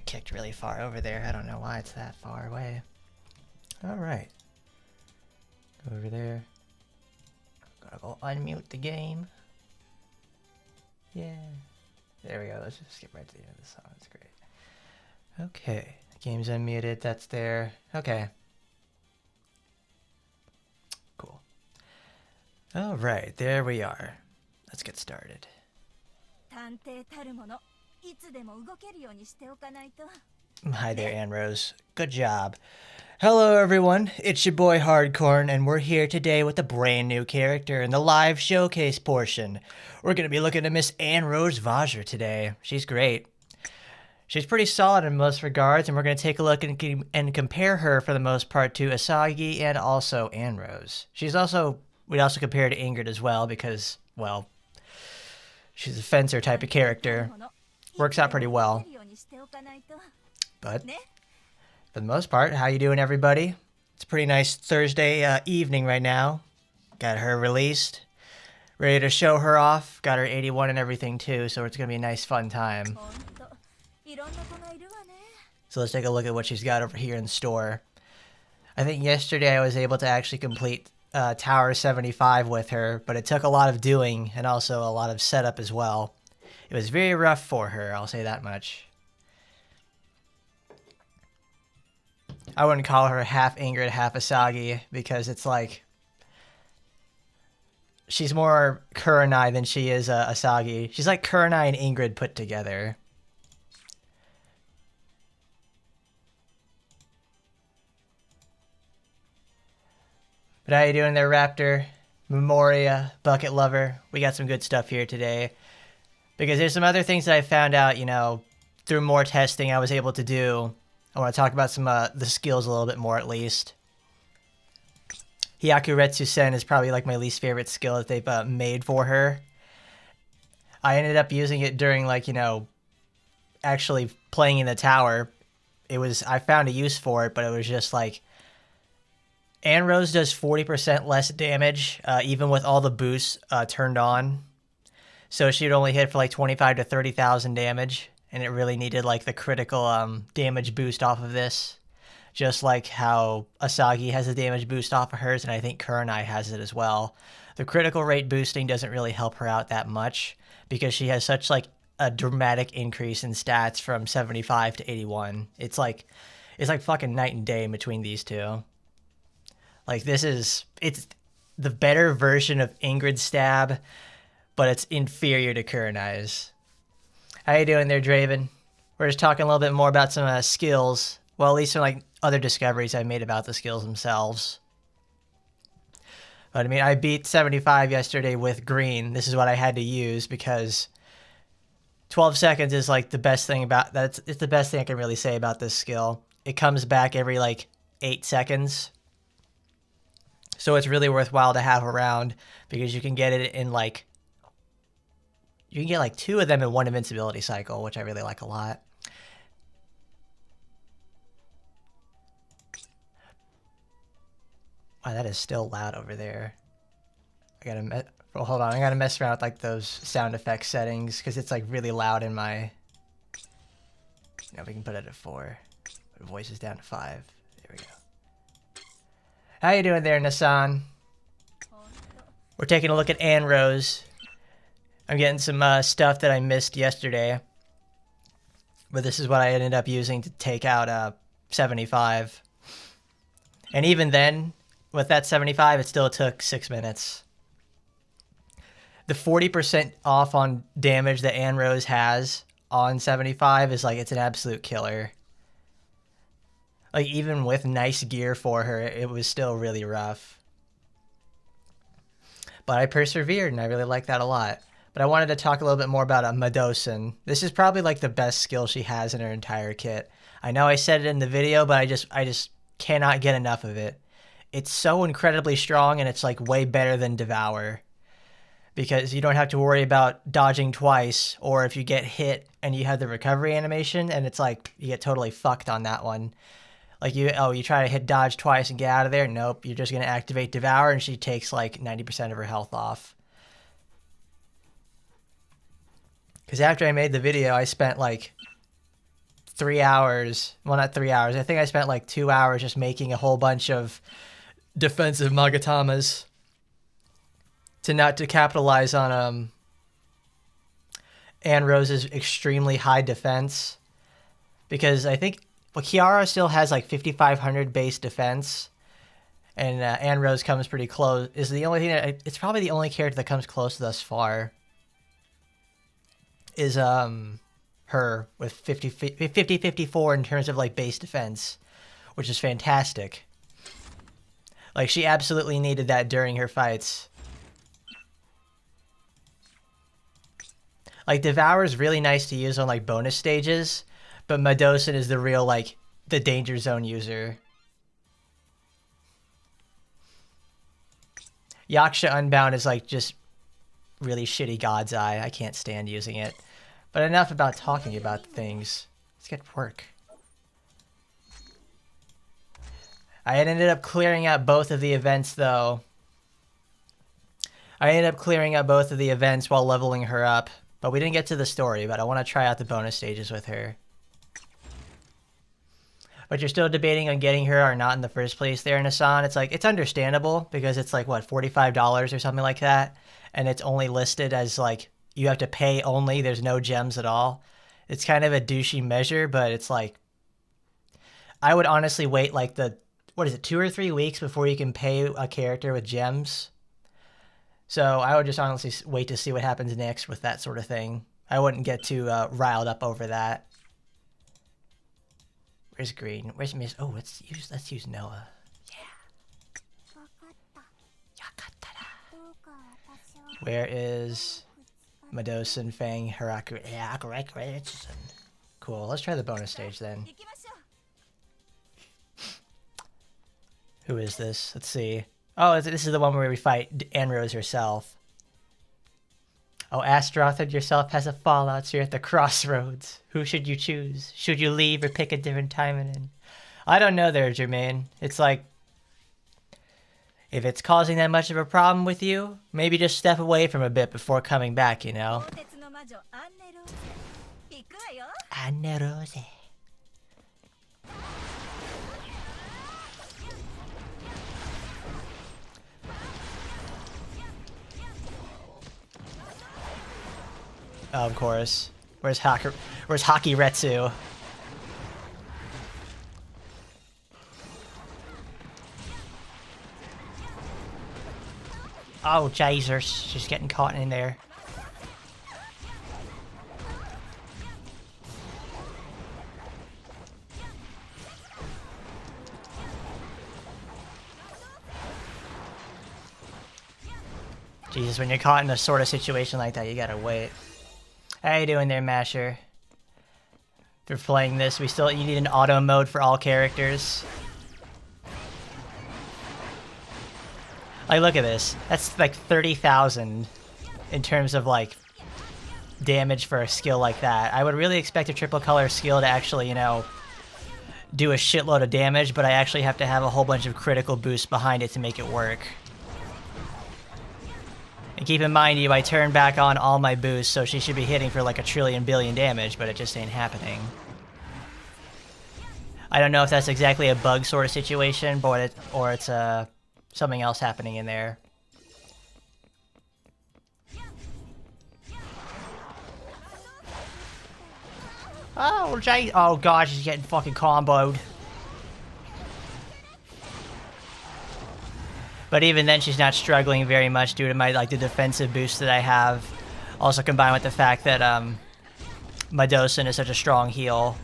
kicked really far over there. I don't know why it's that far away. Alright. Go over there. Gotta go unmute the game. Yeah. There we go. Let's just skip right to the end of the song. That's great. Okay. Game's unmuted. That's there. Okay. Cool. Alright. There we are. Let's get started. Hi there, Annerose. Good job. Hello, everyone. It's your boy Hardcorn, and we're here today with a brand new character in the live showcase portion. We're going to be looking at Miss Annerose Vajra today. She's great. She's pretty solid in most regards, and we're going to take a look and compare her for the most part to Asagi and also Annerose. We'd also compare her to Ingrid as well because, well, she's a fencer type of character. Works out pretty well. But for the most part, how you doing, everybody? It's a pretty nice Thursday evening right now. Got her released. Ready to show her off. Got her 81 and everything too, so it's going to be a nice fun time. So let's take a look at what she's got over here in store. I think yesterday I was able to actually complete Tower 75 with her, but it took a lot of doing and also a lot of setup as well. It was very rough for her, I'll say that much. I wouldn't call her half Ingrid, half Asagi, because it's like she's more Kurenai than she is Asagi. She's like Kurenai and Ingrid put together. But how you doing there, Raptor? Memoria, Bucket Lover. We got some good stuff here today. Because there's some other things that I found out, you know, through more testing I was able to do. I want to talk about some the skills a little bit more, at least. Hyakuretsu Sen is probably like my least favorite skill that they've made for her. I ended up using it during, like, you know, actually playing in the tower. I found a use for it, but it was just like, Annerose does 40% less damage, even with all the boosts turned on. So she'd only hit for like 25 to 30,000 damage, and it really needed like the critical damage boost off of this. Just like how Asagi has a damage boost off of hers, and I think Kurenai has it as well. The critical rate boosting doesn't really help her out that much, because she has such like a dramatic increase in stats from 75 to 81. It's like fucking night and day in between these two. Like, it's the better version of Ingrid's stab, but it's inferior to Kurenai's. How you doing there, Draven? We're just talking a little bit more about some skills. Well, at least some like other discoveries I made about the skills themselves. But I mean, I beat 75 yesterday with green. This is what I had to use because 12 seconds is like the best thing about that. It's the best thing I can really say about this skill. It comes back every like 8 seconds. So it's really worthwhile to have around because you can get it in like, you can get like 2 of them in one invincibility cycle, which I really like a lot. Wow, that is still loud over there. Hold on, I gotta mess around with like those sound effects settings because it's like really loud in my. Now we can put it at 4. Put voice is down to 5. There we go. How you doing there, Nassan? We're taking a look at Annerose. I'm getting some stuff that I missed yesterday. But this is what I ended up using to take out 75. And even then, with that 75, it still took 6 minutes. The 40% off on damage that Annerose has on 75 is like, it's an absolute killer. Like, even with nice gear for her, it was still really rough. But I persevered, and I really like that a lot. But I wanted to talk a little bit more about Madosen. This is probably like the best skill she has in her entire kit. I know I said it in the video, but I just cannot get enough of it. It's so incredibly strong, and it's like way better than Devour. Because you don't have to worry about dodging twice, or if you get hit and you have the recovery animation, and it's like you get totally fucked on that one. Like, you try to hit dodge twice and get out of there. Nope, you're just going to activate Devour, and she takes, like, 90% of her health off. Because after I made the video, I spent, like, 3 hours. Well, not 3 hours. I think I spent like 2 hours just making a whole bunch of defensive Magatamas to capitalize on Annerose's extremely high defense. Because I think Kiara still has like 5,500 base defense. And Annerose comes pretty close. Is the only thing that it's probably the only character that comes close thus far. Is her with 50-54 in terms of like base defense, which is fantastic. Like she absolutely needed that during her fights. Like Devour is really nice to use on like bonus stages, but Madosin is the real like the danger zone user. Yaksha Unbound is like just really shitty God's Eye. I can't stand using it. But enough about talking about things. Let's get to work. I had ended up clearing out both of the events though. I ended up clearing out both of the events while leveling her up. But we didn't get to the story, but I want to try out the bonus stages with her. But you're still debating on getting her or not in the first place there, Nassan. It's like, it's understandable because it's like, what, $45 or something like that? And it's only listed as like, you have to pay only, there's no gems at all. It's kind of a douchey measure, but it's like, I would honestly wait like 2 or 3 weeks before you can pay a character with gems. So I would just honestly wait to see what happens next with that sort of thing. I wouldn't get too riled up over that. Where's Green? Where's Miss? Oh, let's use Noah. Yeah. Where is Madosin, Fang, Hiraku? Yeah, cool. Let's try the bonus stage then. Who is this? Let's see. Oh, this is the one where we fight Annerose herself. Oh, Astaroth and yourself has a fallout, so you're at the crossroads. Who should you choose? Should you leave or pick a different Taimanin? I don't know there, Jermaine. It's like, if it's causing that much of a problem with you, maybe just step away from a bit before coming back, you know? Annerose. Oh, of course. Where's Haki Retsu? Oh, Jesus. She's getting caught in there. Jesus, when you're caught in a sort of situation like that, you gotta wait. How you doing there, Masher? If you're playing this, you need an auto mode for all characters. Like, look at this. That's like 30,000 in terms of like damage for a skill like that. I would really expect a triple color skill to actually, you know, do a shitload of damage, but I actually have to have a whole bunch of critical boosts behind it to make it work. And keep in mind, I turned back on all my boosts, so she should be hitting for like a trillion billion damage, but it just ain't happening. I don't know if that's exactly a bug sort of situation, but or it's something else happening in there. Oh, Jay! Oh gosh, she's getting fucking comboed. But even then, she's not struggling very much due to the defensive boost that I have. Also combined with the fact that Madosin is such a strong heal.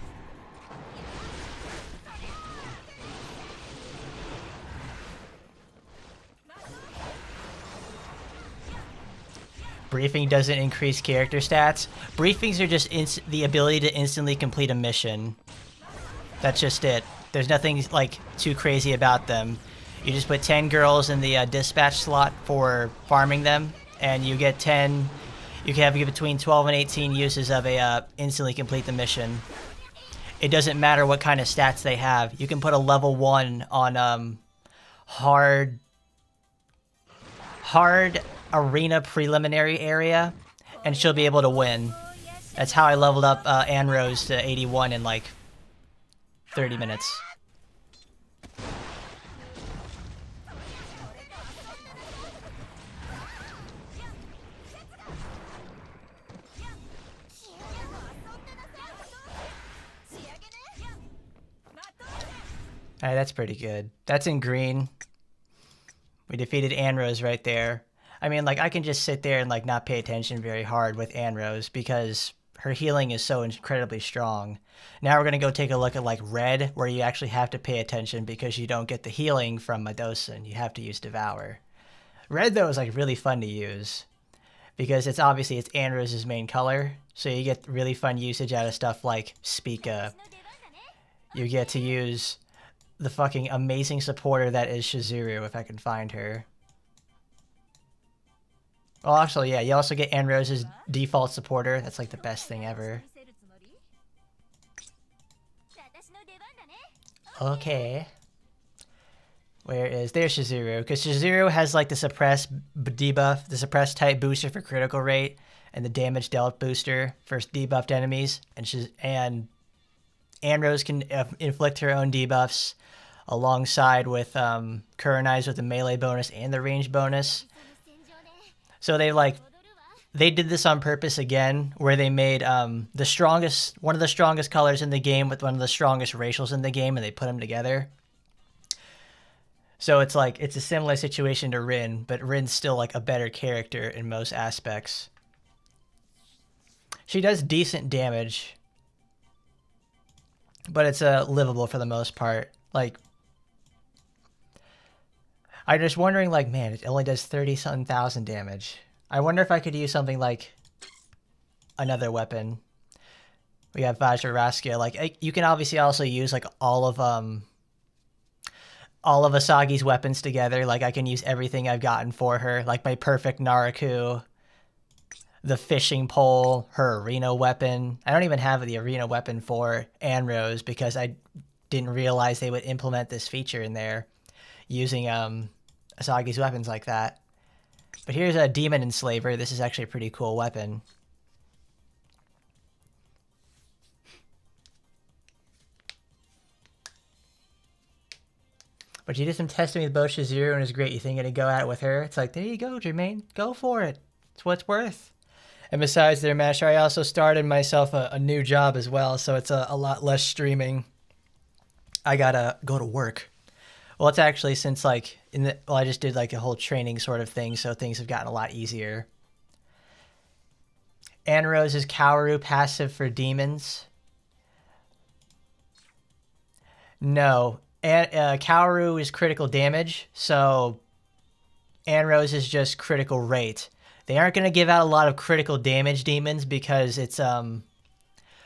Briefing doesn't increase character stats. Briefings are just the ability to instantly complete a mission. That's just it. There's nothing like too crazy about them. You just put 10 girls in the dispatch slot for farming them, and you get 10. You can have between 12 and 18 uses of a instantly complete the mission. It doesn't matter what kind of stats they have. You can put a level 1 on hard arena preliminary area, and she'll be able to win. That's how I leveled up Annerose to 81 in like 30 minutes. Alright, that's pretty good. That's in green. We defeated Annerose right there. I mean, like, I can just sit there and, like, not pay attention very hard with Annerose because her healing is so incredibly strong. Now we're going to go take a look at, like, red, where you actually have to pay attention because you don't get the healing from Madosen. You have to use Devour. Red, though, is, like, really fun to use because it's obviously it's Annerose's main color, so you get really fun usage out of stuff like Spica. You get to use the fucking amazing supporter that is Shizuru, if I can find her. Well, actually, yeah, you also get Annerose's default supporter. That's like the best thing ever. Okay. Where is... There's Shizuru. Because Shizuru has like the suppress debuff, the suppress type booster for critical rate, and the damage dealt booster for debuffed enemies. And Annerose can inflict her own debuffs alongside with Kurenai's with the melee bonus and the range bonus. So they did this on purpose again, where they made one of the strongest colors in the game with one of the strongest racials in the game, and they put them together. So it's like it's a similar situation to Rin, but Rin's still like a better character in most aspects. She does decent damage, but it's livable for the most part. Like, I'm just wondering, like, man, it only does 30-something thousand damage. I wonder if I could use something like another weapon. We have Vajra Raskia. Like, you can obviously also use like all of Asagi's weapons together. Like, I can use everything I've gotten for her, like my perfect Naraku, the fishing pole, her arena weapon. I don't even have the arena weapon for Annerose because I didn't realize they would implement this feature in there using Asagi's weapons like that. But here's a Demon Enslaver. This is actually a pretty cool weapon. But you did some testing with both Shizuru and it's great. You think you're going to go at it with her? It's like, there you go, Jermaine. Go for it. It's what it's worth. And besides their Master, I also started myself a new job as well, so it's a lot less streaming. I gotta go to work. Well, it's actually since like I just did like a whole training sort of thing, so things have gotten a lot easier. Annerose's Kaoru passive for demons. No, Kaoru is critical damage, so Annerose is just critical rate. They aren't going to give out a lot of critical damage demons because it's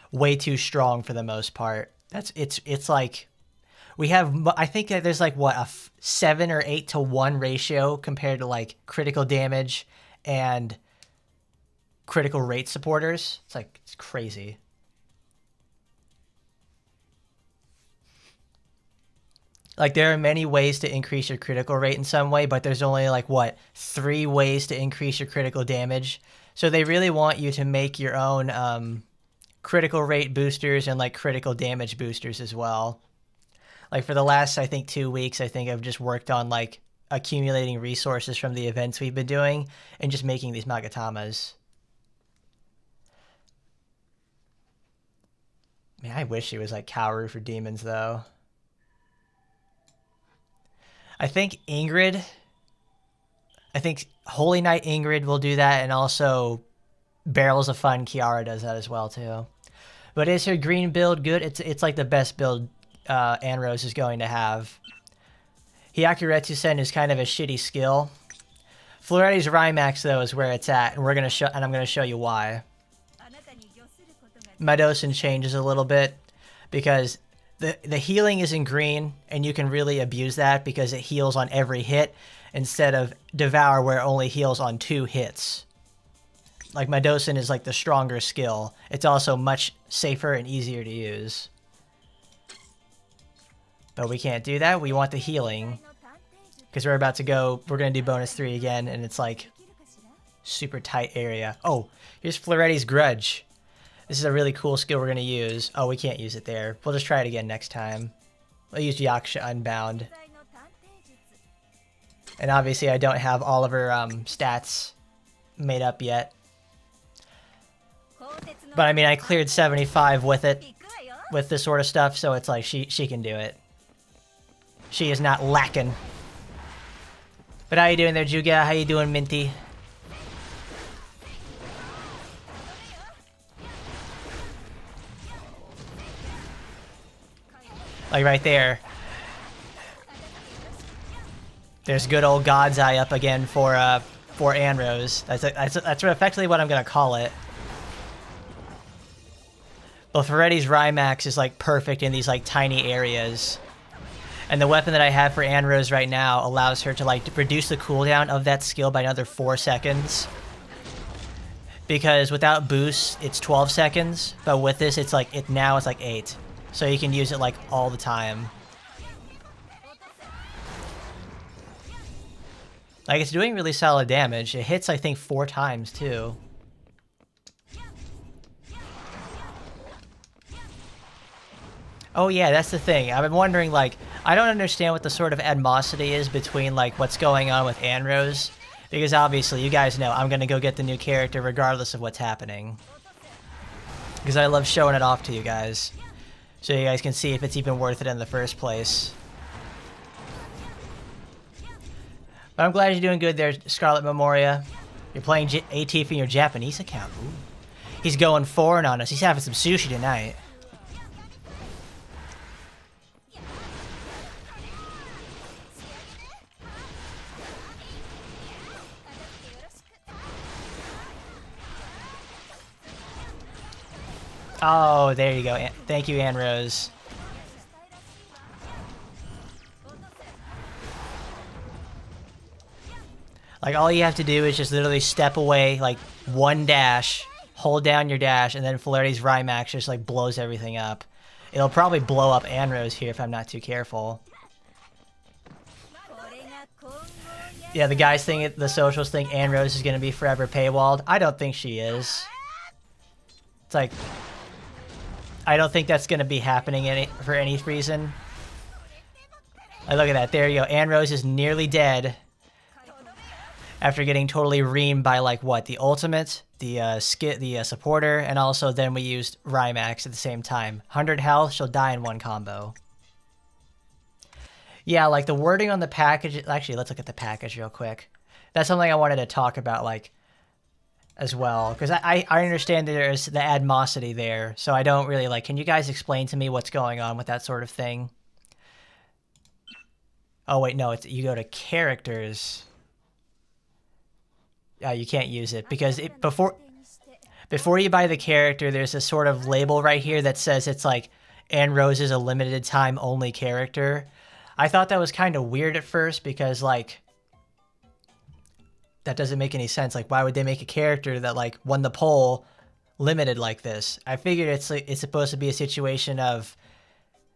way too strong for the most part. It's like we have, I think that there's like what, a 7 or 8 to 1 ratio compared to like critical damage and critical rate supporters. It's like, it's crazy. Like, there are many ways to increase your critical rate in some way, but there's only like what, 3 ways to increase your critical damage. So they really want you to make your own critical rate boosters and like critical damage boosters as well. Like, for the last, I think, 2 weeks, I think I've just worked on, like, accumulating resources from the events we've been doing and just making these Magatamas. Man, I wish it was, like, Kaoru for demons, though. I think Holy Knight Ingrid will do that, and also Barrels of Fun Kiara does that as well, too. But is her green build good? It's like the best build Annerose is going to have. Hyakuretsu-sen is kind of a shitty skill. Floretti's Rymax though is where it's at, and I'm gonna show you why. Madosen changes a little bit because the healing is in green, and you can really abuse that because it heals on every hit instead of Devour where it only heals on 2 hits. Like, Madosen is like the stronger skill. It's also much safer and easier to use. But we can't do that. We want the healing. Because we're going to do bonus 3 again, and it's like super tight area. Oh, here's Floretti's Grudge. This is a really cool skill we're going to use. Oh, we can't use it there. We'll just try it again next time. I'll use Yaksha Unbound. And obviously I don't have all of her stats made up yet. But I mean, I cleared 75 with it, with this sort of stuff, so it's like she can do it. She is not lacking. But how you doing there, Juga? How you doing, Minty? Like right there. There's good old God's Eye up again for Annerose. That's effectively what I'm gonna call it. But Ferretti's Rymax is like perfect in these like tiny areas. And the weapon that I have for Annerose right now allows her to like reduce the cooldown of that skill by another 4 seconds. Because without boost, it's 12 seconds, but with this, it's like now it's like 8. So you can use it like all the time. Like it's doing really solid damage. It hits I think 4 times too. Oh yeah, that's the thing. I've been wondering, like, I don't understand what the sort of animosity is between, like, what's going on with Annerose. Because obviously, you guys know, I'm gonna go get the new character regardless of what's happening. Because I love showing it off to you guys. So you guys can see if it's even worth it in the first place. But I'm glad you're doing good there, Scarlet Memoria. You're playing AT from your Japanese account. Ooh. He's going foreign on us. He's having some sushi tonight. Oh, there you go. Thank you, Annerose. Like, all you have to do is just literally step away, like, 1 dash, hold down your dash, and then Ferretti's Rymax just, like, blows everything up. It'll probably blow up Annerose here if I'm not too careful. Yeah, the guys think, the socials think Annerose is going to be forever paywalled. I don't think she is. It's like, I don't think that's going to be happening for any reason. Like, look at that. There you go. Annerose is nearly dead. After getting totally reamed by, like, what? The ultimate, the supporter, and also then we used Rymax at the same time. 100 health, she'll die in 1 combo. Yeah, like, the wording on the package... Actually, let's look at the package real quick. That's something I wanted to talk about, like, as well. Because I understand that there's the animosity there, so I don't really, like... Can you guys explain to me what's going on with that sort of thing? Oh, wait, no, you go to characters... you can't use it because before you buy the character, there's a sort of label right here that says it's like Annerose is a limited time only character. I thought that was kind of weird at first because like that doesn't make any sense. Like why would they make a character that like won the poll limited like this? I figured it's supposed to be a situation of,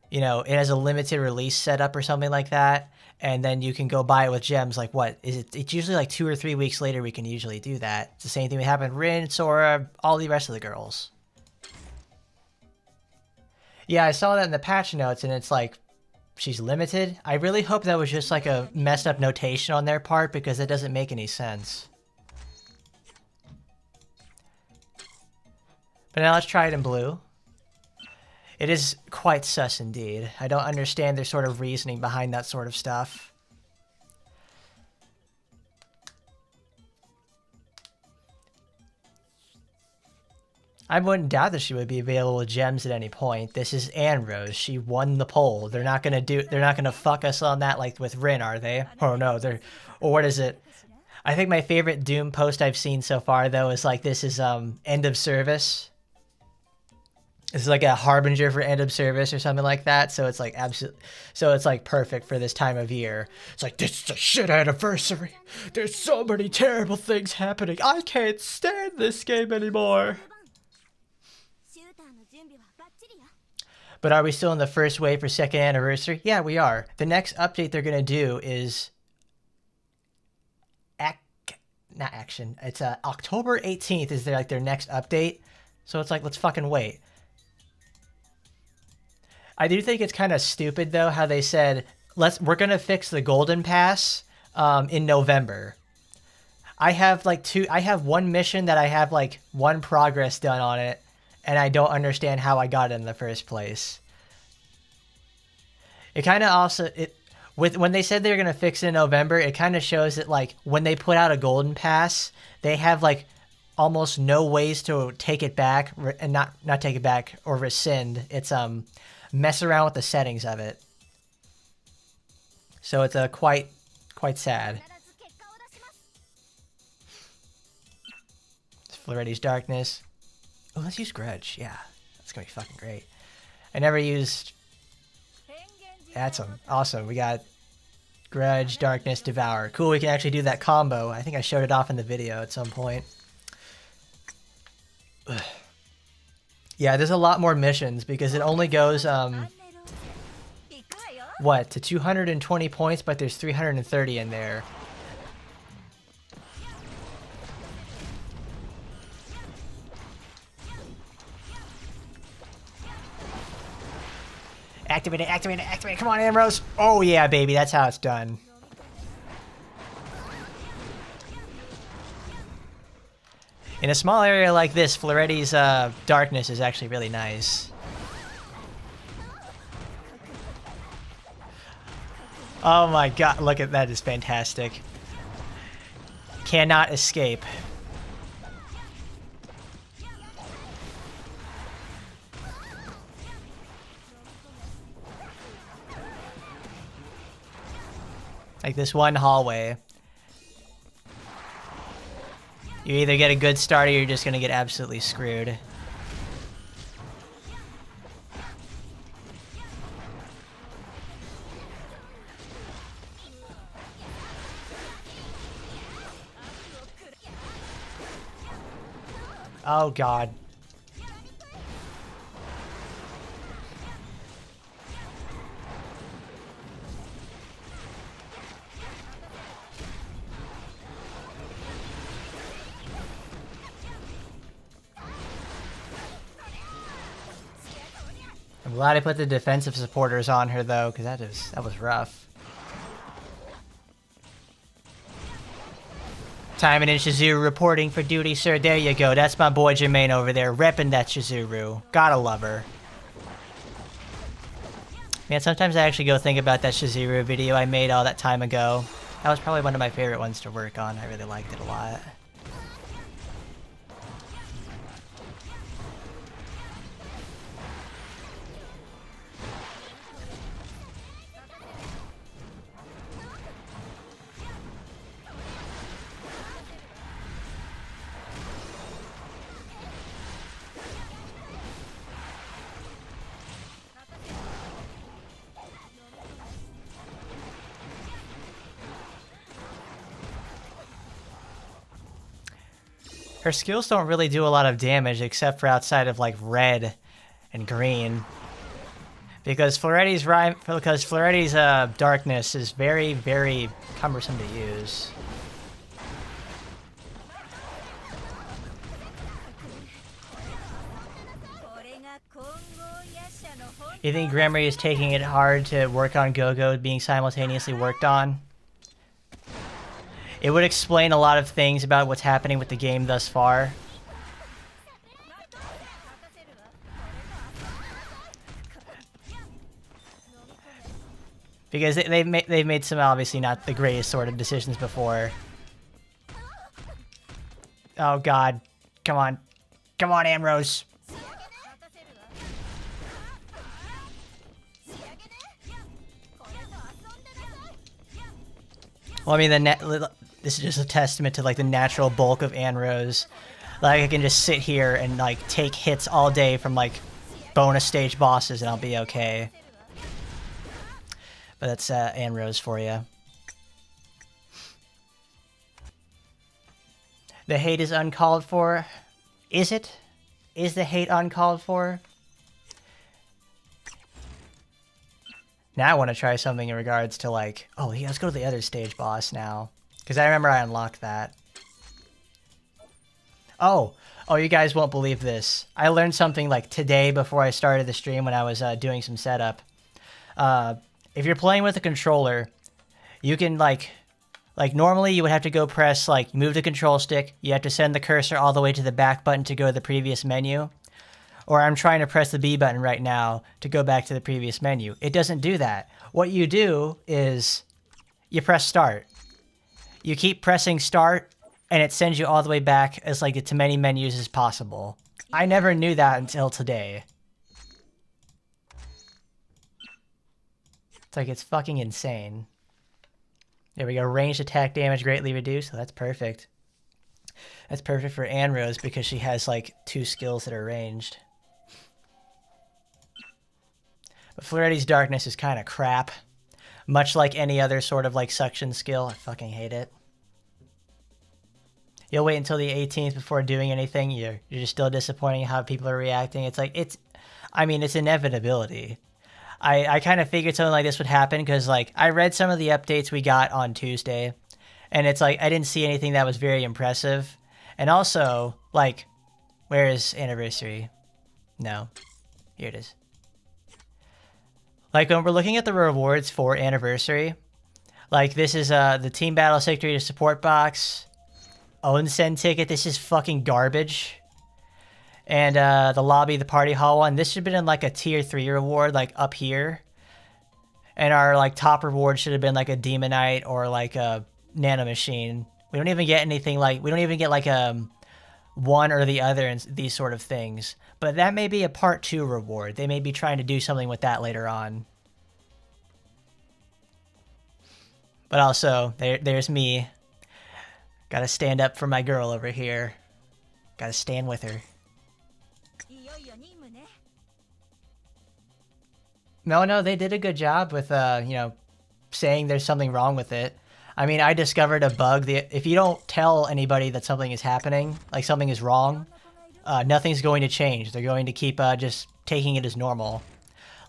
you know, it has a limited release setup or something like that. And then you can go buy it with gems. Like, what is it? It's usually like 2 or 3 weeks later we can usually do that. It's the same thing that happened with Rin, Sora, all the rest of the girls. Yeah, I saw that in the patch notes, and it's like, she's limited. I really hope that was just like a messed up notation on their part, because it doesn't make any sense. But now let's try it in blue. It is quite sus indeed. I don't understand their sort of reasoning behind that sort of stuff. I wouldn't doubt that she would be available with gems at any point. This is Annerose. She won the poll. They're not gonna fuck us on that like with Rin, are they? Oh no, or what is it? I think my favorite Doom post I've seen so far though is like this is end of service. It's like a harbinger for end of service or something like that. So it's like so it's like perfect for this time of year. It's like, this is a shit anniversary. There's so many terrible things happening. I can't stand this game anymore. But are we still in the first wave for 2nd anniversary? Yeah, we are. The next update they're going to do is not action. It's October 18th is their next update. So it's like, let's fucking wait. I do think it's kind of stupid though how they said we're gonna fix the golden pass in November. I have one mission that I have like 1 progress done on it, and I don't understand how I got it in the first place. It kind of also when they said they were gonna fix it in November, it kind of shows that like when they put out a golden pass, they have like almost no ways to take it back and not take it back or rescind. It's mess around with the settings of it. So it's quite sad. It's Floridi's Darkness. Oh, let's use Grudge. Yeah, that's gonna be fucking great. I never used. That's awesome. We got Grudge, Darkness, Devour. Cool. We can actually do that combo. I think I showed it off in the video at some point. Ugh. Yeah, there's a lot more missions because it only goes what, to 220 points, but there's 330 in there. Activate it, activate it, activate it. Come on, Annerose. Oh yeah, baby, that's how it's done. In a small area like this, Floridi's Darkness is actually really nice. Oh my god, look at that, is fantastic. Cannot escape. Like this one hallway. You either get a good start or you're just gonna get absolutely screwed. Oh god. I'm glad I put the defensive supporters on her though, because that was rough. Taimanin and Shizuru reporting for duty, sir. There you go. That's my boy Jermaine over there, repping that Shizuru. Gotta love her. Man, sometimes I actually go think about that Shizuru video I made all that time ago. That was probably one of my favorite ones to work on. I really liked it a lot. Her skills don't really do a lot of damage except for outside of like red and green. Because Floridi's Darkness is very, very cumbersome to use. You think Gremory is taking it hard to work on Go-Go being simultaneously worked on? It would explain a lot of things about what's happening with the game thus far. Because they've made some obviously not the greatest sort of decisions before. Oh god. Come on. Come on, Annerose. Well, I mean, this is just a testament to like the natural bulk of Annerose. Like I can just sit here and like take hits all day from like bonus stage bosses and I'll be okay. But that's Annerose for you. The hate is uncalled for. Is it? Is the hate uncalled for? Now I want to try something in regards to like, oh yeah, let's go to the other stage boss now. Because I remember I unlocked that. Oh, you guys won't believe this. I learned something like today before I started the stream when I was doing some setup. If you're playing with a controller, you can like normally you would have to go press like move the control stick. You have to send the cursor all the way to the back button to go to the previous menu. Or I'm trying to press the B button right now to go back to the previous menu. It doesn't do that. What you do is you press start. You keep pressing start and it sends you all the way back as like to many menus as possible. I never knew that until today. It's like it's fucking insane. There we go. Ranged attack damage greatly reduced. So that's perfect. That's perfect for Annerose because she has like 2 skills that are ranged. But Flority's Darkness is kind of crap. Much like any other sort of like suction skill. I fucking hate it. You'll wait until the 18th before doing anything. You're just still disappointing how people are reacting. It's like, it's inevitability. I kind of figured something like this would happen because like I read some of the updates we got on Tuesday. And it's like, I didn't see anything that was very impressive. And also, like, where is Anniversary? No. Here it is. Like, when we're looking at the rewards for Anniversary, like, this is the Team Battle Secretary to Support box, Onsen ticket, this is fucking garbage. And the Lobby, the Party Hall one, this should have been in, like, a Tier 3 reward, like, up here. And our, like, top reward should have been, like, a Demonite or, like, a Nano Machine. We don't even get anything, like, we don't even get, like, one or the other and these sort of things. But that may be a part 2 reward. They may be trying to do something with that later on. But also, there's me. Gotta stand up for my girl over here. Gotta stand with her. No, they did a good job with, you know, saying there's something wrong with it. I mean, I discovered a bug. If you don't tell anybody that something is happening, like something is wrong, nothing's going to change. They're going to keep just taking it as normal.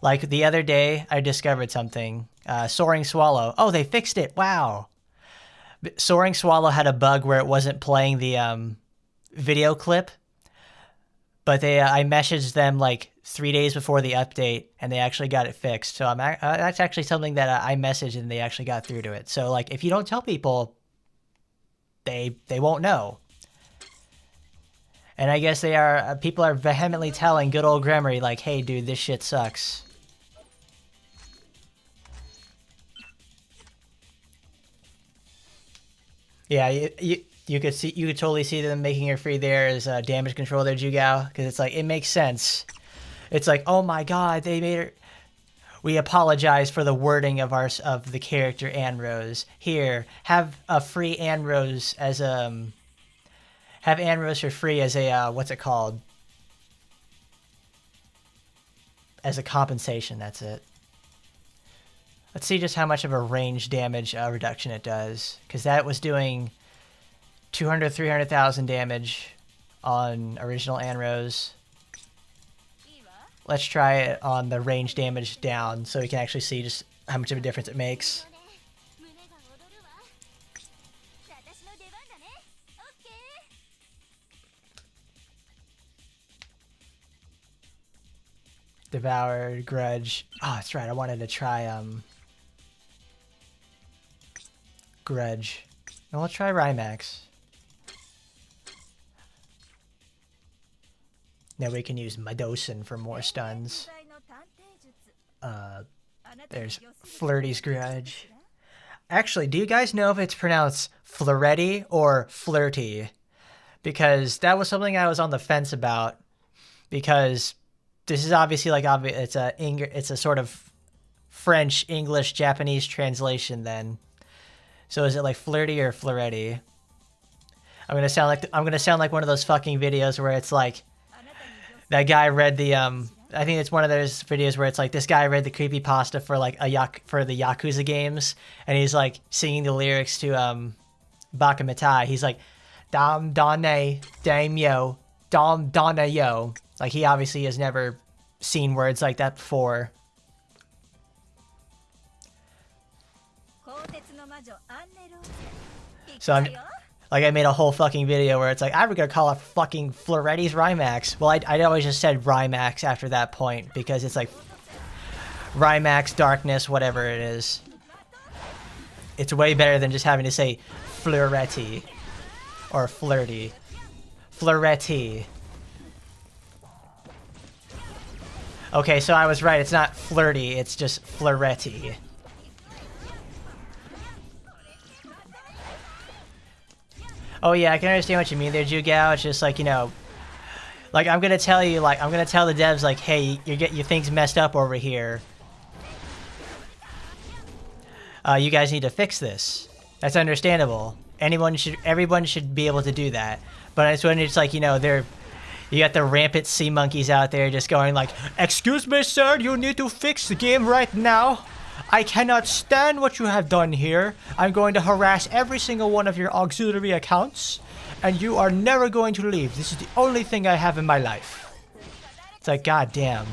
Like the other day, I discovered something. Soaring Swallow. Oh, they fixed it. Wow. Soaring Swallow had a bug where it wasn't playing the video clip. But I messaged them like 3 days before the update, and they actually got it fixed. So that's actually something that I messaged, and they actually got through to it. So like, if you don't tell people, they won't know. And I guess people are vehemently telling good old Gremory like, hey dude, this shit sucks. Yeah, you could totally see them making her free there as damage control there, Jugao, because it's like, it makes sense. It's like, oh my god, they made her. We apologize for the wording of the character Annerose. Here, have a free Annerose as have Annerose for free as a what's it called? As a compensation. That's it. Let's see just how much of a range damage reduction it does, because that was doing 200, 300,000 damage on original Annerose. Let's try it on the range damage down so we can actually see just how much of a difference it makes. Devoured, Grudge. Oh, that's right. I wanted to try Grudge. No, let's try Rymax. Now we can use Madosin for more stuns. There's Flirty's Grudge. Actually, do you guys know if it's pronounced Floretti or Flirty? Because that was something I was on the fence about. Because this is obviously like it's a sort of French, English, Japanese translation then. So is it like Flirty or Floretti? I'm gonna sound like one of those fucking videos where it's like that guy read the I think it's one of those videos where it's like this guy read the creepypasta for like for the Yakuza games, and he's like singing the lyrics to Bakamitai. He's like Dam Dane Dame Yo Dam Dana Yo. Like he obviously has never seen words like that before. So Like, I made a whole fucking video where it's like, I'm gonna call it fucking Floretti's Rymax. Well, I always just said Rymax after that point, because it's like Rymax, Darkness, whatever it is. It's way better than just having to say Floretti. Or Flirty. Floretti. Okay, so I was right. It's not flirty, it's just Floretti. Oh yeah, I can understand what you mean there, Jugao. It's just like, you know, like I'm gonna tell you, like I'm gonna tell the devs, like, hey, you get your things messed up over here. You guys need to fix this. That's understandable. Everyone should be able to do that. But it's when it's like, you know, you got the rampant sea monkeys out there just going like, excuse me, sir, you need to fix the game right now. I cannot stand what you have done here. I'm going to harass every single one of your auxiliary accounts, and you are never going to leave. This is the only thing I have in my life. It's like, goddamn.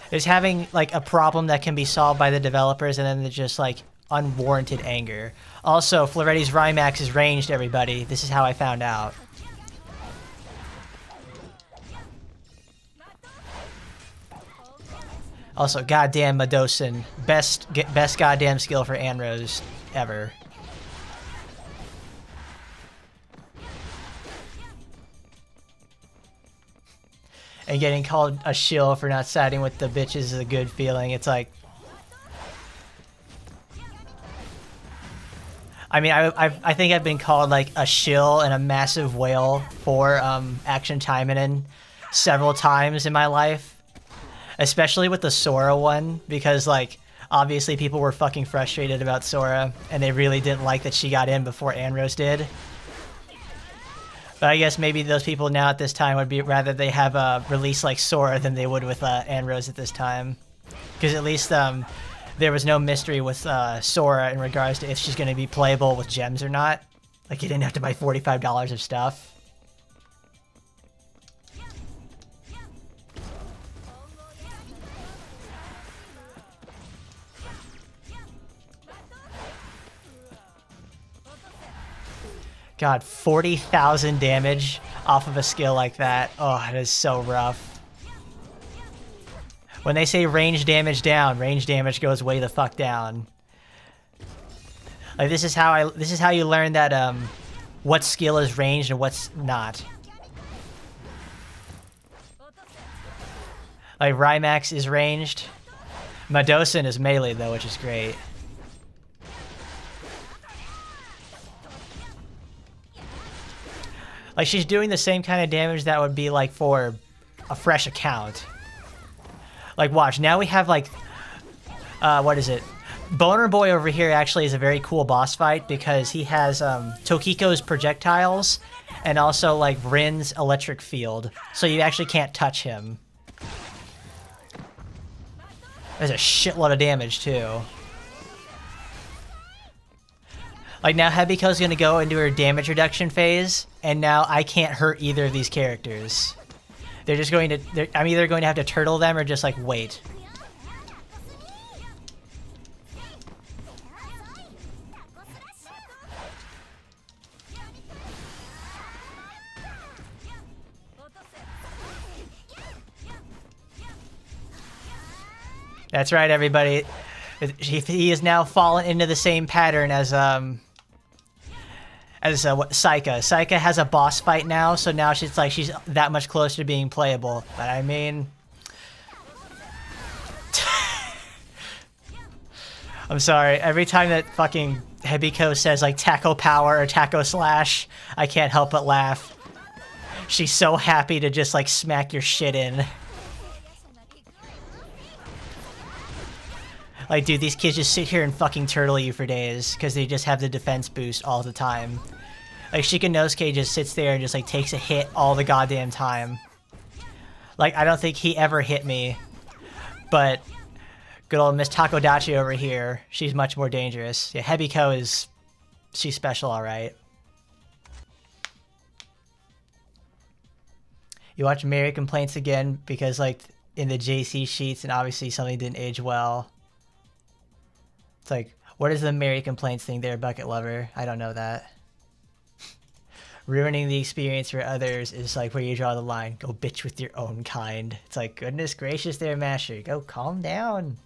There's having like a problem that can be solved by the developers, and then there's just like unwarranted anger. Also, Floretti's Rymax is ranged, everybody. This is how I found out. Also, goddamn Madosin. Best goddamn skill for Annerose ever. And getting called a shill for not siding with the bitches is a good feeling. It's like... I mean, I think I've been called like a shill and a massive whale for Action Taimanin several times in my life. Especially with the Sora one, because like obviously people were fucking frustrated about Sora and they really didn't like that she got in before Annerose did. But I guess maybe those people now at this time would be rather they have a release like Sora than they would with Annerose at this time. Because at least there was no mystery with Sora in regards to if she's going to be playable with gems or not. Like you didn't have to buy $45 of stuff. God, 40,000 damage off of a skill like that. Oh, it is so rough. When they say range damage down, range damage goes way the fuck down. Like this is how you learn that what skill is ranged and what's not. Like Rymax is ranged. Madosin is melee though, which is great. Like, she's doing the same kind of damage that would be, like, for a fresh account. Like, watch. Now we have, like... what is it? Boner Boy over here actually is a very cool boss fight because he has, Tokiko's projectiles and also, like, Rin's electric field. So you actually can't touch him. There's a shitload of damage, too. Like, now Hebiko's gonna go into her damage reduction phase, and now I can't hurt either of these characters. They're just going to... I'm either going to have to turtle them or just, like, wait. That's right, everybody. He has now fallen into the same pattern as Saika. Saika has a boss fight now, so now she's that much closer to being playable. But I mean, I'm sorry. Every time that fucking Hebiko says like taco power or taco slash, I can't help but laugh. She's so happy to just like smack your shit in. Like, dude, these kids just sit here and fucking turtle you for days because they just have the defense boost all the time. Like, Shikanosuke just sits there and just, like, takes a hit all the goddamn time. Like, I don't think he ever hit me. But good old Miss Takodachi over here, she's much more dangerous. Yeah, Hebiko is... she's special, alright. You watch Mary Complaints again because, like, in the JC sheets and obviously something didn't age well. It's like, what is the Mary Complaints thing there, Bucket Lover? I don't know that. Ruining the experience for others is like where you draw the line. Go bitch with your own kind. It's like, goodness gracious there, Masher. Go calm down.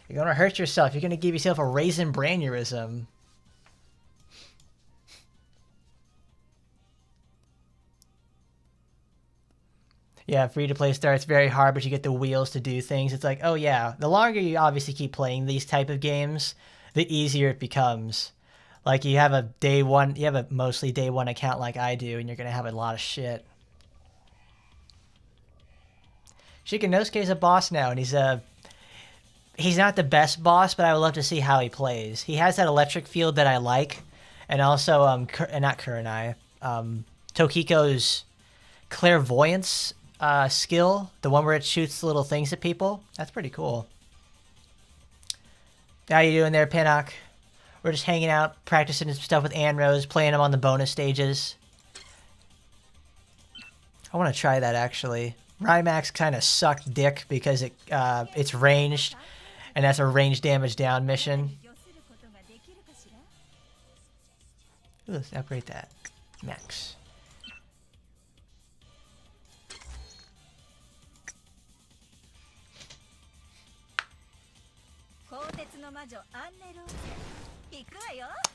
You're gonna hurt yourself. You're gonna give yourself a raisin brainurism. Yeah, free-to-play starts very hard, but you get the wheels to do things. It's like, oh yeah, the longer you obviously keep playing these type of games, the easier it becomes. Like, you have a mostly day one account like I do, and you're gonna have a lot of shit. Shikanosuke is a boss now, and he's not the best boss, but I would love to see how he plays. He has that electric field that I like, and also not Kurenai, Tokiko's clairvoyance skill, the one where it shoots little things at people. That's pretty cool. How you doing there, Pinnock? We're just hanging out, practicing stuff with Annerose, playing them on the bonus stages. I want to try that, actually. Rymax kind of sucked dick because it's ranged, and that's a range damage down mission. Ooh, let's upgrade that. Max.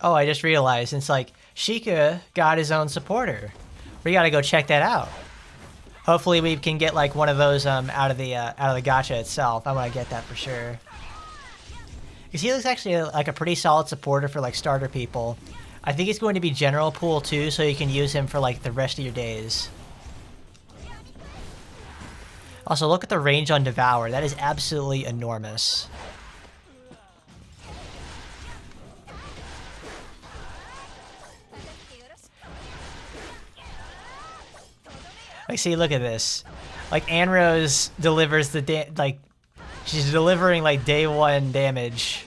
Oh, I just realized, it's like, Sheikah got his own supporter. We gotta go check that out. Hopefully we can get like one of those out of the gacha itself. I want to get that for sure. Because he looks actually like a pretty solid supporter for like starter people. I think he's going to be general pool too, so you can use him for like the rest of your days. Also, look at the range on Devour. That is absolutely enormous. Like, see, look at this. Like, Annerose delivers she's delivering, like, day one damage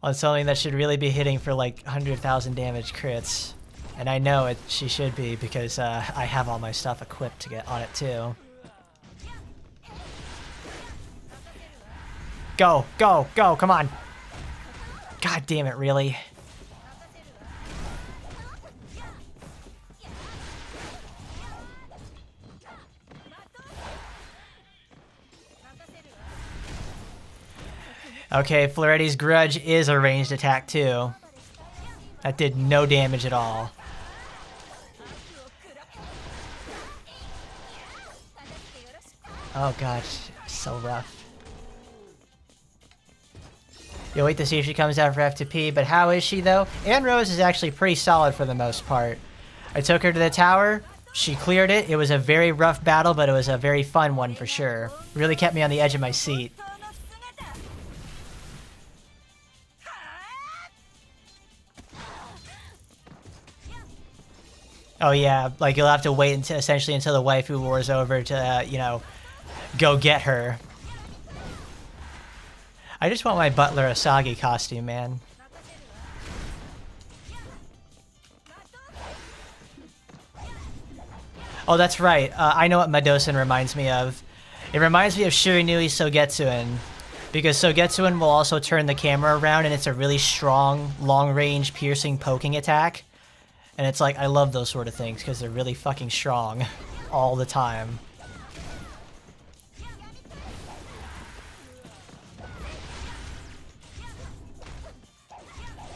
on something that should really be hitting for, like, 100,000 damage crits. And I know she should be, because I have all my stuff equipped to get on it, too. Go, go, go, come on. God damn it, really? Okay, Floretti's Grudge is a ranged attack too. That did no damage at all. Oh gosh, so rough. You'll wait to see if she comes out for F2P, but how is she though? Annerose is actually pretty solid for the most part. I took her to the tower, she cleared it. It was a very rough battle, but it was a very fun one for sure. Really kept me on the edge of my seat. Oh yeah, like you'll have to wait until essentially until the waifu war's over to, you know, go get her. I just want my Butler Asagi costume, man. Oh, that's right. I know what Madosen reminds me of. It reminds me of Shiranui Sogetsuin, because Sogetsuin will also turn the camera around, and it's a really strong, long-range, piercing, poking attack. And it's like, I love those sort of things because they're really fucking strong all the time.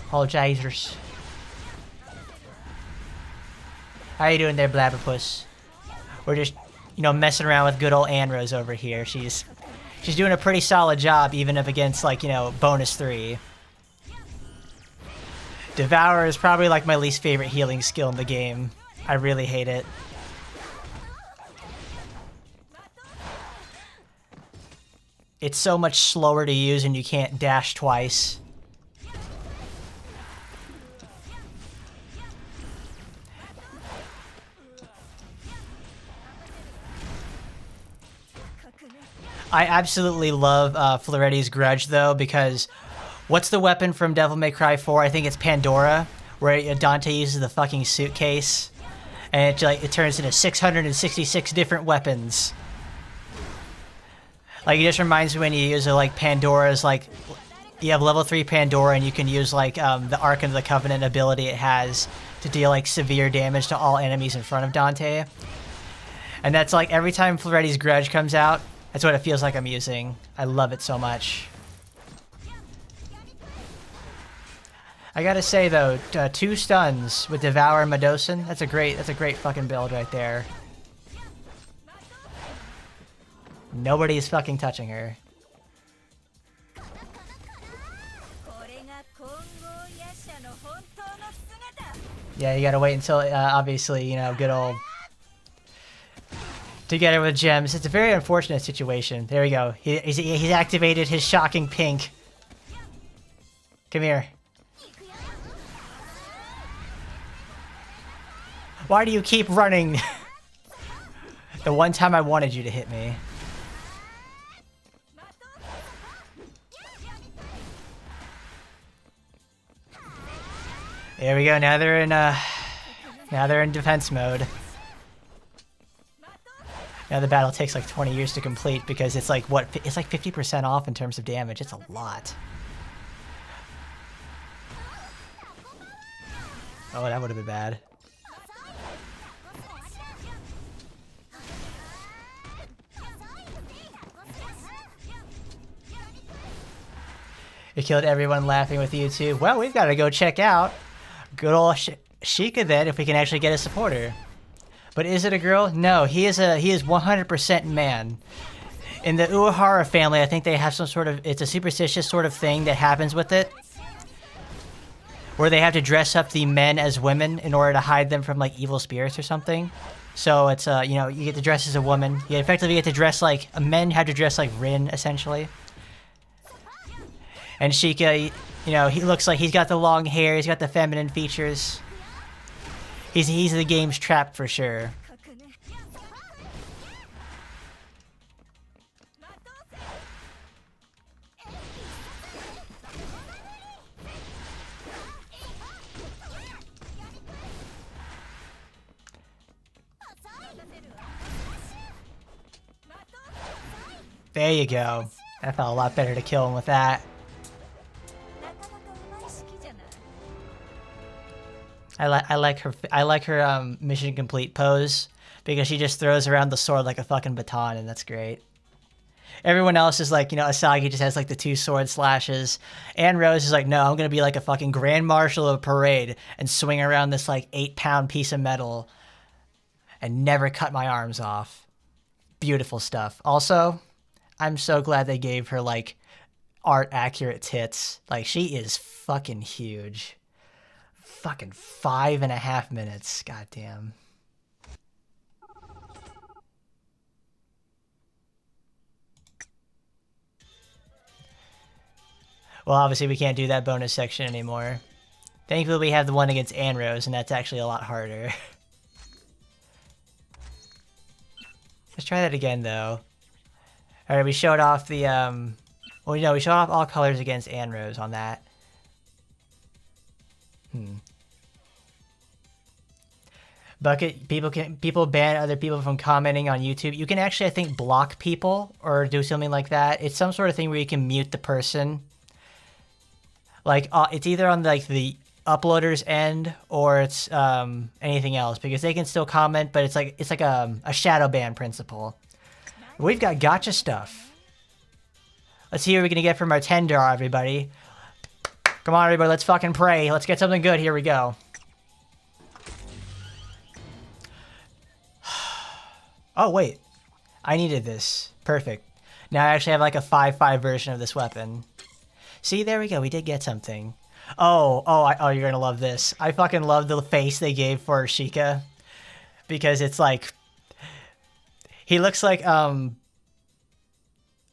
Apologizers. How you doing there, Blabberpuss? We're just, you know, messing around with good old Annerose over here. She's doing a pretty solid job, even if against, like, you know, bonus 3. Devour is probably like my least favorite healing skill in the game. I really hate it. It's so much slower to use and you can't dash twice. I absolutely love Floretti's Grudge though, because what's the weapon from Devil May Cry 4? I think it's Pandora, where Dante uses the fucking suitcase, and it turns into 666 different weapons. Like, it just reminds me when you use like Pandora's, like, you have level 3 Pandora, and you can use like the Ark of the Covenant ability it has to deal like severe damage to all enemies in front of Dante. And that's like every time Freddy's Grudge comes out, that's what it feels like I'm using. I love it so much. I gotta say though, 2 stuns with Devour and Medosin, that's a great fucking build right there. Nobody's fucking touching her. Yeah, you gotta wait until, obviously, you know, good old... Together with gems. It's a very unfortunate situation. There we go. He's activated his shocking pink. Come here. Why do you keep running? The one time I wanted you to hit me. There we go. Now they're in defense mode. Now the battle takes like 20 years to complete because it's like what? It's like 50% off in terms of damage. It's a lot. Oh, that would have been bad. It killed everyone laughing with you too. Well, we've got to go check out good old Sheikah then if we can actually get a supporter. But is it a girl? No, he is 100% man. In the Uehara family, I think they have some sort of, it's a superstitious sort of thing that happens with it. Where they have to dress up the men as women in order to hide them from like evil spirits or something. So it's, you know, you get to dress as a woman. You effectively get to dress like, men have to dress like Rin, essentially. And Sheikah, you know, he looks like he's got the long hair, he's got the feminine features. He's the game's trap for sure. There you go. That felt a lot better to kill him with that. I like her mission complete pose because she just throws around the sword like a fucking baton, and that's great. Everyone else is like, you know, Asagi just has like the 2 sword slashes. Annerose is like, no, I'm gonna be like a fucking grand marshal of a parade and swing around this like 8-pound piece of metal and never cut my arms off. Beautiful stuff. Also, I'm so glad they gave her like art accurate tits. Like she is fucking huge. Fucking 5.5 minutes. Goddamn. Well, obviously we can't do that bonus section anymore. Thankfully we have the one against Annerose, and that's actually a lot harder. Let's try that again, though. Alright, we showed off the, well, no, we showed off all colors against Annerose on that. Bucket, people ban other people from commenting on YouTube. You can actually, I think, block people or do something like that. It's some sort of thing where you can mute the person. Like, it's either on like the uploader's end or it's anything else, because they can still comment, but it's like a shadow ban principle. We've got gacha stuff. Let's see what we're gonna get from our tender, everybody. Come on, everybody, let's fucking pray. Let's get something good. Here we go. Oh, wait. I needed this. Perfect. Now I actually have like a 5.5 version of this weapon. See, there we go. We did get something. Oh, you're gonna love this. I fucking love the face they gave for Sheikah. Because it's like... He looks like,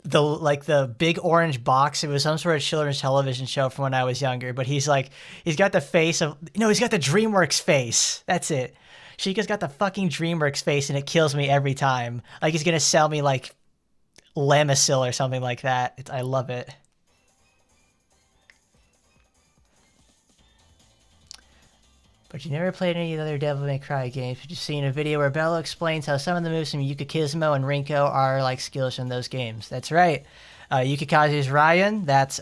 the big orange box. It was some sort of children's television show from when I was younger, but he's got the face of, no, he's got the DreamWorks face. That's it. Sheikah's got the fucking DreamWorks face, and it kills me every time. Like he's gonna sell me like Lamisil or something like that. I love it. But you never played any of the other Devil May Cry games, but you've seen a video where Bella explains how some of the moves from Yukikizmo and Rinko are like skills from those games. That's right. Yukikazu's Ryan, that's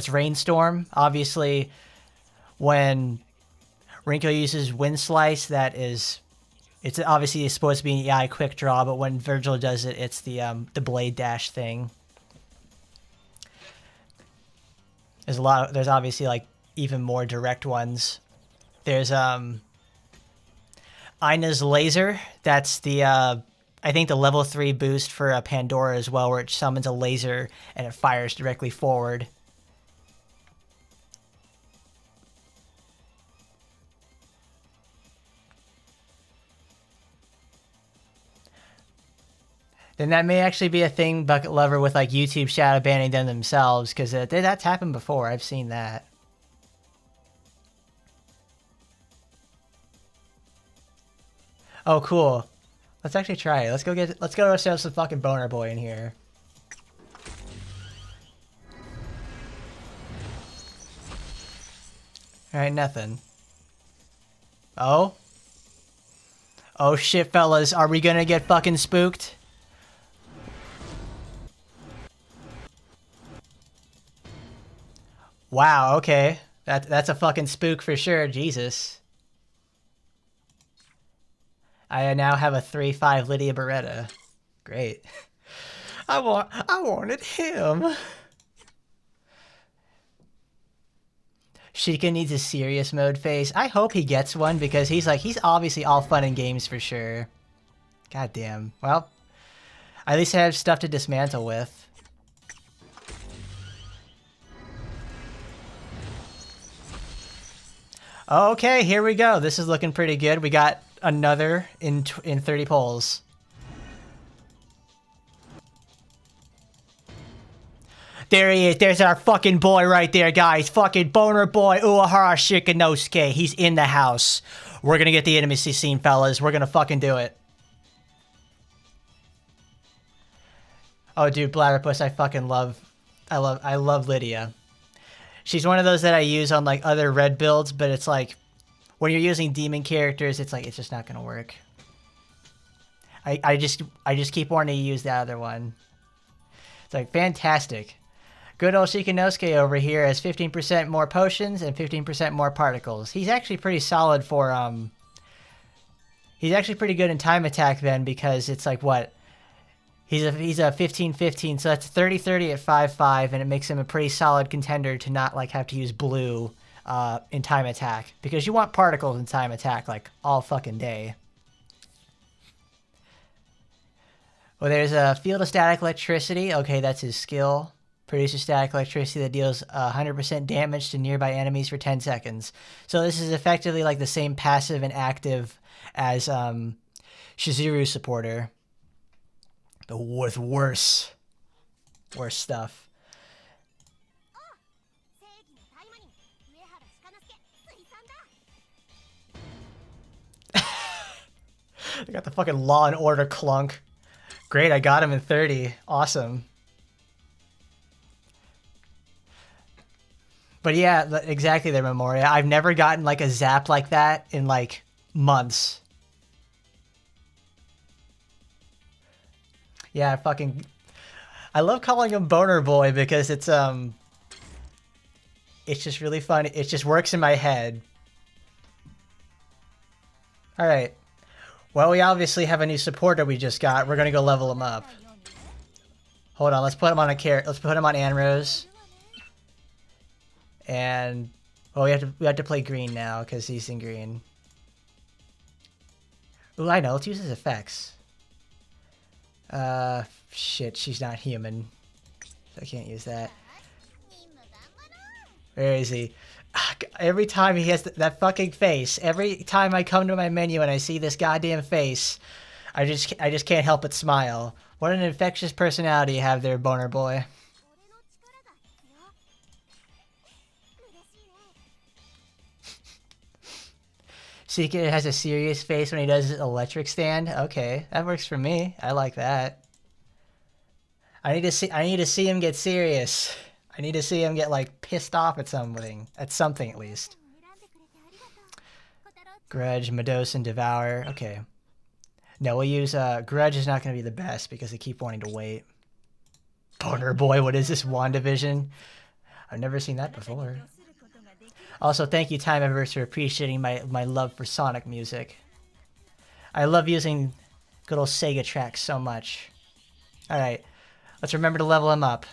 Rainstorm. Obviously, when Rinko uses Wind Slice. That is, it's obviously supposed to be an AI quick draw, but when Virgil does it, it's the blade dash thing. There's obviously like even more direct ones. There's Ina's laser. That's the I think the level 3 boost for Pandora as well, where it summons a laser and it fires directly forward. Then that may actually be a thing, Bucket Lover, with like YouTube shadow banning them themselves, because that's happened before. I've seen that. Oh, cool. Let's actually try it. Let's go ourselves some fucking Boner Boy in here. Alright, nothing. Oh? Oh shit, fellas. Are we gonna get fucking spooked? Wow, okay. That's a fucking spook for sure. Jesus. I now have a 3-5 Lydia Beretta. Great. I wanted him. Shika needs a serious mode face. I hope he gets one because he's obviously all fun and games for sure. God damn. Well, at least I have stuff to dismantle with. Okay, here we go. This is looking pretty good. We got another in 30 polls. There he is. There's our fucking boy right there, guys. Fucking Boner Boy Uehara Shikanosuke. He's in the house. We're gonna get the intimacy scene, fellas. We're gonna fucking do it. Oh, dude, Bladderpuss, I love Lydia. She's one of those that I use on like other red builds, but it's like when you're using demon characters, it's like it's just not gonna work. I just keep wanting to use that other one. It's like fantastic. Good old Shikanosuke over here has 15% more potions and 15% more particles. He's actually pretty solid for he's actually pretty good in time attack then, because it's like what? He's a 15-15, so that's 30-30 at 5-5, and it makes him a pretty solid contender to not like have to use blue in time attack, because you want particles in time attack like all fucking day. Well, there's a field of static electricity. Okay, that's his skill. Produces static electricity that deals 100% damage to nearby enemies for 10 seconds. So this is effectively like the same passive and active as Shizuru's supporter. But with worse stuff. I got the fucking Law and Order clunk. Great, I got him in 30. Awesome. But yeah, exactly there, Memoria. I've never gotten like a zap like that in like months. Yeah, I love calling him Boner Boy because it's just really fun. It just works in my head. All right. Well, we obviously have a new supporter we just got. We're gonna go level him up. Hold on, let's put him on let's put him on Annerose. And well, we have to play green now because he's in green. Ooh, I know. Let's use his effects. Shit, she's not human. So I can't use that. Where is he? Every time he has that fucking face, every time I come to my menu and I see this goddamn face, I just can't help but smile. What an infectious personality you have there, Boner Boy. Secret has a serious face when he does his electric stand. Okay, that works for me. I like that. I need to see him get serious. I need to see him get like pissed off at something. At something at least. Grudge, Medos, and Devour. Okay. No, we'll use Grudge is not going to be the best because they keep wanting to wait. Boner Boy, what is this? WandaVision? I've never seen that before. Also, thank you, Time Eververse, for appreciating my love for Sonic music. I love using good old Sega tracks so much. Alright, let's remember to level him up,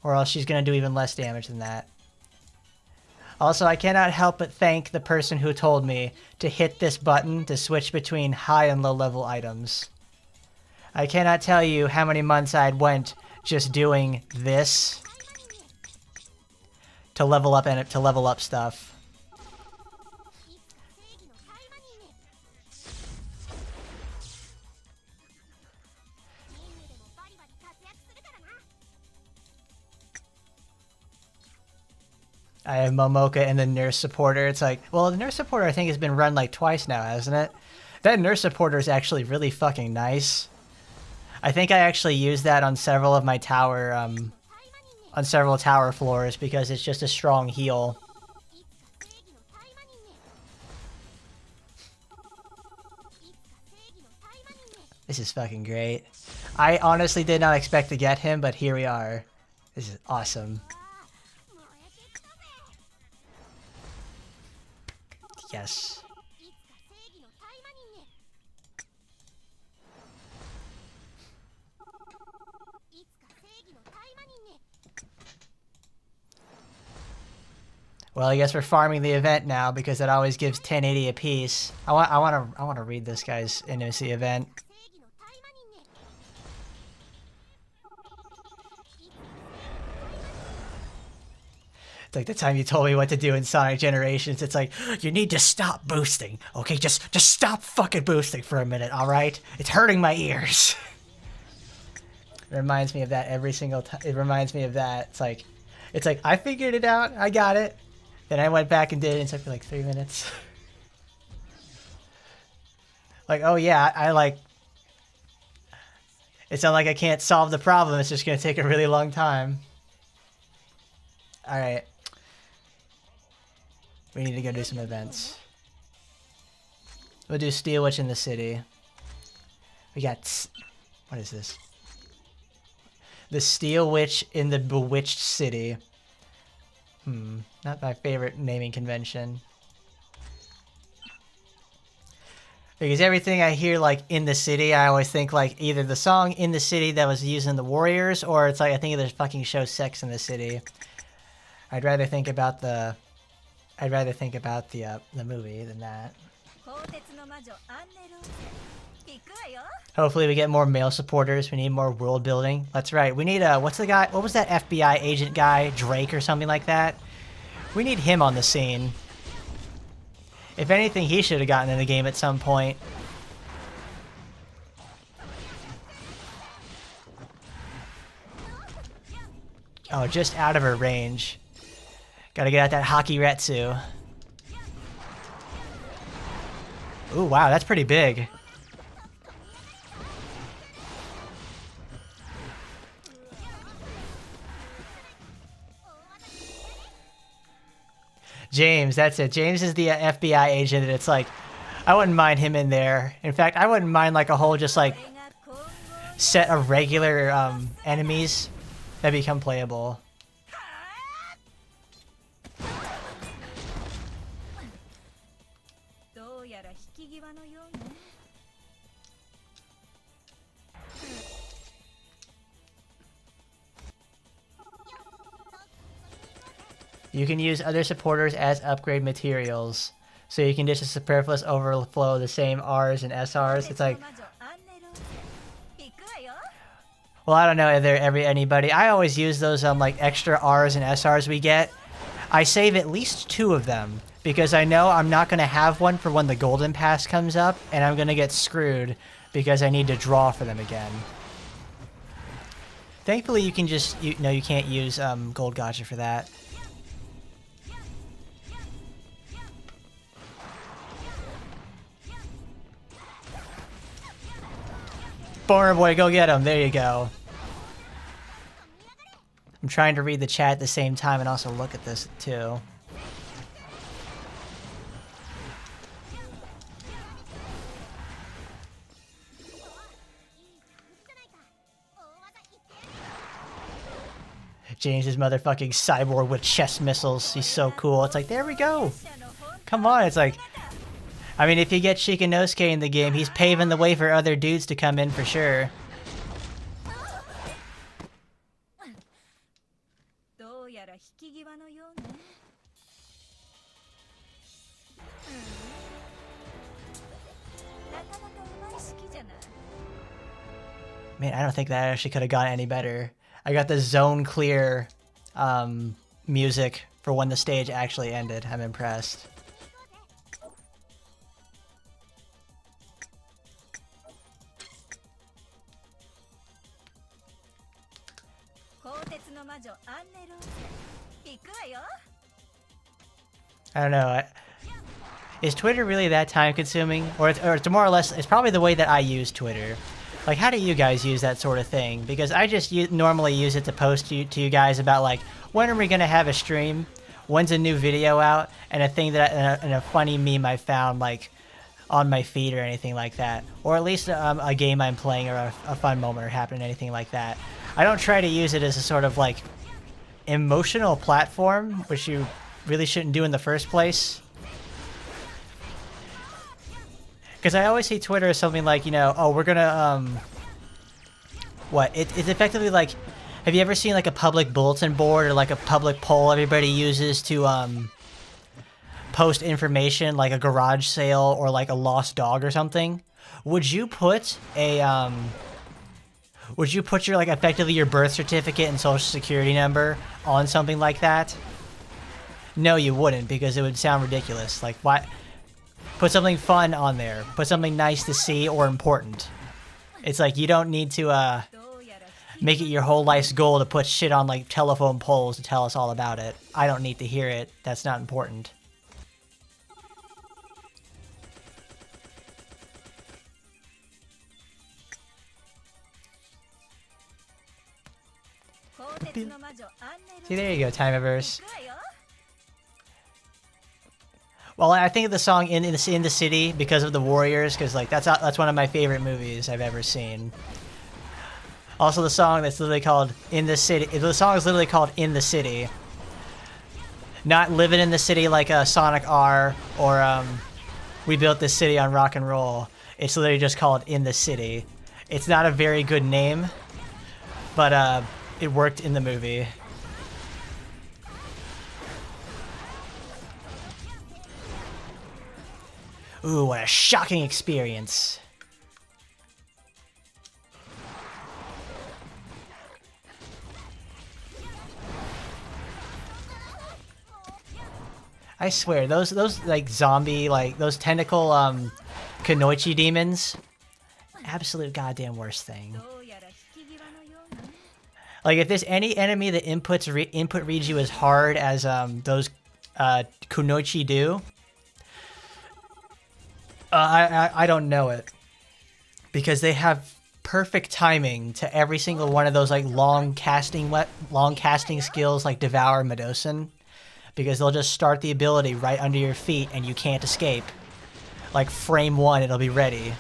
or else she's going to do even less damage than that. Also, I cannot help but thank the person who told me to hit this button to switch between high and low level items. I cannot tell you how many months I'd went just doing this to level up and to level up stuff. I have Momoka and the nurse supporter. It's like, well, the nurse supporter I think has been run like twice now, hasn't it? That nurse supporter is actually really fucking nice. I think I actually used that on several of my tower, on several tower floors because it's just a strong heal. This is fucking great. I honestly did not expect to get him, but here we are. This is awesome. Yes. Well, I guess we're farming the event now because that always gives 1080 apiece. I want to read this guy's intimacy event. It's like the time you told me what to do in Sonic Generations. It's like, you need to stop boosting. Okay, just stop fucking boosting for a minute, alright? It's hurting my ears. It reminds me of that every single time. It reminds me of that. It's like, I figured it out. I got it. Then I went back and did it and took like 3 minutes. Like, oh yeah, I like... It's not like I can't solve the problem. It's just going to take a really long time. Alright. We need to go do some events. We'll do Steel Witch in the city. We got... What is this? The Steel Witch in the Bewitched City. Not my favorite naming convention. Because everything I hear, like, in the city, I always think, like, either the song In the City that was used in The Warriors, or it's like, I think of the fucking show Sex in the City. I'd rather think about the movie than that. Hopefully we get more male supporters. We need more world building. That's right. We need what's the guy? What was that FBI agent guy? Drake or something like that? We need him on the scene. If anything, he should have gotten in the game at some point. Oh, just out of her range. Gotta get out that Haki Retsu. Ooh, wow, that's pretty big. James, that's it. James is the FBI agent, and it's like, I wouldn't mind him in there. In fact, I wouldn't mind like a whole just like set of regular enemies that become playable. You can use other supporters as upgrade materials. So you can just a superfluous overflow the same Rs and SRs. It's like... Well, I don't know if there anybody. I always use those like extra Rs and SRs we get. I save at least 2 of them. Because I know I'm not going to have one for when the Golden Pass comes up. And I'm going to get screwed because I need to draw for them again. Thankfully you can just... you can't use Gold Gacha for that. Boner boy, go get him. There you go. I'm trying to read the chat at the same time and also look at this too. James's motherfucking cyborg with chest missiles. He's so cool. It's like, there we go. Come on. It's like, I mean, if you get Shikanosuke in the game, he's paving the way for other dudes to come in for sure. Man, I don't think that actually could have gone any better. I got the zone clear music for when the stage actually ended. I'm impressed. I don't know. Is Twitter really that time consuming? Or it's more or less, it's probably the way that I use Twitter. Like, how do you guys use that sort of thing? Because I just normally use it to post to you guys about, like, when are we going to have a stream? When's a new video out? And a thing that, and a funny meme I found, like, on my feed or anything like that. Or at least a game I'm playing or a fun moment or happening, anything like that. I don't try to use it as a sort of, like, emotional platform, which you really shouldn't do in the first place. Because I always see Twitter as something like, you know, oh, we're gonna, what? It's effectively like, have you ever seen like a public bulletin board or like a public poll everybody uses to, post information like a garage sale or like a lost dog or something? Would you put a, would you put your, like, effectively your birth certificate and social security number on something like that? No, you wouldn't, because it would sound ridiculous. Like, why? Put something fun on there. Put something nice to see or important. It's like you don't need to make it your whole life's goal to put shit on like telephone poles to tell us all about it. I don't need to hear it. That's not important. See, there you go, Timeverse. Well, I think of the song in the City because of the Warriors, because like that's one of my favorite movies I've ever seen. Also, the song that's literally called "In the City." The song is literally called "In the City," not "Living in the City" like a Sonic R or "We Built This City on Rock and Roll." It's literally just called "In the City." It's not a very good name, but it worked in the movie. Ooh, what a shocking experience. I swear, those like zombie, like those tentacle Kunoichi demons, absolute goddamn worst thing. Like if there's any enemy that input reads you as hard as those Kunoichi do, I don't know it, because they have perfect timing to every single one of those like long casting skills like Devour Medosin, because they'll just start the ability right under your feet and you can't escape. Like frame one, it'll be ready.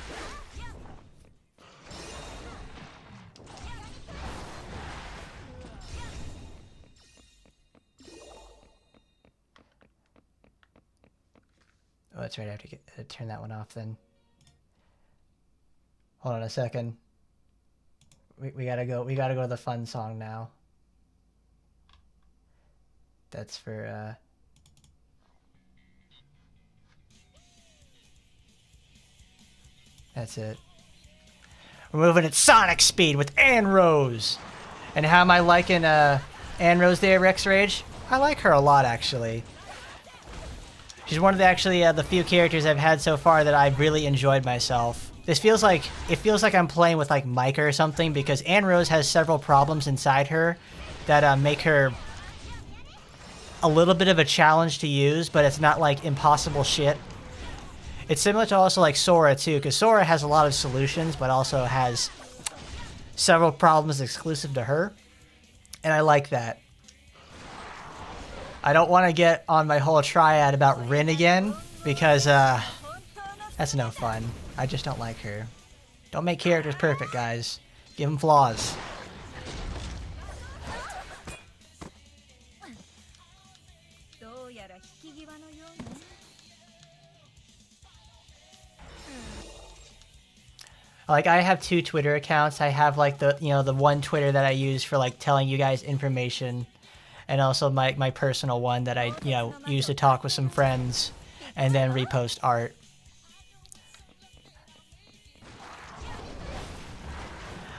Oh, that's right. I have to turn that one off then. Hold on a second. We gotta go. We gotta go to the fun song now. That's for. That's it. We're moving at Sonic speed with Annerose. And how am I liking Annerose there, Rex Rage? I like her a lot, actually. She's one of the few characters I've had so far that I've really enjoyed myself. It feels like I'm playing with like Micah or something, because Annerose has several problems inside her that make her a little bit of a challenge to use, but it's not like impossible shit. It's similar to also like Sora too, because Sora has a lot of solutions, but also has several problems exclusive to her, and I like that. I don't want to get on my whole triad about Rin again, because that's no fun. I just don't like her. Don't make characters perfect, guys. Give them flaws. Like, I have 2 Twitter accounts. I have like the the one Twitter that I use for like telling you guys information, and also my personal one that I use to talk with some friends, and then repost art.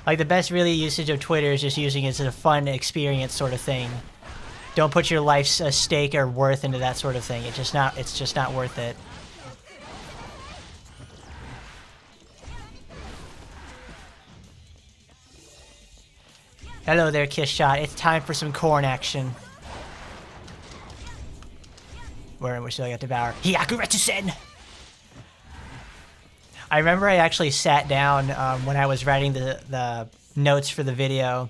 Like, the best really usage of Twitter is just using it as a fun experience sort of thing. Don't put your life's stake or worth into that sort of thing. It's just not worth it. Hello there, Kiss Shot. It's time for some corn action. Where we still got Devour. Hyakuretsu-sen! I remember I actually sat down when I was writing the notes for the video,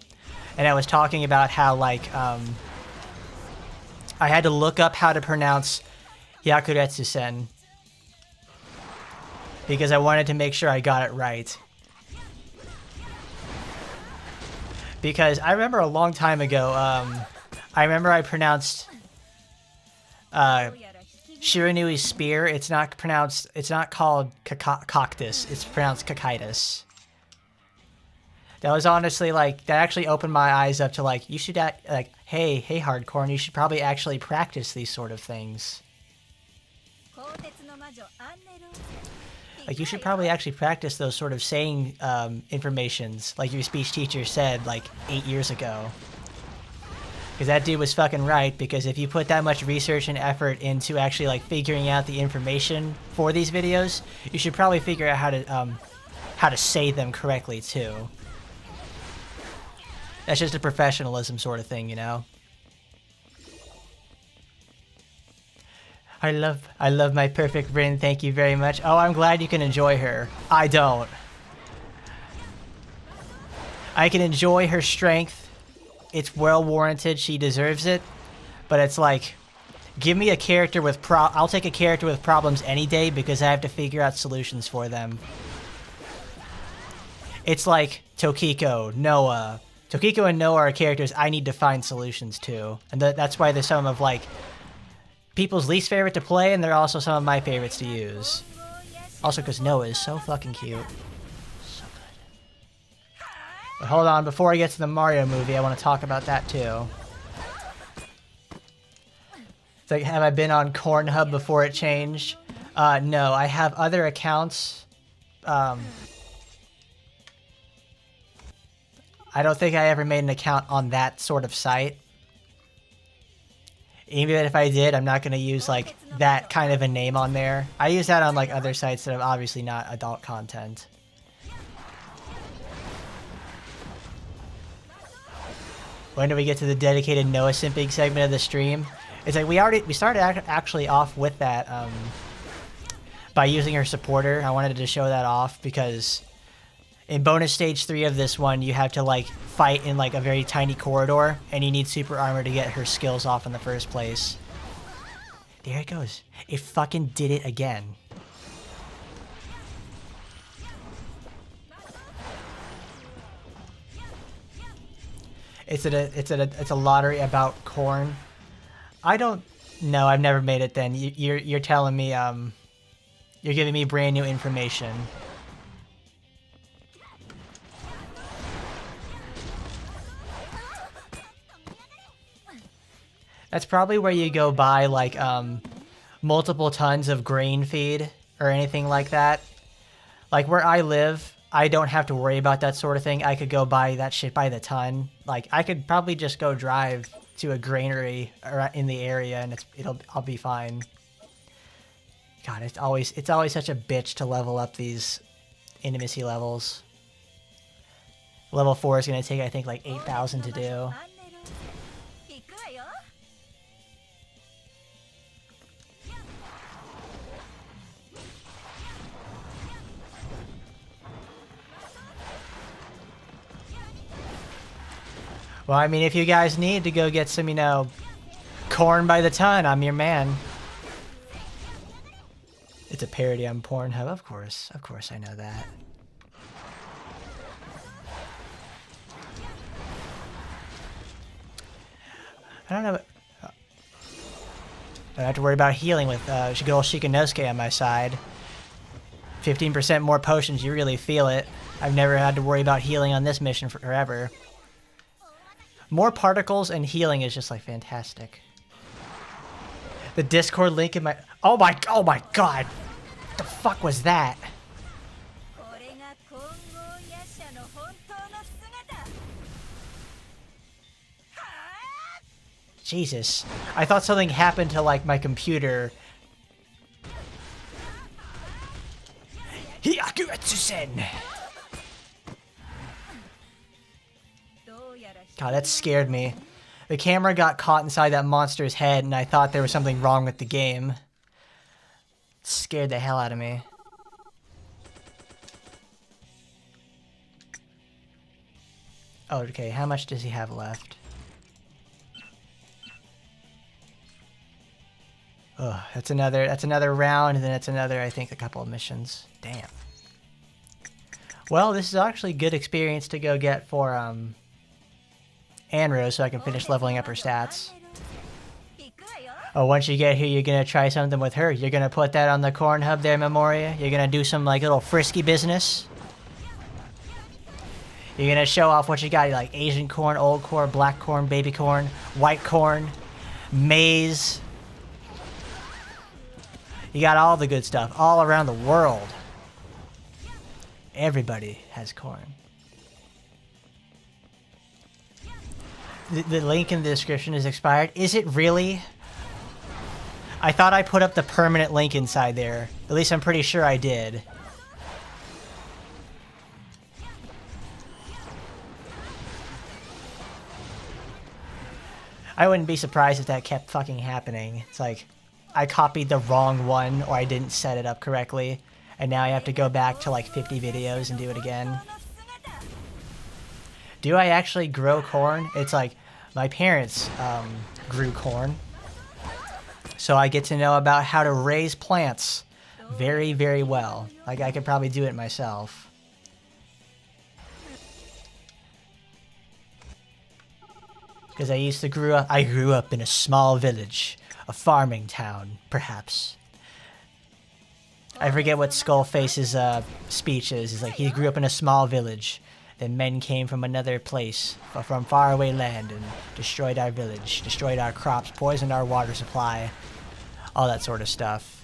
and I was talking about how, like, I had to look up how to pronounce Hyakuretsu-sen because I wanted to make sure I got it right. Because I remember a long time ago, I remember I pronounced Shiranui's spear. It's not called cactus. It's pronounced Kakaitis. That was honestly, like, that actually opened my eyes up to, like, you should act, like, hey Hardcore, you should probably actually practice these sort of things. Like, you should probably actually practice those sort of saying informations, like your speech teacher said, like, 8 years ago. Because that dude was fucking right, because if you put that much research and effort into actually, like, figuring out the information for these videos, you should probably figure out how to say them correctly, too. That's just a professionalism sort of thing, you know? I love my perfect Rin, thank you very much. Oh, I'm glad you can enjoy her. I don't. I can enjoy her strength. It's well warranted, she deserves it. But it's like, give me a character with I'll take a character with problems any day because I have to figure out solutions for them. It's like Tokiko, Noah. Tokiko and Noah are characters I need to find solutions to. And that's why they're some of, like, people's least favorite to play, and they're also some of my favorites to use. Also because Noah is so fucking cute. So good. But hold on, before I get to the Mario movie, I want to talk about that too. It's like, have I been on Cornhub before it changed? No, I have other accounts. I don't think I ever made an account on that sort of site. Even if I did, I'm not going to use, like, that kind of a name on there. I use that on, like, other sites that are obviously not adult content. When do we get to the dedicated Noah simping segment of the stream? It's like we started actually off with that by using her supporter. I wanted to show that off because in bonus stage 3 of this one, you have to, like, fight in, like, a very tiny corridor, and you need super armor to get her skills off in the first place. There it goes. It fucking did it again. It's a lottery about corn. I don't know. I've never made it. Then you're telling me you're giving me brand new information. That's probably where you go buy, like, multiple tons of grain feed or anything like that. Like, where I live, I don't have to worry about that sort of thing. I could go buy that shit by the ton. Like, I could probably just go drive to a granary in the area and I'll be fine. God, it's always such a bitch to level up these intimacy levels. Level 4 is going to take, I think, like 8,000 to do. Well, I mean, if you guys need to go get some, you know, corn by the ton, I'm your man. It's a parody on Pornhub, of course I know that. I don't know. I don't have to worry about healing with good old Shikanosuke on my side. 15% more potions, you really feel it. I've never had to worry about healing on this mission forever. More particles and healing is just like fantastic. The Discord link in my... Oh my god! What the fuck was that? Jesus. I thought something happened to like my computer. God, that scared me. The camera got caught inside that monster's head and I thought there was something wrong with the game. It scared the hell out of me. Oh, okay, how much does he have left? Oh, that's another round, and then it's another, I think, a couple of missions. Damn. Well, this is actually good experience to go get for Annerose, so I can finish leveling up her stats. Oh, once you get here, you're gonna try something with her. You're gonna put that on the corn hub there, Memoria. You're gonna do some like little frisky business. You're gonna show off what you got. Like Asian corn, old corn, black corn, baby corn, white corn, maize. You got all the good stuff all around the world. Everybody has corn. The link in the description is expired. Is it really? I thought I put up the permanent link inside there. At least I'm pretty sure I did. I wouldn't be surprised if that kept fucking happening. It's like... I copied the wrong one, or I didn't set it up correctly, and now I have to go back to like 50 videos and do it again. Do I actually grow corn? It's like, my parents grew corn, so I get to know about how to raise plants very, very well. Like, I could probably do it myself. Because I grew up in a small village. A farming town, perhaps. I forget what Skullface's speech is. He's like, he grew up in a small village. Then men came from another place, from faraway land, and destroyed our village, destroyed our crops, poisoned our water supply. All that sort of stuff.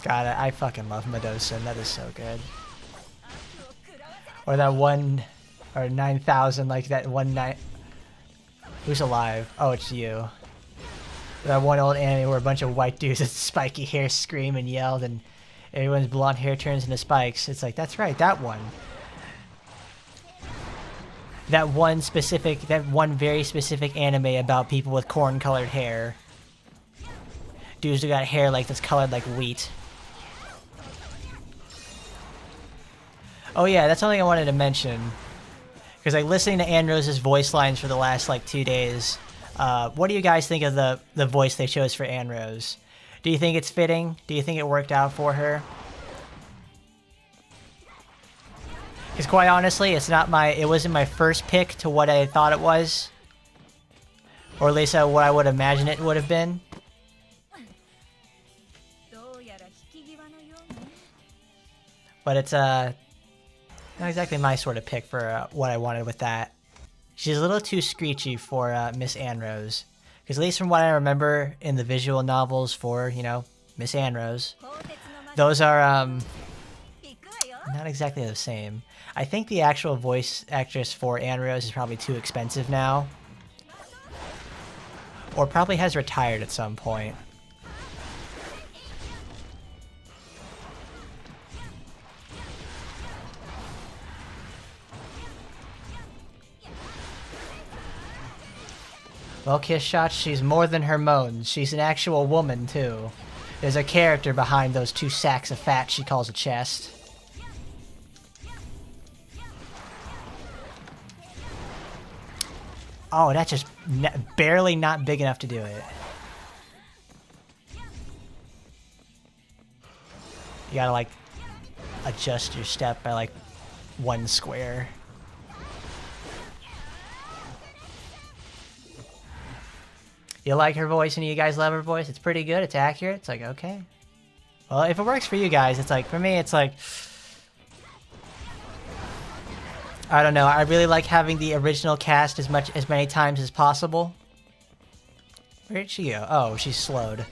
God, I fucking love Medosin. That is so good. Or that one... Or 9,000, like that one night. Who's alive? Oh, it's you. That one old anime where a bunch of white dudes with spiky hair scream and yelled, and everyone's blonde hair turns into spikes. It's like, that's right, that one. That one very specific anime about people with corn-colored hair. Dudes who got hair like that's colored like wheat. Oh yeah, that's something I wanted to mention. Because like listening to Annerose's voice lines for the last like 2 days, what do you guys think of the voice they chose for Annerose? Do you think it's fitting? Do you think it worked out for her? Because quite honestly, it wasn't my first pick to what I thought it was, or at least what I would imagine it would have been. But it's not exactly my sort of pick for what I wanted with that. She's a little too screechy for Miss Annerose. Because at least from what I remember in the visual novels for, you know, Miss Annerose, those are not exactly the same. I think the actual voice actress for Annerose is probably too expensive now. Or probably has retired at some point. Well, Kiss Shot, she's more than her moans. She's an actual woman, too. There's a character behind those 2 sacks of fat she calls a chest. Oh, that's just barely not big enough to do it. You gotta, like, adjust your step by, like, 1 square. You like her voice and you guys love her voice? It's pretty good. It's accurate. It's like, okay. Well, if it works for you guys, it's like, for me, it's like, I don't know. I really like having the original cast as many times as possible. Where'd she go? Oh, she's slowed.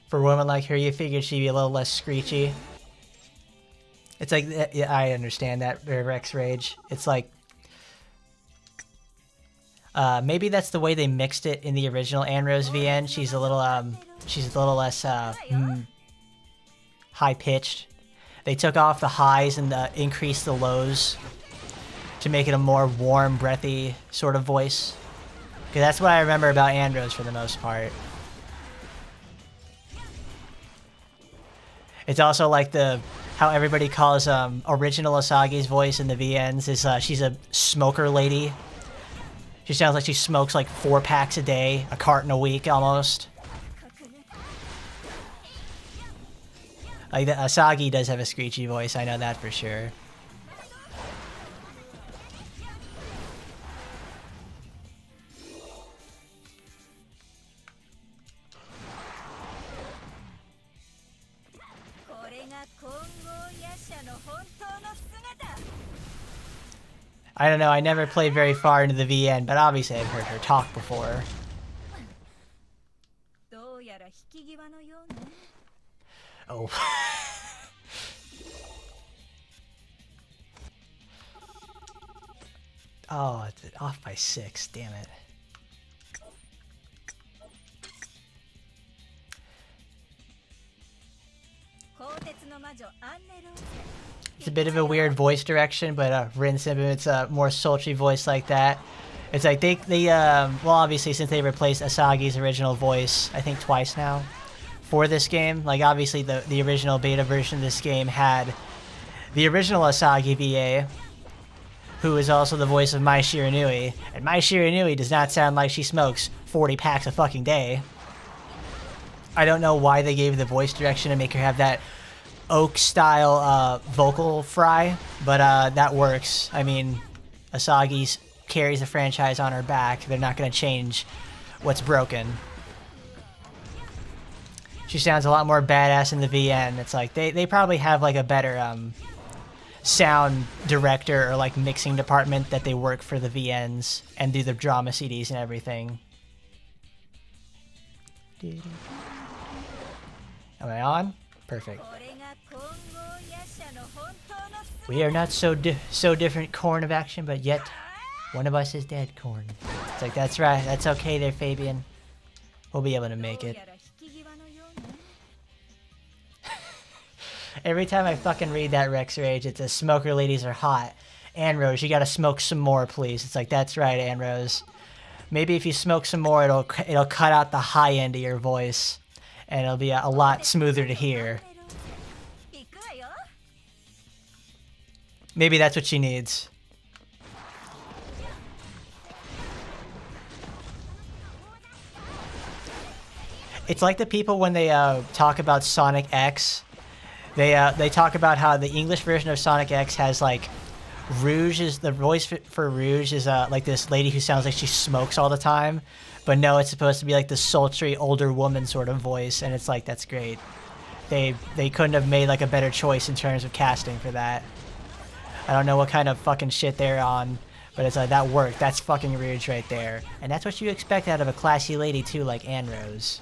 For a woman like her, you figured she'd be a little less screechy. It's like, yeah, I understand that, Rex Rage. It's like, maybe that's the way they mixed it in the original Annerose VN. She's a little less high-pitched. They took off the highs and increased the lows to make it a more warm, breathy sort of voice. Because that's what I remember about Annerose for the most part. It's also like how everybody calls original Asagi's voice in the VNs is she's a smoker lady. She sounds like she smokes like 4 packs a day, a carton a week almost. Like Asagi does have a screechy voice, I know that for sure. I don't know, I never played very far into the VN, but obviously I've heard her talk before. Oh. Oh, it's off by 6, damn it. It's a bit of a weird voice direction, but Rin Simbim, it's a more sultry voice like that. It's like they well, obviously since they replaced Asagi's original voice, I think twice now, for this game, like obviously the original beta version of this game had the original Asagi VA, who is also the voice of Mai Shiranui, and Mai Shiranui does not sound like she smokes 40 packs a fucking day. I don't know why they gave the voice direction to make her have that oak-style vocal fry, but that works. I mean, Asagi carries the franchise on her back. They're not going to change what's broken. She sounds a lot more badass in the VN. It's like, they probably have like a better sound director or like mixing department that they work for the VNs and do the drama CDs and everything. Am I on? Perfect. We are not so different, Corn of Action, but yet one of us is dead, Corn. It's like, that's right, that's okay there, Fabian. We'll be able to make it. Every time I fucking read that Rex Rage, it's a smoker ladies are hot. Annerose, you gotta smoke some more, please. It's like, that's right, Annerose. Maybe if you smoke some more, it'll cut out the high end of your voice, and it'll be a lot smoother to hear. Maybe that's what she needs. It's like the people when they talk about Sonic X. They talk about how the English version of Sonic X has like Rouge is the voice for Rouge is like this lady who sounds like she smokes all the time, but no, it's supposed to be like the sultry older woman sort of voice, and it's like, that's great. They couldn't have made like a better choice in terms of casting for that. I don't know what kind of fucking shit they're on, but it's like, that worked. That's fucking Rouge right there, and that's what you expect out of a classy lady too, like Annerose.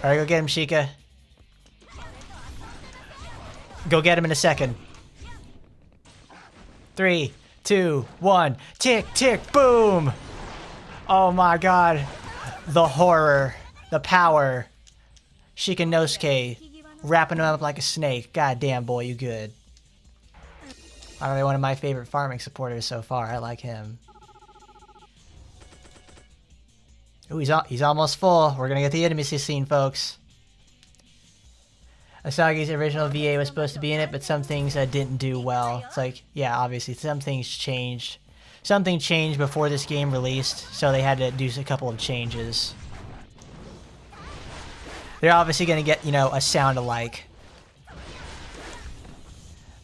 Alright, go get him, Sheikah. Go get him in a second. 3, 2, 1. Tick, tick, boom! Oh my god. The horror. The power. Shikanosuke. Wrapping him up like a snake. God damn, boy, you good. Probably one of my favorite farming supporters so far. I like him. Ooh, he's almost full. We're gonna get the intimacy scene, folks. Asagi's original VA was supposed to be in it, but some things didn't do well. It's like, yeah, obviously some things changed. Something changed before this game released, so they had to do a couple of changes. They're obviously going to get, you know, a sound alike.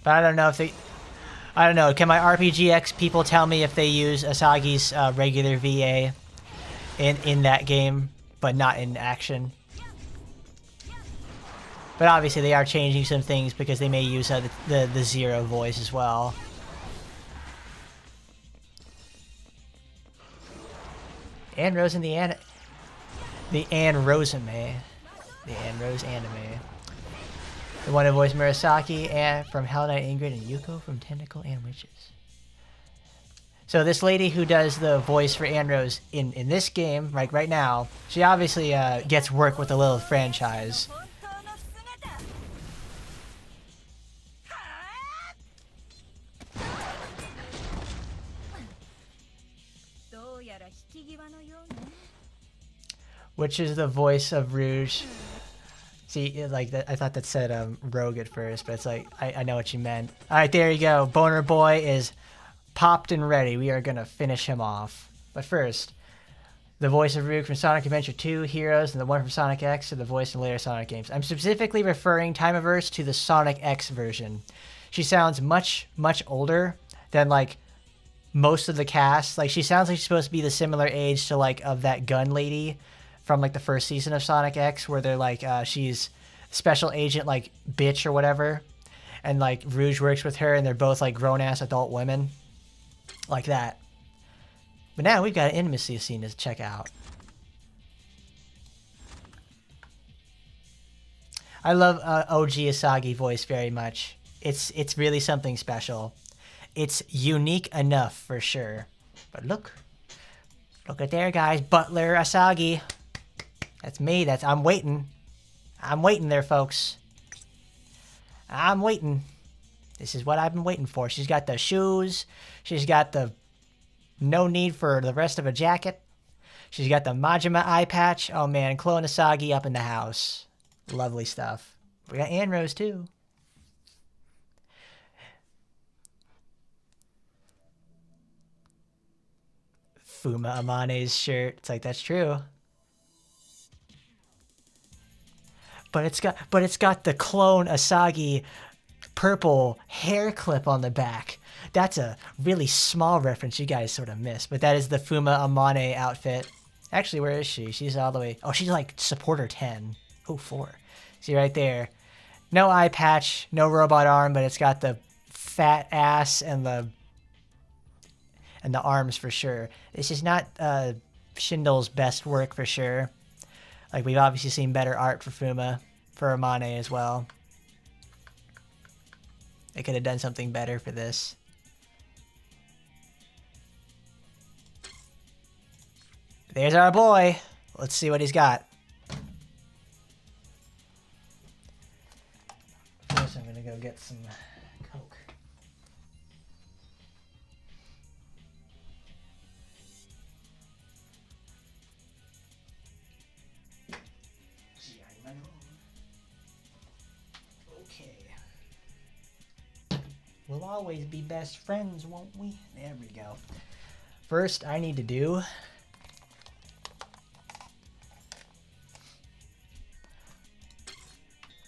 But I don't know if they... I don't know. Can my RPGX people tell me if they use Asagi's regular VA in that game, but not in action? But obviously they are changing some things because they may use the Zero voice as well. Annerose in the Annerose anime. The Annerose anime. The one who voiced Murasaki and from Hell Knight Ingrid and Yuko from Tentacle and Witches. So this lady who does the voice for Annerose in this game, like right now, she obviously gets work with the little franchise. Which is the voice of Rouge. See, like that, I thought that said Rogue at first, but it's like, I know what you meant. Alright, there you go. Boner Boy is popped and ready. We are going to finish him off. But first, the voice of Rouge from Sonic Adventure 2, Heroes, and the one from Sonic X are the voice in later Sonic games. I'm specifically referring Timeverse to the Sonic X version. She sounds much, much older than like most of the cast. Like she sounds like she's supposed to be the similar age to like of that gun lady from like the first season of Sonic X, where they're like she's special agent like bitch or whatever, and like Rouge works with her, and they're both like grown-ass adult women like that. But now we've got an intimacy scene to check out. I love OG Asagi voice very much. It's really something special. It's unique enough for sure. But look at there, guys. Butler Asagi. That's me. I'm waiting. I'm waiting there, folks. I'm waiting. This is what I've been waiting for. She's got the shoes. She's got the no need for the rest of a jacket. She's got the Majima eye patch. Oh man, Clone Asagi up in the house. Lovely stuff. We got Annerose too. Fuma Amane's shirt. It's like, that's true. But it's got the Clone Asagi purple hair clip on the back. That's a really small reference you guys sort of missed. But that is the Fuma Amane outfit. Actually, where is she? She's all the way... Oh, she's like supporter 10. Oh, 4. See right there. No eye patch, no robot arm, but it's got the fat ass and the arms for sure. This is not Schindle's best work for sure. Like, we've obviously seen better art for Fuma, for Amane as well. They could have done something better for this. There's our boy. Let's see what he's got. First, I'm gonna go get some Coke. We'll always be best friends, won't we? There we go. First, I need to do...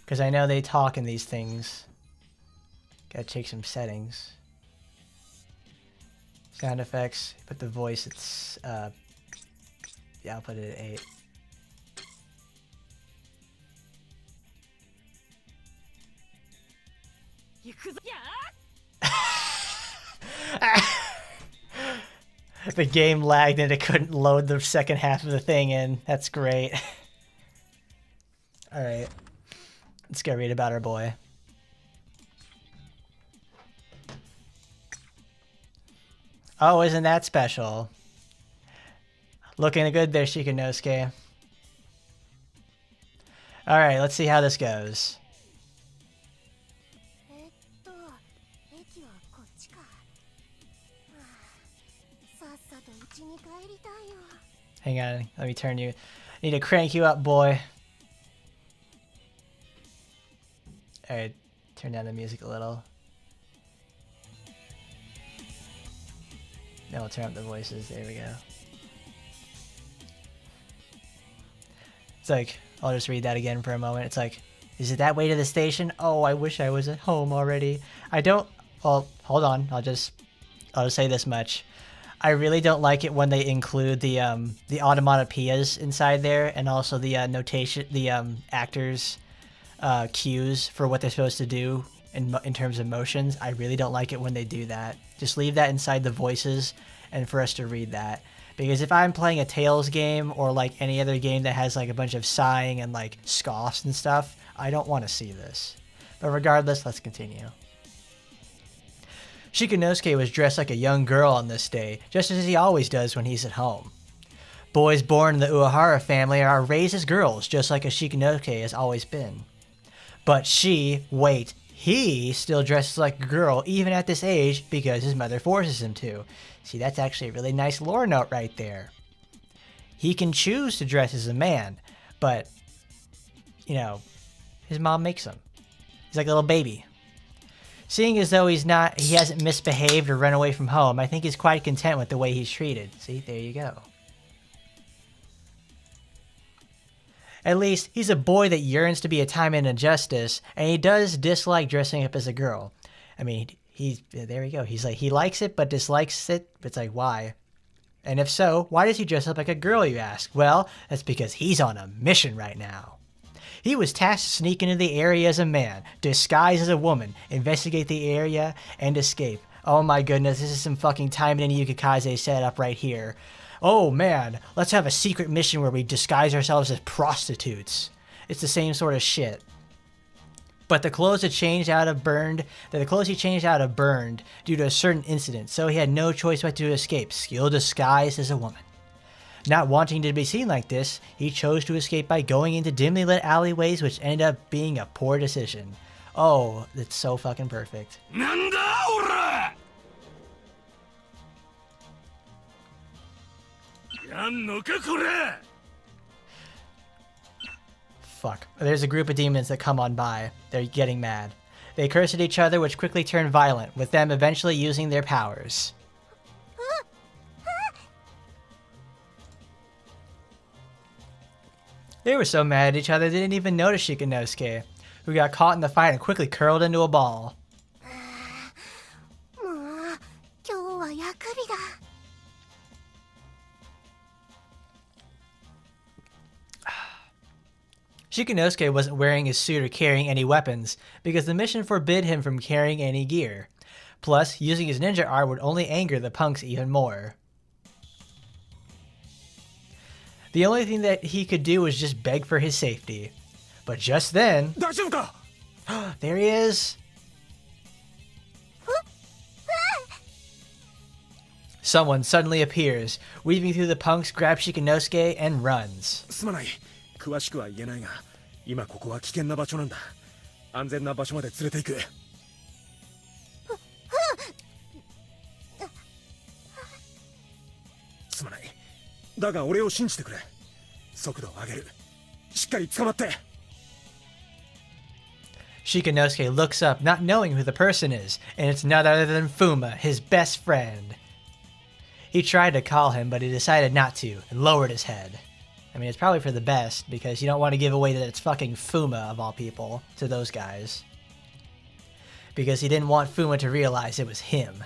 Because I know they talk in these things. Gotta check some settings. Sound effects. Put the voice, it's... yeah, I'll put it at 8. The game lagged and it couldn't load the second half of the thing in. That's great. Alright. Let's go read about our boy. Oh, isn't that special? Looking good there, Shikanosuke. Alright, let's see how this goes. Hang on, let me turn you. I need to crank you up, boy. Alright, turn down the music a little. Now we'll turn up the voices. There we go. It's like, I'll just read that again for a moment. It's like, is it that way to the station? Oh, I wish I was at home already. I don't... Well, hold on. I'll just say this much. I really don't like it when they include the automatopoeias inside there, and also the notation, the actors' cues for what they're supposed to do in terms of motions. I really don't like it when they do that. Just leave that inside the voices, and for us to read that. Because if I'm playing a Tales game or like any other game that has like a bunch of sighing and like scoffs and stuff, I don't want to see this. But regardless, let's continue. Shikanosuke was dressed like a young girl on this day, just as he always does when he's at home. Boys born in the Uehara family are raised as girls, just like a Shikanosuke has always been. But he still dresses like a girl even at this age because his mother forces him to. See, that's actually a really nice lore note right there. He can choose to dress as a man, but, you know, his mom makes him. He's like a little baby. Seeing as though he hasn't misbehaved or run away from home, I think he's quite content with the way he's treated. See, there you go. At least, he's a boy that yearns to be a Taimanin justice, and he does dislike dressing up as a girl. I mean, there we go. He's like, he likes it, but dislikes it. It's like, why? And if so, why does he dress up like a girl, you ask? Well, that's because he's on a mission right now. He was tasked to sneak into the area as a man, disguise as a woman, investigate the area, and escape. Oh my goodness, this is some fucking Taimanin Yukikaze setup right here. Oh man, let's have a secret mission where we disguise ourselves as prostitutes. It's the same sort of shit. But the clothes he changed out of burned due to a certain incident, so he had no choice but to escape, still disguised as a woman. Not wanting to be seen like this, he chose to escape by going into dimly lit alleyways, which ended up being a poor decision. Oh, it's so fucking perfect. Fuck. There's a group of demons that come on by. They're getting mad. They curse at each other, which quickly turn violent, with them eventually using their powers. They were so mad at each other they didn't even notice Shikanosuke, who got caught in the fight and quickly curled into a ball. Shikanosuke wasn't wearing his suit or carrying any weapons, because the mission forbid him from carrying any gear. Plus, using his ninja art would only anger the punks even more. The only thing that he could do was just beg for his safety. But just then... there he is! Someone suddenly appears, weaving through the punks, grabs Shikanosuke, and runs. Shikanosuke looks up, not knowing who the person is, and it's none other than Fuma, his best friend. He tried to call him, but he decided not to, and lowered his head. I mean, it's probably for the best, because you don't want to give away that it's fucking Fuma, of all people, to those guys. Because he didn't want Fuma to realize it was him.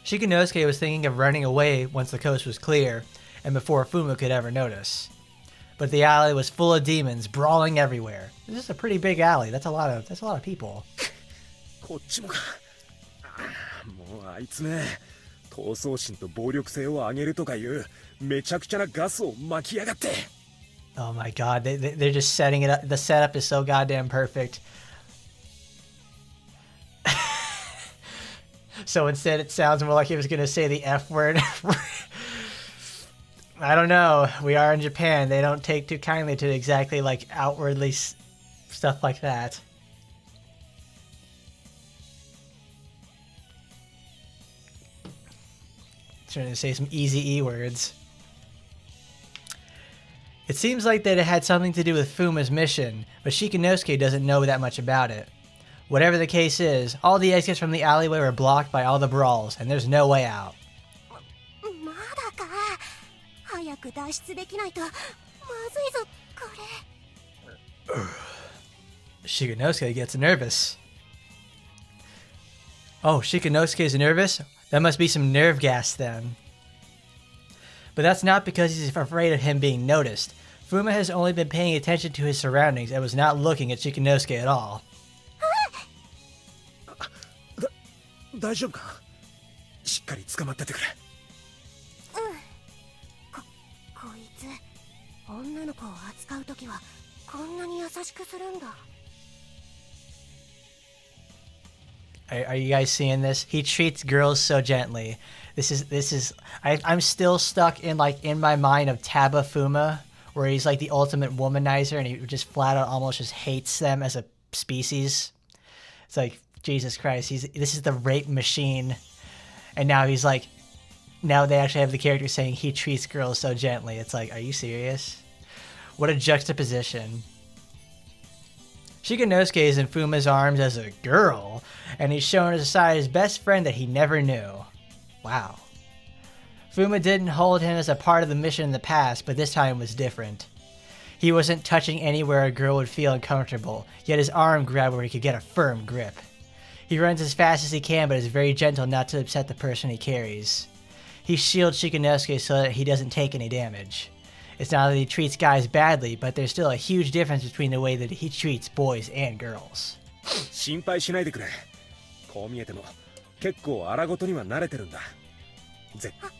Shikanosuke was thinking of running away once the coast was clear, and before Fuma could ever notice. But the alley was full of demons, brawling everywhere. This is a pretty big alley. That's a lot of people. Oh my god, they're just setting it up. The setup is so goddamn perfect. So instead it sounds more like he was going to say the F word. I don't know. We are in Japan. They don't take too kindly to exactly like outwardly stuff like that. Trying to say some easy E words. It seems like that it had something to do with Fuma's mission, but Shikanosuke doesn't know that much about it. Whatever the case is, all the exits from the alleyway were blocked by all the brawls, and there's no way out. Shikanosuke gets nervous. Oh, Shikanosuke's nervous? That must be some nerve gas then. But that's not because he's afraid of him being noticed. Fuma has only been paying attention to his surroundings and was not looking at Shikanosuke at all. 大丈夫かしっかり捕まっててくれこいつ女の子を扱うときはこんなに優しくするんだ Are you guys seeing this? He treats girls so gently. I'm still stuck in my mind of Taba Fuma, where he's like the ultimate womanizer and he just flat out almost just hates them as a species. It's like, Jesus Christ, this is the rape machine. And now he's like, now they actually have the character saying he treats girls so gently. It's like, are you serious? What a juxtaposition. Shikanosuke is in Fuma's arms as a girl, and he's shown aside his best friend that he never knew. Wow. Fuma didn't hold him as a part of the mission in the past, but this time was different. He wasn't touching anywhere a girl would feel uncomfortable, yet his arm grabbed where he could get a firm grip. He runs as fast as he can, but is very gentle not to upset the person he carries. He shields Shikanosuke so that he doesn't take any damage. It's not that he treats guys badly, but there's still a huge difference between the way that he treats boys and girls. 心配しないでくれこう見えても結構荒ごとには慣れてるんだぜはい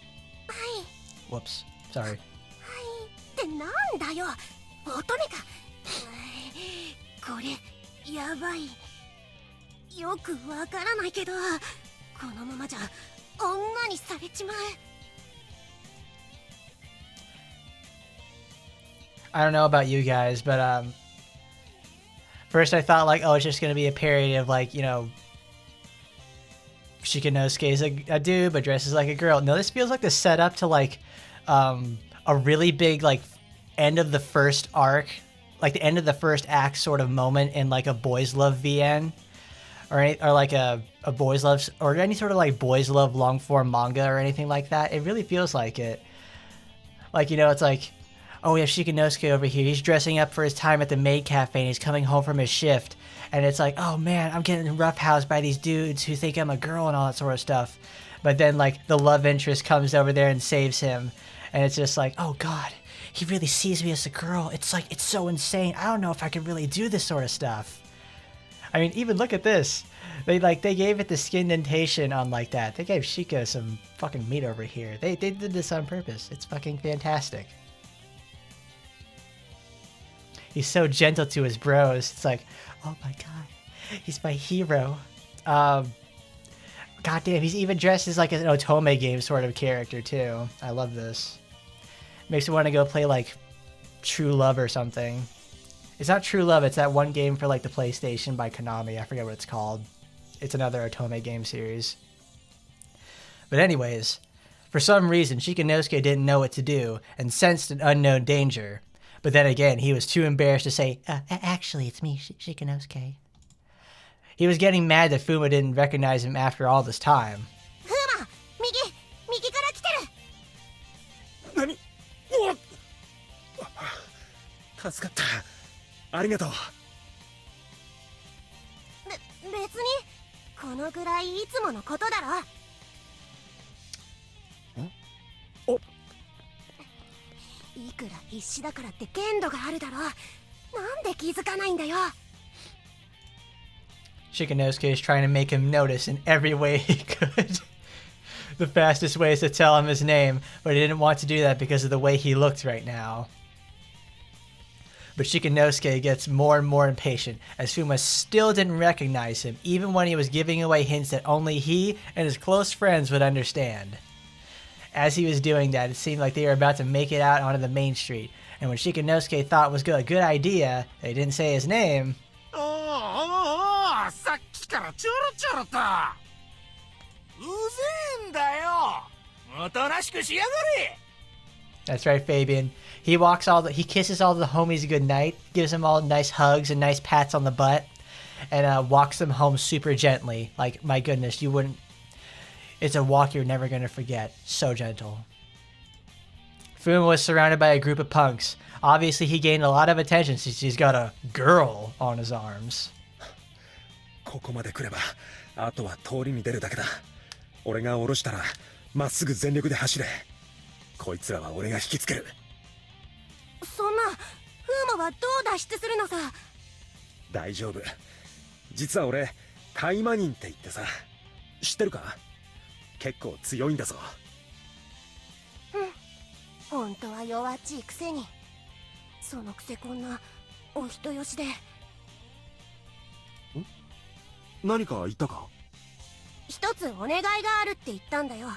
Whoops. Sorry. はいってなんだよ乙女かこれやばいよくわからないけどこのままじゃ女にされちまう I don't know about you guys, but first I thought like, oh, it's just gonna be a parody of like, you know, Shikanosuke is a dude but dresses like a girl. No, this feels like the setup to like a really big like end of the first arc, like the end of the first act sort of moment in like a Boys Love VN, or like a Boys Love or any sort of like Boys Love long form manga or anything like that. It really feels like it. Like, you know, it's like, oh, we have Shikanosuke over here. He's dressing up for his time at the maid cafe and he's coming home from his shift. And it's like, oh man, I'm getting roughhoused by these dudes who think I'm a girl and all that sort of stuff. But then like the love interest comes over there and saves him. And it's just like, oh god, he really sees me as a girl. It's like, it's so insane. I don't know if I can really do this sort of stuff. I mean, even look at this. They gave it the skin indentation on like that. They gave Shika some fucking meat over here. They did this on purpose. It's fucking fantastic. He's so gentle to his bros. It's like, oh my god, he's my hero. God damn, he's even dressed as like an Otome game sort of character too. I love this. Makes me want to go play like True Love or something. It's not True Love, it's that one game for like the PlayStation by Konami. I forget what it's called. It's another Otome game series. But anyways, for some reason Shikanosuke didn't know what to do and sensed an unknown danger. But then again, he was too embarrassed to say, actually, it's me, Shikanosuke. He was getting mad that Fuma didn't recognize him after all this time. Fuma! 右から来てる何お助かったありがとう別にこのぐらいいつものことだろいくら必死だからって限度があるだろなんで気づかないんだよ Shikanosuke is trying to make him notice in every way he could. The fastest way is to tell him his name, but he didn't want to do that because of the way he looked right now. But Shikanosuke gets more and more impatient, as Fuma still didn't recognize him, even when he was giving away hints that only he and his close friends would understand. As he was doing that, it seemed like they were about to make it out onto the main street. And when Shikanosuke thought was a good idea, they didn't say his name. おおおさっきからちょろちょろとうぜえんだよおとなしくしやがれ That's right, Fabian. He kisses all the homies goodnight, gives them all nice hugs and nice pats on the butt, and walks them home super gently. Like, my goodness, you wouldn't... It's a walk you're never going to forget. So gentle. Fuma was surrounded by a group of punks. Obviously, he gained a lot of attention since he's got a girl on his arms. ここまで来ればあとは通りに出るだけだ。俺が下ろしたらまっすぐ全力で走れ。こいつらは俺が引きつける。そんなフーマはどう脱出するのさ。大丈夫。実は俺タイマニンって言ってさ、知ってるか？結構強いんだぞ。本当は弱っちいくせに、そのくせこんなお人よしで。何か言ったか？一つお願いがあるって言ったんだよ。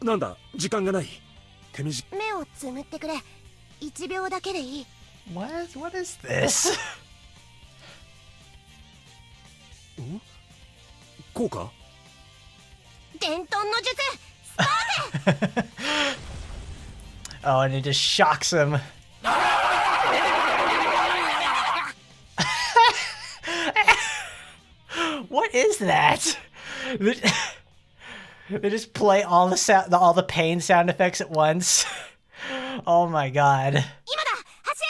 なんだ、時間がない。手短。目をつむってくれ。1秒だけでいい。What is this? こうか？伝統の術スタート。 Oh, and it just shocks him. What is that? They just play all the pain sound effects at once. Oh my god. 今だ、走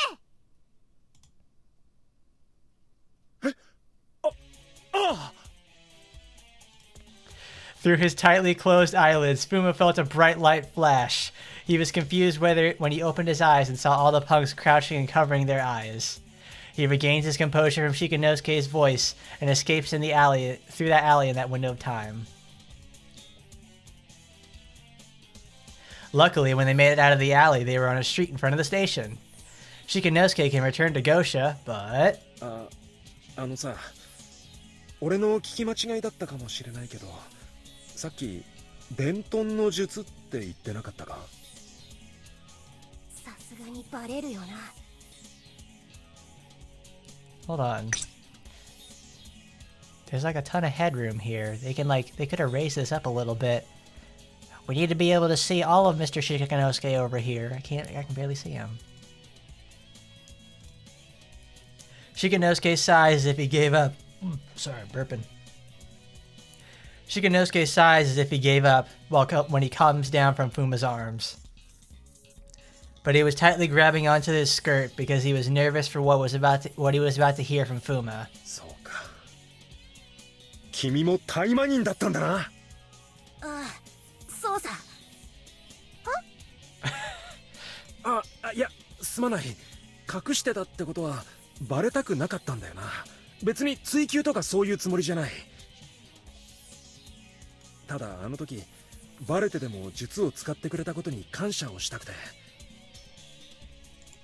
れ。Through his tightly closed eyelids, Fuma felt a bright light flash. He was confused when he opened his eyes and saw all the punks crouching and covering their eyes. He regains his composure from Shikanosuke's voice and escapes through that alley in that window of time. Luckily, when they made it out of the alley, they were on a street in front of the station. Shikanosuke can return to Gacha, but... あのさ、俺の聞き間違いだったかもしれないけど、さっき伝統の術って言ってなかったか？さすがにバレるよな。Hold on. There's like a ton of headroom here. They could have raised this up a little bit. We need to be able to see all of Mr. Shikanosuke over here. I can barely see him. Shikanosuke sighs as if he gave up. Sorry, burping. Shikanosuke sighs as if he gave up when he comes down from Fuma's arms. But he was tightly grabbing onto his skirt because he was nervous for what he was about to hear from Fuma. そうか。君もタイマニンだったんだな。ああ、そうさ。いや、すまない。隠してたってことはバレたくなかったんだよな。別に追求とかそういうつもりじゃない。ただあの時バレてでも術を使ってくれたことに感謝をしたくて。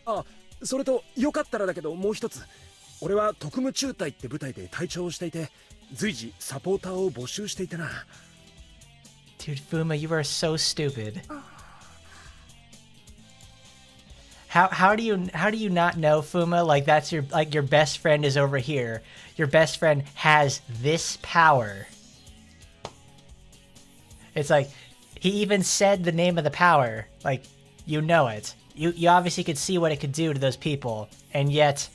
あ、それとよかったらだけどもう一つ、俺は特務中隊って部隊で隊長をしていて、随時サポーターを募集していてな。Dude, Fuma, you are so stupid. How do you not know, Fuma? Like that's your best friend is over here. Your best friend has this power. It's like he even said the name of the power. Like you know it. You obviously could see what it could do to those people, and yet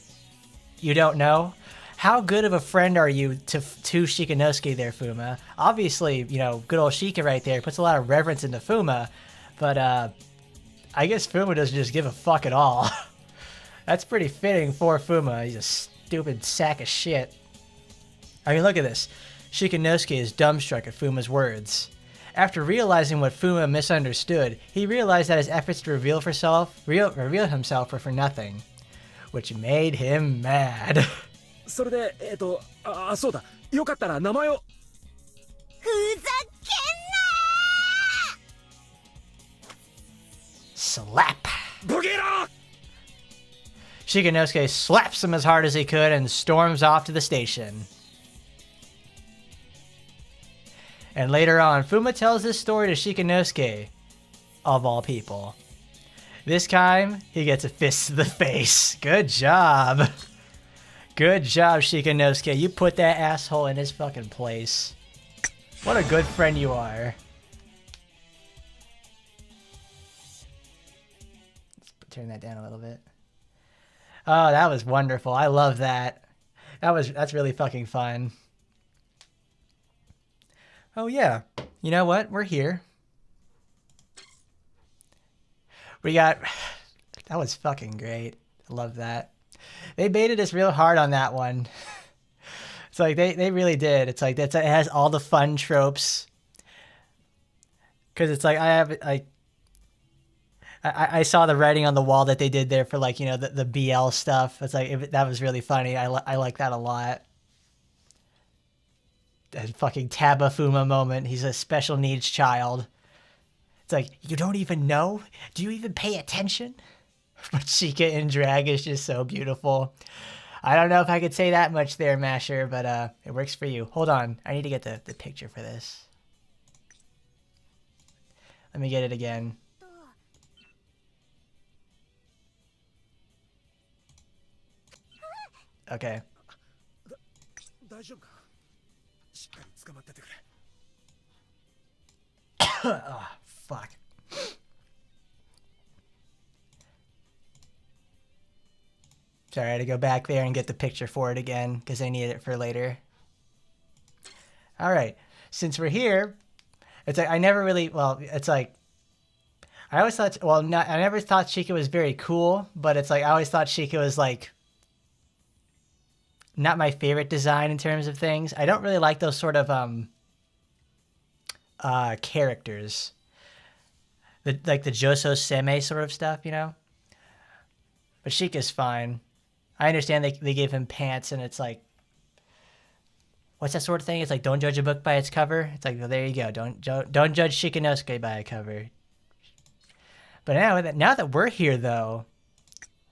you don't know. How good of a friend are you to Shikanosuke there, Fuma? Obviously, you know, good old Shika right there puts a lot of reverence into Fuma, but I guess Fuma doesn't just give a fuck at all. That's pretty fitting for Fuma. He's a stupid sack of shit. I mean, look at this. Shikanosuke is dumbstruck at Fuma's words. After realizing what Fuma misunderstood, he realized that his efforts to reveal himself were for nothing, which made him mad. それでそうだ。よかったら名前を。ふざけんな！ Slap. ボケろ！ Shikanosuke slaps him as hard as he could and storms off to the station. And later on, Fuma tells this story to Shikanosuke, of all people. This time, he gets a fist to the face. Good job. Good job, Shikanosuke. You put that asshole in his fucking place. What a good friend you are. Let's turn that down a little bit. Oh, that was wonderful. I love that. That's really fucking fun. Oh yeah. You know what? We're here. We got... That was fucking great. I love that. They baited us real hard on that one. It's like, they really did. It's like, it has all the fun tropes. Because it's like, I saw the writing on the wall that they did there for, like, you know, the BL stuff. It's like, that was really funny. I like that a lot. That fucking Tabafuma moment. He's a special needs child. It's like, you don't even know? Do you even pay attention? But Shika in drag is just so beautiful. I don't know if I could say that much there, Masher, but it works for you. Hold on. I need to get the picture for this. Let me get it again. Okay. Oh, fuck. Sorry, I had to go back there and get the picture for it again because I need it for later. All right. Since we're here, it's like I never really, well, it's like I always thought, well, not, I never thought Shika was very cool, but it's like I always thought Shika was like not my favorite design in terms of things. I don't really like those sort of characters. Like the Joso Seme sort of stuff, you know? But Shika's fine. I understand they gave him pants and it's like, what's that sort of thing? It's like, don't judge a book by its cover. It's like, well, there you go. Don't judge Shikanosuke by a cover. But now that we're here, though,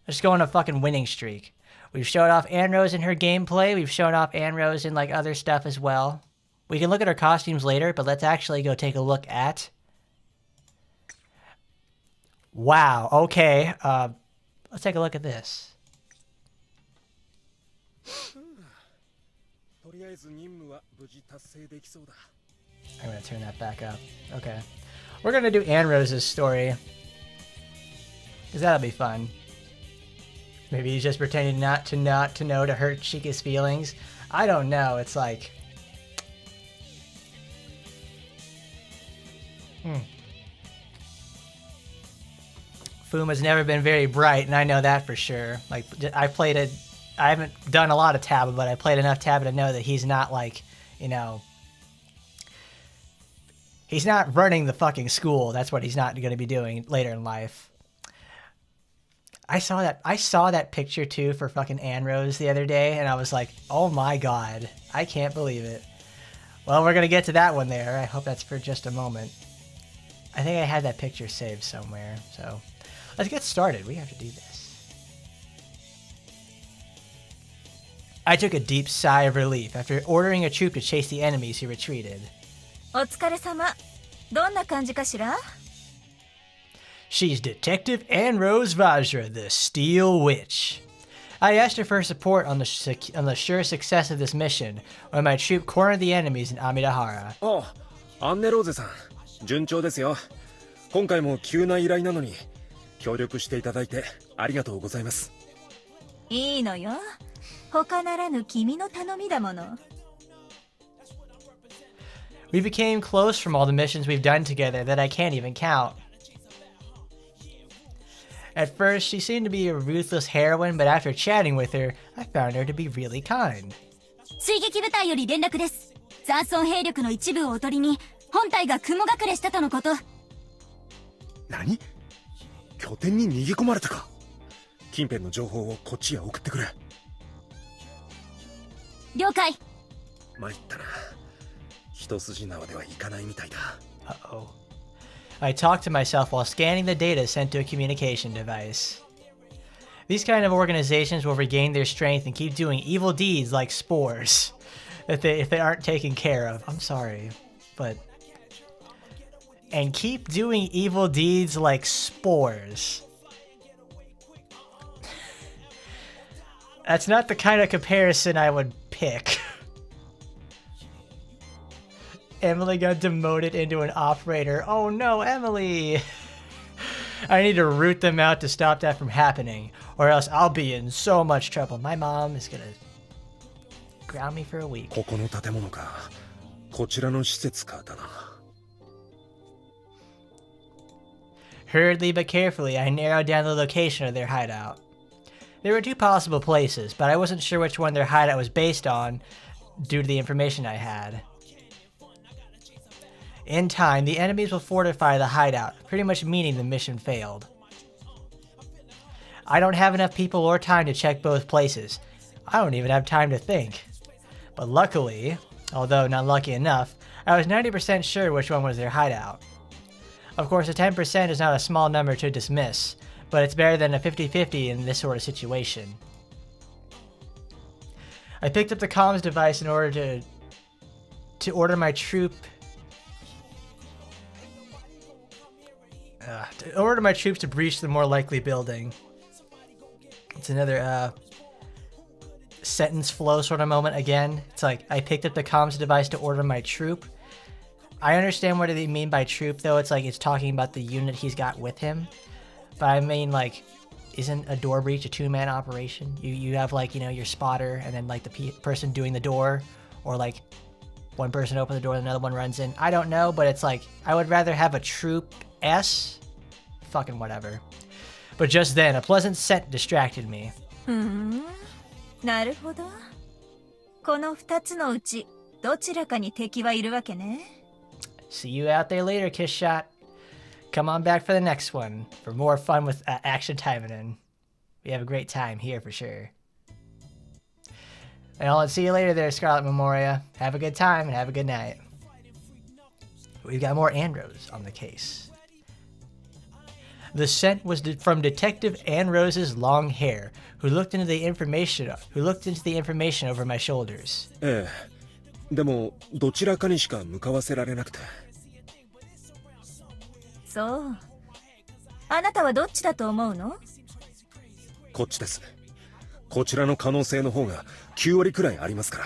let's go on a fucking winning streak. We've showed off Annerose in her gameplay. We've shown off Annerose in, like, other stuff as well. We can look at her costumes later, but let's actually go take a look at... Wow, okay. Let's take a look at this. I'm going to turn that back up. Okay. We're going to do Annerose's story. Because that'll be fun. Maybe he's just pretending not to know to hurt Shika's feelings. I don't know. It's like... Fuma's never been very bright, and I know that for sure. Like, I haven't done a lot of Taba, but I played enough Taba to know that he's not like, you know... He's not running the fucking school. That's what he's not going to be doing later in life. I saw that picture too for fucking Annerose the other day, and I was like, oh my god, I can't believe it. Well, we're going to get to that one there. I hope that's for just a moment. I think I had that picture saved somewhere, so let's get started. We have to do this. I took a deep sigh of relief after ordering a troop to chase the enemies who retreated. お疲れ様。どんな感じかしら? She's Detective Annerose Vajra, the Steel Witch. I asked her for support on the sure success of this mission, when my troop cornered the enemies in Amidahara. ああ、アンネローゼさん、順調ですよ。今回も急な依頼なのに協力していただいてありがとうございます。いいのよ。他ならぬ君の頼みだもの。We became close from all the missions we've done together that I can't even count. At first, she seemed to be a ruthless heroine, but after chatting with her, I found her to be really kind. 追撃部隊より連絡です。残存兵力の一部をおとりに、本隊が雲隠れしたとのこと。何？拠点に逃げ込まれたか？近辺の情報をこっちへ送ってくれ。了解。参ったな。一筋縄ではいかないみたいだ。Uh-oh. I talked to myself while scanning the data sent to a communication device. These kind of organizations will regain their strength and keep doing evil deeds like spores if they aren't taken care of. I'm sorry. but... And keep doing evil deeds like spores. That's not the kind of comparison I would pick. Emily got demoted into an operator. Oh no, Emily! I need to root them out to stop that from happening, or else I'll be in so much trouble. My mom is gonna ground me for a week. ここの建物か、こちらの施設かだな。Hurriedly but carefully, I narrowed down the location of their hideout. There were two possible places, but I wasn't sure which one their hideout was based on due to the information I had. In time, the enemies will fortify the hideout, pretty much meaning the mission failed. I don't have enough people or time to check both places. I don't even have time to think. But luckily, although not lucky enough, I was 90% sure which one was their hideout. Of course, a 10% is not a small number to dismiss, but it's better than a 50-50 in this sort of situation. I picked up the comms device in order to order my troop... to order my troops to breach the more likely building. It's another sentence flow sort of moment again. It's like, I picked up the comms device to order my troop. I understand what they mean by troop, though. It's like it's talking about the unit he's got with him. But I mean, like, isn't a door breach a two-man operation? You have, like, you know, your spotter and then, like, the person doing the door. Or, like, one person opens the door and another one runs in. I don't know, but it's like, I would rather have a troop S. Fucking whatever. But just then, a pleasant scent distracted me. なるほど。この2つのうちどちらかに敵はいるわけね。See you out there later, Kiss Shot. Come on back for the next one for more fun with Action Taimanin. We have a great time here for sure. And I'll see you later there, Scarlet Memoria. Have a good time and have a good night. We've got more Annerose on the case. The scent was from Detective Annerose's long hair, who looked into the information over my shoulders. ええ、でもどちらかにしか向かわせられなくて。そう。あなたはどっちだと思うの？こっちです。こちらの可能性の方が9割くらいありますから。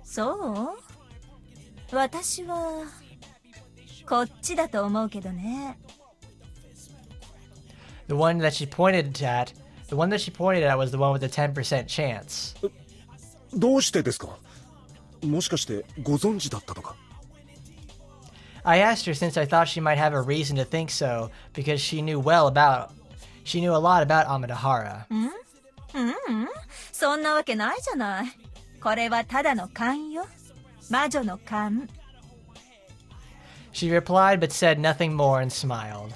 そう？私はこっちだと思うけどね。The one that she pointed at was the one with the 10% chance. どうしてですか？もしかしてご存知だったとか？ I asked her since I thought she might have a reason to think so, because she knew a lot about Amidahara. そんなわけないじゃない。これはただの勘よ。魔女の勘。She replied but said nothing more and smiled.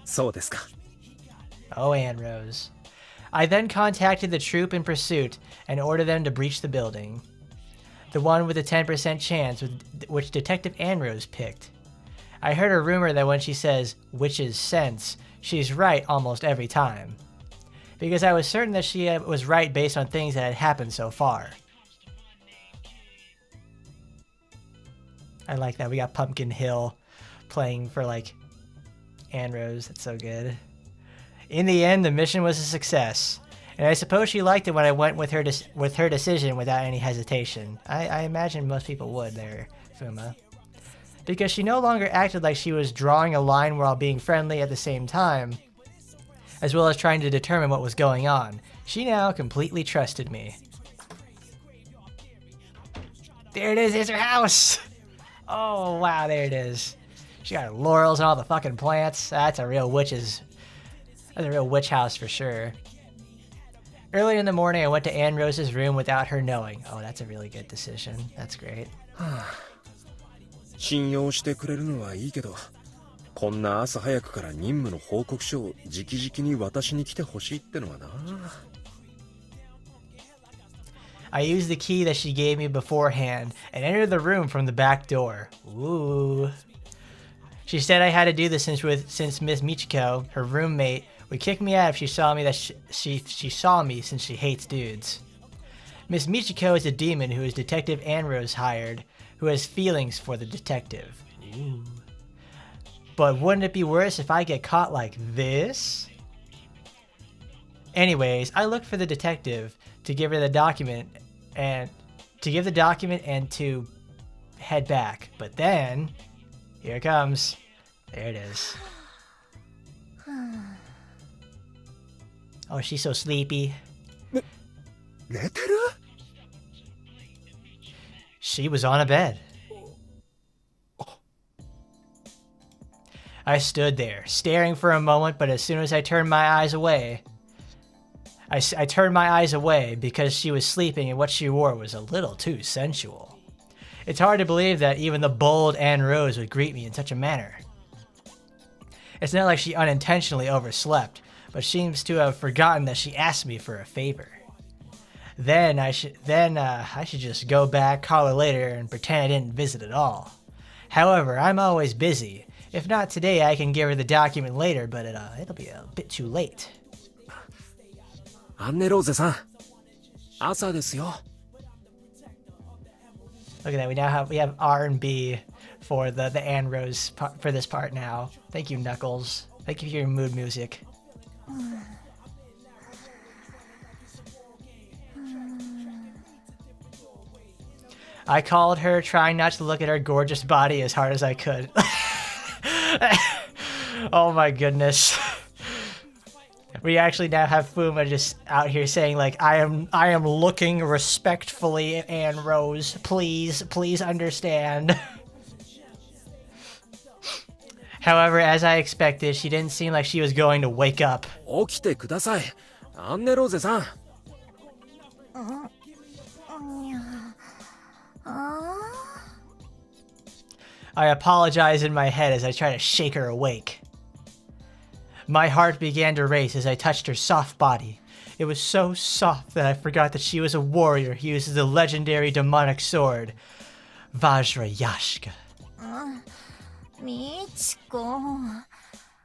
そうですか。 Oh, Annerose. I then contacted the troop in pursuit and ordered them to breach the building. The one with the 10% chance, which Detective Annerose picked. I heard a rumor that when she says witch's sense, she's right almost every time. Because I was certain that she was right based on things that had happened so far. I like that. We got Pumpkin Hill playing for, like, Annerose. That's so good. In the end, the mission was a success. And I suppose she liked it when I went with her decision without any hesitation. I imagine most people would there, Fuma. Because she no longer acted like she was drawing a line while being friendly at the same time, as well as trying to determine what was going on. She now completely trusted me. There it is, it's her house! Oh, wow, there it is. She got laurels and all the fucking plants. That's a real witch house for sure. Early in the morning, I went to Annerose's room without her knowing. Oh, that's a really good decision. That's great. 信用してくれるのはいいけど、こんな朝早くから任務の報告書を直々に渡しに来てほしいってのはな。I used the key that she gave me beforehand and entered the room from the back door. Ooh. She said I had to do this since Miss Michiko, her roommate, would kick me out if she saw me she saw me since she hates dudes. Miss Michiko is a demon who is Detective Annerose hired, who has feelings for the detective. Ooh. But wouldn't it be worse if I get caught like this? Anyways, I look for the detective to give her the document and to head back. But then, here it comes. There it is. Oh, she's so sleepy. 寝てる She was on a bed. I stood there, staring for a moment, but as soon as I turned my eyes away, I turned my eyes away because she was sleeping and what she wore was a little too sensual. It's hard to believe that even the bold Annerose would greet me in such a manner. It's not like she unintentionally overslept, but seems to have forgotten that she asked me for a favor. Then I should just go back, call her later, and pretend I didn't visit at all. However, I'm always busy. If not today, I can give her the document later, but it'll be a bit too late. アンネローゼさん、朝ですよ。 Look at that. We have R&B for the Annerose for this part now. Thank you, Knuckles. Thank you for your mood music. I called her, trying not to look at her gorgeous body as hard as I could. Oh my goodness. We actually now have Fuma just out here saying like, I am looking respectfully at Annerose. Please understand. However, as I expected, she didn't seem like she was going to wake up. 起きてください。アンネローゼさん。I apologize in my head as I try to shake her awake. My heart began to race as I touched her soft body. It was so soft that I forgot that she was a warrior who uses the legendary demonic sword, Vajra Yashka. みちこ、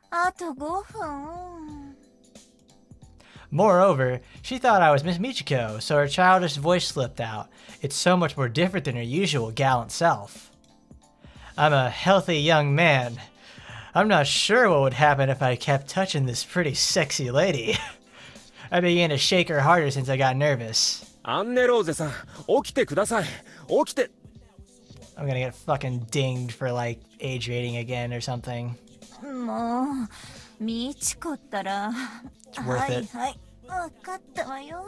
あと5分。 Moreover, she thought I was Miss Michiko, so her childish voice slipped out. It's so much more different than her usual gallant self. I'm a healthy young man. I'm not sure what would happen if I kept touching this pretty sexy lady. I began to shake her harder since I got nervous. アンネローゼさん、起きてください。起きて。 I'm gonna get fucking dinged for like age rating again or something. もう、みちこったら。 It's worth it. はい、わかったわよ。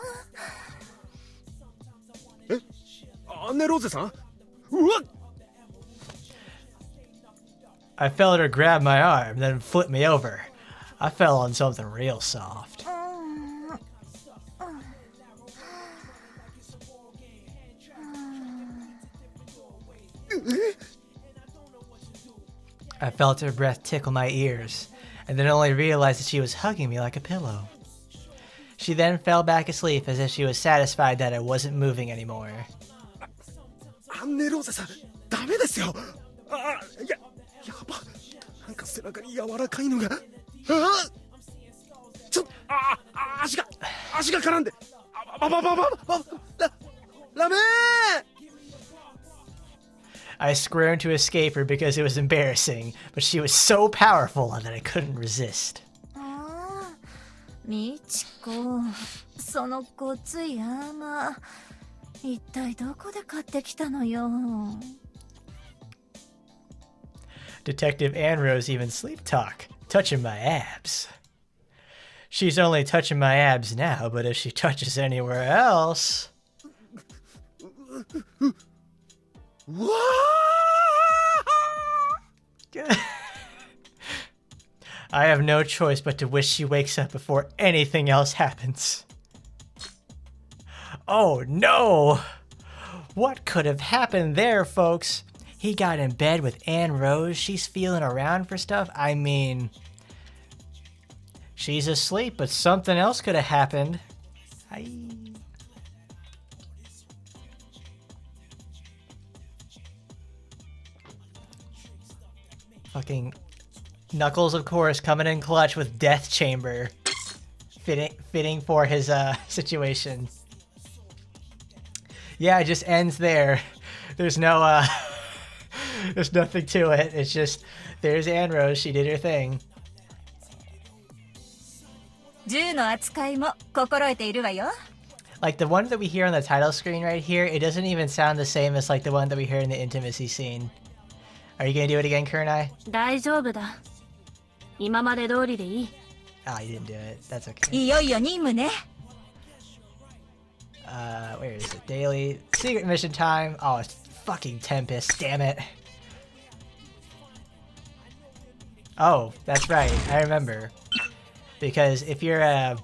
え、アンネローゼさん？うわっ！ I felt her grab my arm, then flip me over. I fell on something real soft. I felt her breath tickle my ears, and then only realized that she was hugging me like a pillow. She then fell back asleep as if she was satisfied that I wasn't moving anymore. アンネローゼさん、ダメですよ。やば、なんか背中に柔らかいのが。足が絡んで。ダメー。 I squirmed to escape her because it was embarrassing, but she was so powerful that I couldn't resist. みちこ、そのごついアーマー、一体どこで買ってきたのよ。 Detective Annerose even sleep talk, touching my abs. She's only touching my abs now, but if she touches anywhere else... I have no choice but to wish she wakes up before anything else happens. Oh no! What could have happened there, folks? He got in bed with Annerose. She's feeling around for stuff. I mean, she's asleep, but something else could have happened. Fucking Knuckles, of course, coming in clutch with Death Chamber. Fitting for his situation. Yeah, it just ends there. There's no there's nothing to it. It's just there's Annerose. She did her thing. 銃の扱いも心得ているわよ。 Like the one that we hear on the title screen right here, it doesn't even sound the same as like the one that we hear in the intimacy scene. Are you gonna do it again, Kurenai? 大丈夫だ。今まで通りでいい。 Ah, you didn't do it. That's okay. いよいよ任務ね。 Where is it? Daily secret mission time. Oh, it's fucking Tempest. Damn it. Oh, that's right. I remember. Because if you're a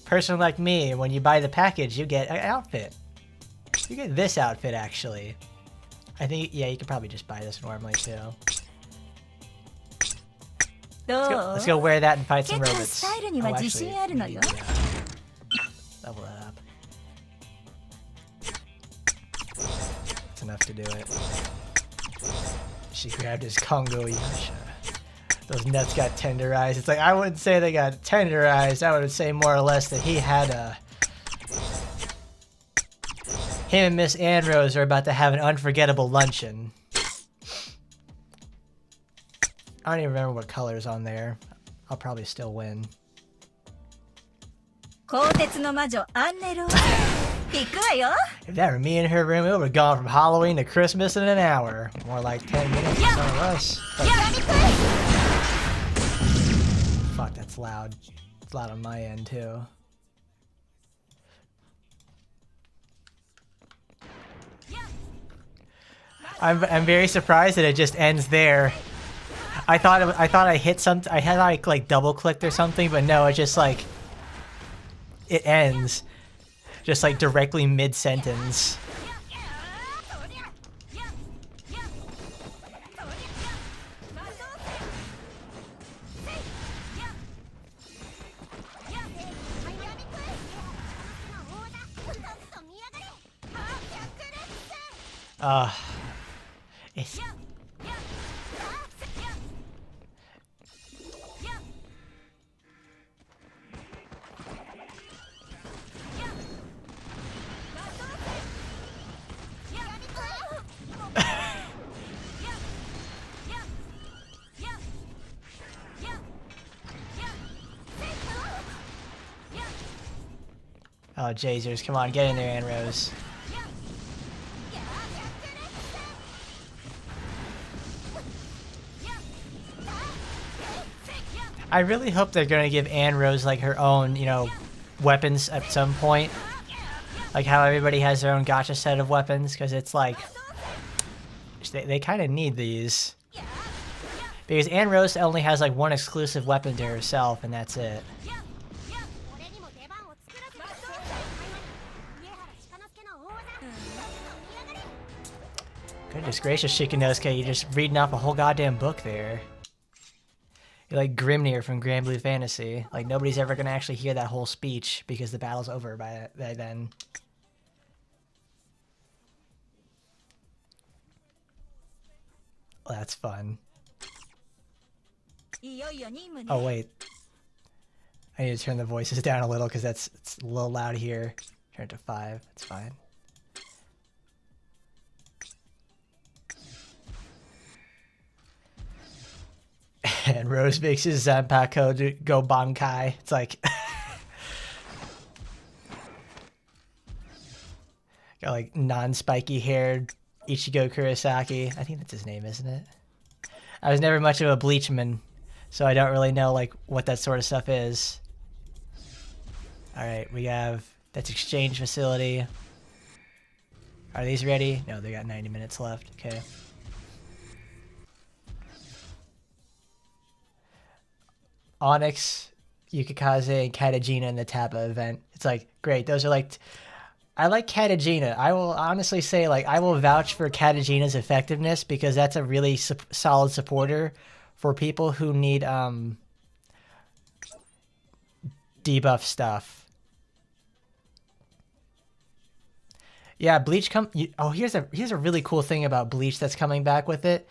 person like me, when you buy the package, you get an outfit. You get this outfit, actually. I think, yeah, you could probably just buy this normally, too. どう Let's go wear that and fight some 結構 robots. スタイルには自信あるのよ。 Level that up. That's enough to do it. She grabbed his Congo Yasha. Those nuts got tenderized. It's like, I wouldn't say they got tenderized. I would say more or less that he had a... Him and Miss Annerose are about to have an unforgettable luncheon. I don't even remember what color's on there. I'll probably still win. 鋼鉄の魔女アンネローズ。行くわよ。 If that were me in her room, it would have gone from Halloween to Christmas in an hour. More like 10 minutes for some of us. But... Fuck, that's loud. It's loud on my end, too. I'm very surprised that it just ends there. I thought I hit something. I had like double clicked or something, but no, it just like it ends, just like directly mid sentence. It's... Oh, Jasers, come on, get in there, Annerose. I really hope they're gonna give Annerose like her own, you know, weapons at some point. Like how everybody has their own gacha set of weapons, because it's like they kind of need these. Because Annerose only has like one exclusive weapon to herself, and that's it. Goodness gracious, Shikanosuke, you're just reading off a whole goddamn book there. You're like Grimnir from Grand Blue Fantasy. Like, nobody's ever gonna actually hear that whole speech because the battle's over by then. Well, that's fun. Oh, wait. I need to turn the voices down a little because it's a little loud here. Turn it to 5. That's fine. And Rose makes his Zanpakuto to go Bankai. It's like... got like non-spiky haired Ichigo Kurosaki. I think that's his name, isn't it? I was never much of a Bleachman, so I don't really know like what that sort of stuff is. Alright, we have... That's exchange facility. Are these ready? No, they got 90 minutes left. Okay. Onyx, Yukikaze, and Katajina in the Tappa event. It's like, great. Those are like... I like Katajina. I will honestly say, like, I will vouch for Katajina's effectiveness because that's a really solid supporter for people who need debuff stuff. Yeah, Bleach oh, here's a really cool thing about Bleach that's coming back with it.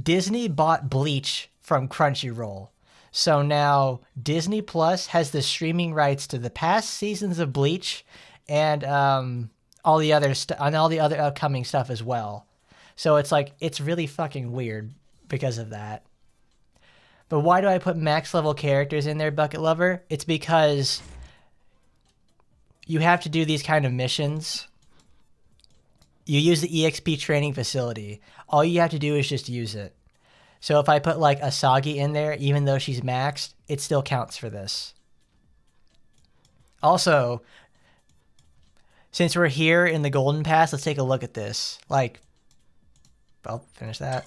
Disney bought Bleach from Crunchyroll. So now Disney Plus has the streaming rights to the past seasons of Bleach and all the other on all the other upcoming stuff as well. So it's like, it's really fucking weird because of that. But why do I put max level characters in there, Bucket Lover? It's because you have to do these kind of missions. You use the EXP training facility. All you have to do is just use it. So if I put like Asagi in there, even though she's maxed, it still counts for this. Also, since we're here in the Golden Pass, let's take a look at this. Like, I'll finish that.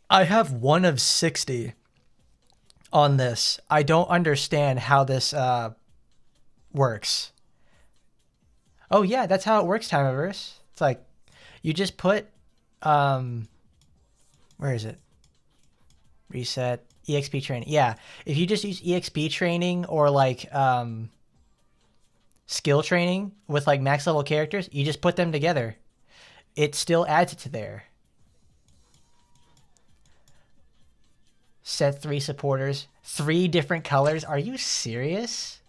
I have 1 of 60 on this. I don't understand how this works. Oh yeah, that's how it works, Timeverse. It's like, you just put, where is it? Reset, EXP training. Yeah, if you just use EXP training or like skill training with like max level characters, you just put them together. It still adds it to there. Set 3 supporters, 3 different colors. Are you serious?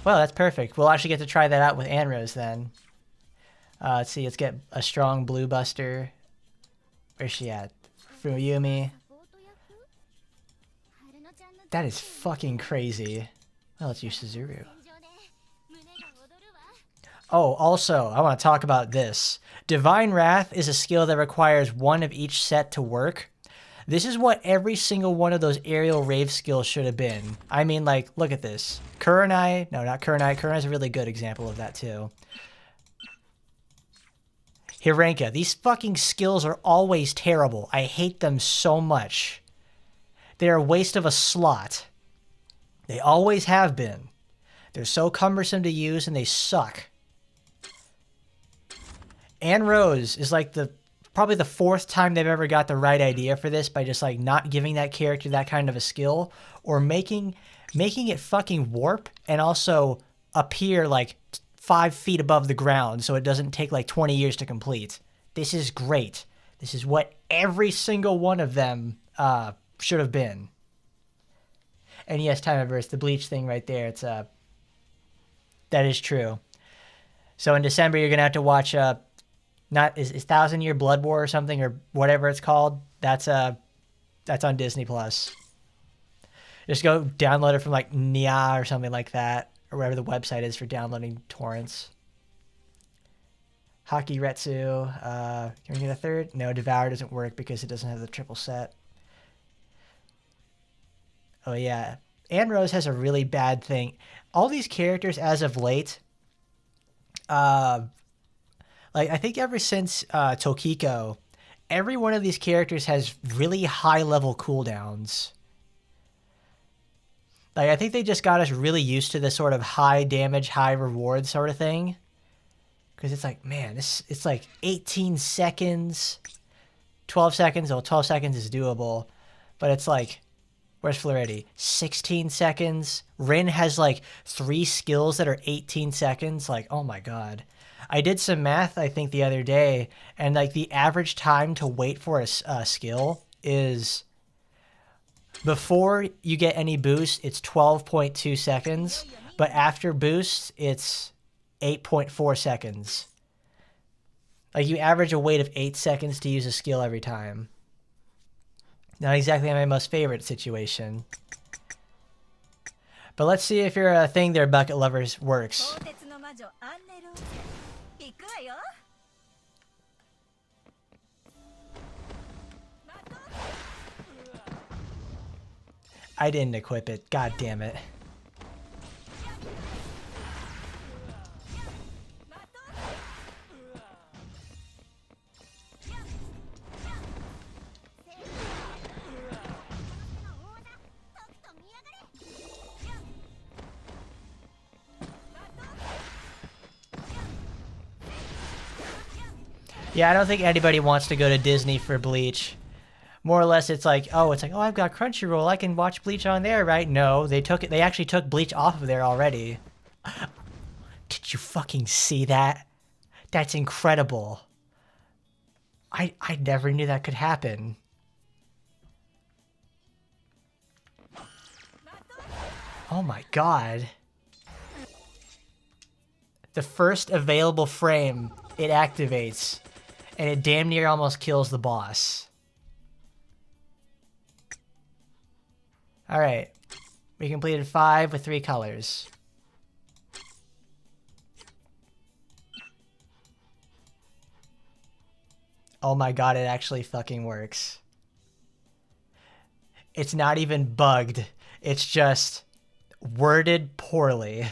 Well, that's perfect. We'll actually get to try that out with Annerose then. Let's see, let's get a strong blue buster. Where's she at? Fuyumi. That is fucking crazy. Well, let's use Suzuru. Oh, also, I want to talk about this. Divine Wrath is a skill that requires 1 of each set to work. This is what every single one of those aerial rave skills should have been. I mean, like, look at this. Kurenai, no, not Kurenai. Kurenai is a really good example of that, too. Hirenka, these fucking skills are always terrible. I hate them so much. They're a waste of a slot. They always have been. They're so cumbersome to use, and they suck. Annerose is like probably the 4th time they've ever got the right idea for this by just like not giving that character that kind of a skill or making it fucking warp and also appear like 5 feet above the ground so it doesn't take like 20 years to complete. This is great. This is what every single one of them should have been. And yes, Timeverse, the Bleach thing right there, it's that is true. So in December you're gonna have to watch is 1,000 Year Blood War or something or whatever it's called. That's on Disney Plus. Just go download it from like Nia or something like that, or wherever the website is for downloading torrents. Haki Retsu. Can we get a third? No, Devour doesn't work because it doesn't have the triple set. Oh yeah, Annerose has a really bad thing. All these characters as of late, like, I think ever since Tokiko, every one of these characters has really high-level cooldowns. Like, I think they just got us really used to this sort of high damage, high reward sort of thing. Because it's like, man, it's like 18 seconds, 12 seconds. Oh, 12 seconds is doable. But it's like, where's Floridi? 16 seconds. Rin has like 3 skills that are 18 seconds. Like, oh my god. I did some math, I think, the other day, and like the average time to wait for a skill is, before you get any boost, it's 12.2 seconds, but after boost, it's 8.4 seconds. Like, you average a wait of 8 seconds to use a skill every time. Not exactly my most favorite situation. But let's see if your thing there, Bucket Lovers, works. I didn't equip it. God damn it. Yeah, I don't think anybody wants to go to Disney for Bleach. More or less, it's like, oh, I've got Crunchyroll, I can watch Bleach on there, right? No, they actually took Bleach off of there already. Did you fucking see that? That's incredible. I never knew that could happen. Oh my god. The first available frame, it activates, and it damn near almost kills the boss. Alright. We completed 5 with 3 colors. Oh my god, it actually fucking works. It's not even bugged. It's just worded poorly.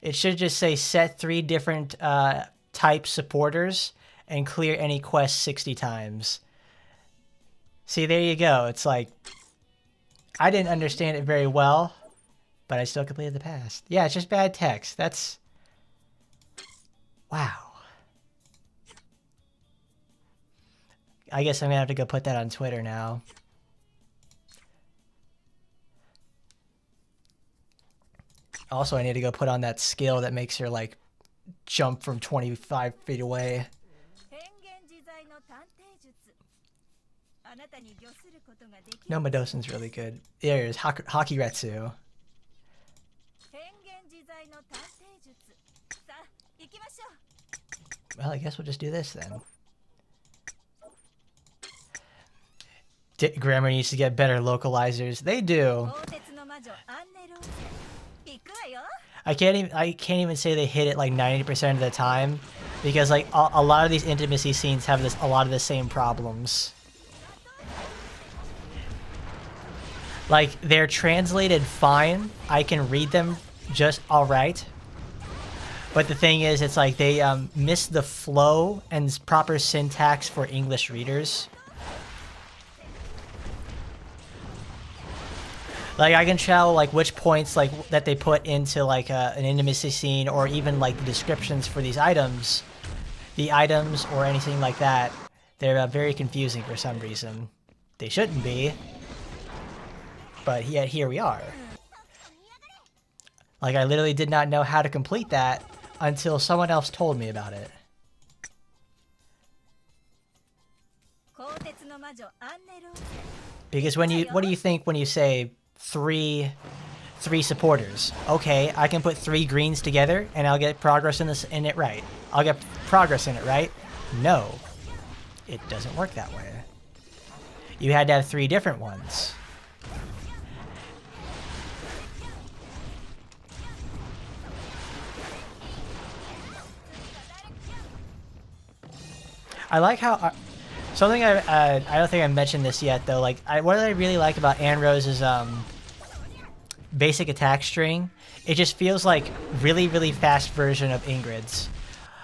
It should just say set 3 different type supporters and clear any quest 60 times. See, there you go. It's like, I didn't understand it very well, but I still completed the past. Yeah, it's just bad text. That's... Wow. I guess I'm gonna have to go put that on Twitter now. Also, I need to go put on that skill that makes her, like, jump from 25 feet away. No, Medosin's really good. There it is, Hakiretsu. Well, I guess we'll just do this then. Grammar needs to get better localizers. They do. I can't even say they hit it like 90% of the time, because like a lot of these intimacy scenes have a lot of the same problems. Like, they're translated fine. I can read them just alright. But the thing is, it's like they miss the flow and proper syntax for English readers. Like, I can tell, like, which points, like, that they put into, like, an intimacy scene, or even, like, the descriptions for these items. The items, or anything like that, they're very confusing for some reason. They shouldn't be. But yet, here we are. Like, I literally did not know how to complete that until someone else told me about it. Because when you, what do you think when you say three supporters? Okay, I can put 3 greens together and I'll get progress in it right. I'll get progress in it, right? No, it doesn't work that way. You had to have 3 different ones. I like how something I don't think I mentioned this yet though. Like, what I really like about Annerose's basic attack string, it just feels like really fast version of Ingrid's.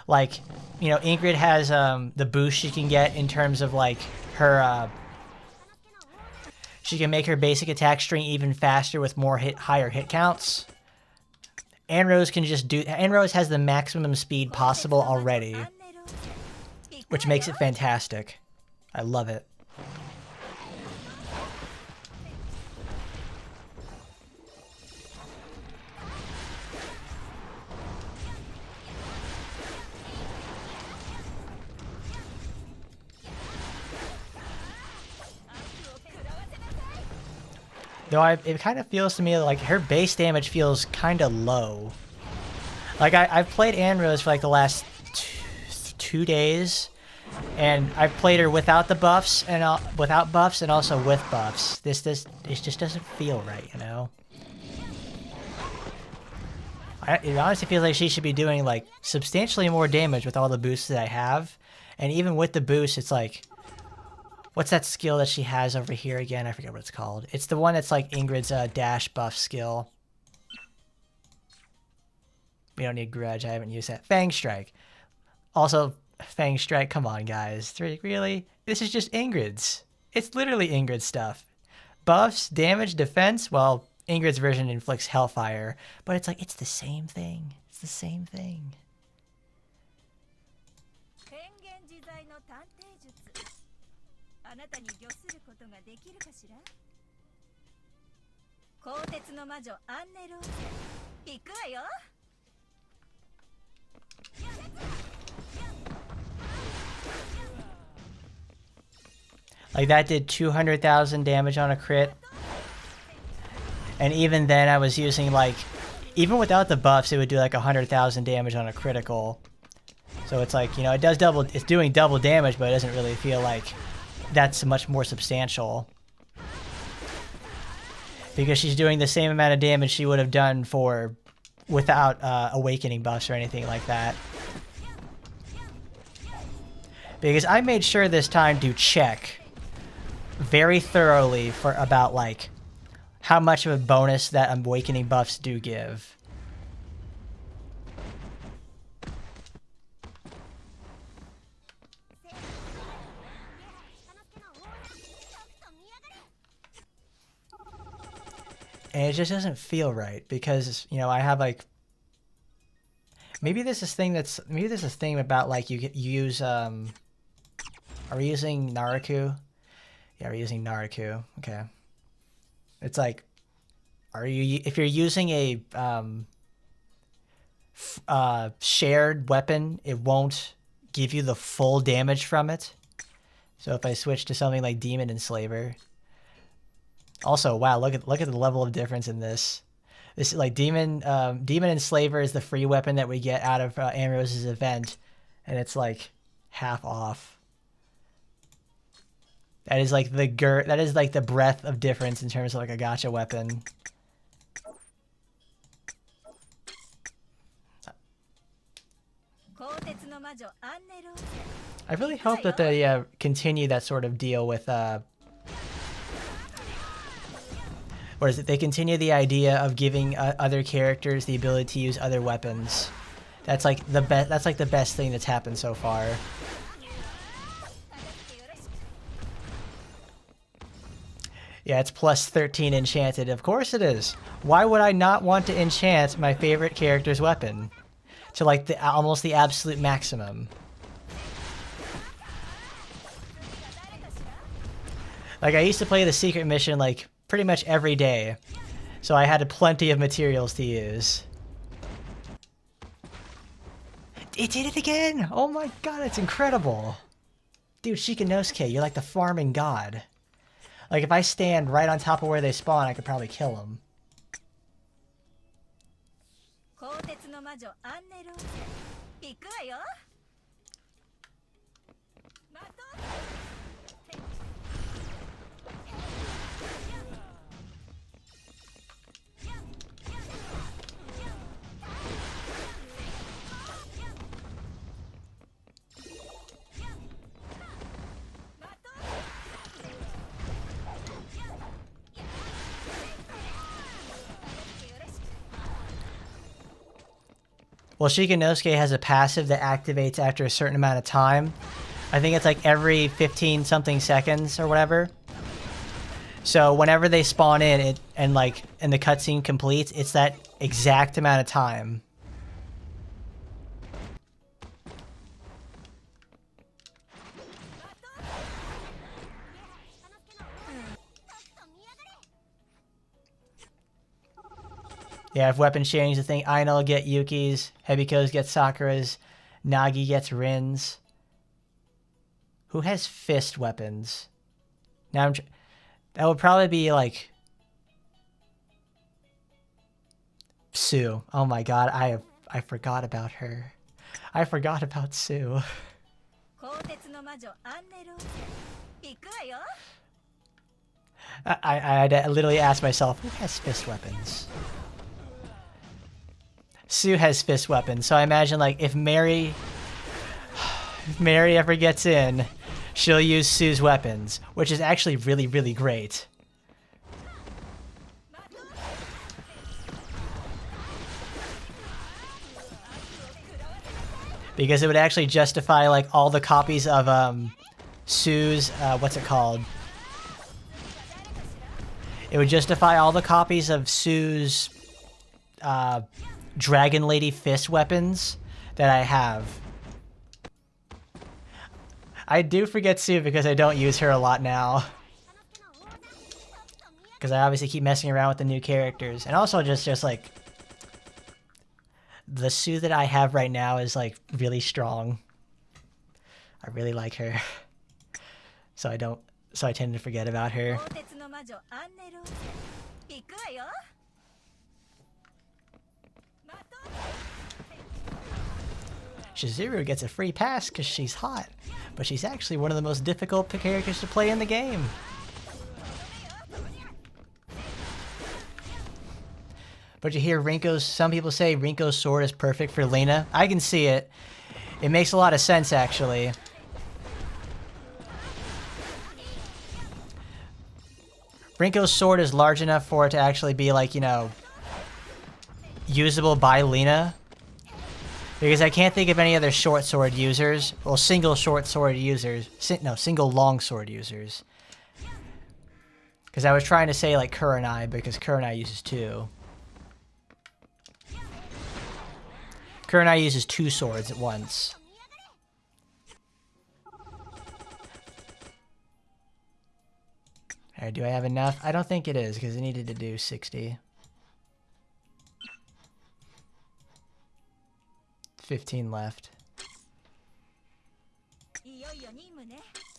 Like, you know, Ingrid has the boost she can get in terms of like her. She can make her basic attack string even faster with more higher hit counts. Annerose can just do. Annerose has the maximum speed possible already, which makes it fantastic. I love it. Though it kind of feels to me like her base damage feels kind of low. Like, I've played Annerose for like the last 2 days, and I've played her without the buffs and without buffs and also with buffs. It just doesn't feel right, you know. It honestly feels like she should be doing like substantially more damage with all the boosts that I have, and even with the boost, it's like, what's that skill that she has over here again? I forget what it's called. It's the one that's like Ingrid's dash buff skill. We don't need Grudge. I haven't used that. Fang Strike. Also, Fang Strike. Come on, guys. Really? This is just Ingrid's. It's literally Ingrid's stuff. Buffs, damage, defense. Well, Ingrid's version inflicts Hellfire. But it's like, it's the same thing. It's the same thing. Like, that did 200,000 damage on a crit. And even then I was using like, even without the buffs, it would do like 100,000 damage on a critical. So it's like, you know, it's doing double damage, but it doesn't really feel like that's much more substantial. Because she's doing the same amount of damage she would have done without awakening buffs or anything like that. Because I made sure this time to check very thoroughly for about like how much of a bonus that awakening buffs do give. And it just doesn't feel right because, you know, I have like, maybe there's this thing about like you use are we using Naraku? Yeah, we're using Naraku. Okay. It's like, if you're using a shared weapon, it won't give you the full damage from it. So if I switch to something like Demon Enslaver, also, wow, look at the level of difference in this. This is like Demon Enslaver is the free weapon that we get out of Annerose's event, and it's like half off. That is like the breadth of difference in terms of like a gacha weapon. I really hope that they continue that sort of deal with or is it they continue the idea of giving other characters the ability to use other weapons. That's like the best thing that's happened so far. Yeah, it's plus 13 enchanted. Of course it is. Why would I not want to enchant my favorite character's weapon to like almost the absolute maximum? Like I used to play the secret mission like pretty much every day, so I had plenty of materials to use. It did it again! Oh my god, it's incredible! Dude, Shikanosuke, you're like the farming god. Like if I stand right on top of where they spawn, I could probably kill them. Well, Shikanosuke has a passive that activates after a certain amount of time. I think it's like every 15 something seconds or whatever. So whenever they spawn in and the cutscene completes, it's that exact amount of time. Yeah, if weapons change the thing, Ainul get Yuki's, Hebiko's get Sakura's, Nagi gets Rin's. Who has fist weapons? Now that would probably be like Sue. Oh my god, I forgot about her. I forgot about Sue. I literally asked myself, who has fist weapons? Sue has fist weapons, so I imagine like if Mary ever gets in, she'll use Sue's weapons, which is actually really, really great. Because it would actually justify like all the copies of Sue's what's it called? It would justify all the copies of Sue's Dragon Lady fist weapons that I have. I do forget Sue because I don't use her a lot now. Because I obviously keep messing around with the new characters. And also just like the Sue that I have right now is like really strong. I really like her. So I tend to forget about her. 行くわよ。Shizuru gets a free pass because she's hot, but she's actually one of the most difficult characters to play in the game. But you hear some people say Rinko's sword is perfect for Lena. I can see it. It makes a lot of sense, actually. Rinko's sword is large enough for it to actually be, like, you know, usable by Lena. Because I can't think of any other short sword users. Well, single short sword users. Single long sword users. Because I was trying to say, like, Kurenai, because Kurenai uses two. Kurenai uses two swords at once. Alright, do I have enough? I don't think it is, because it needed to do 60. 15 left.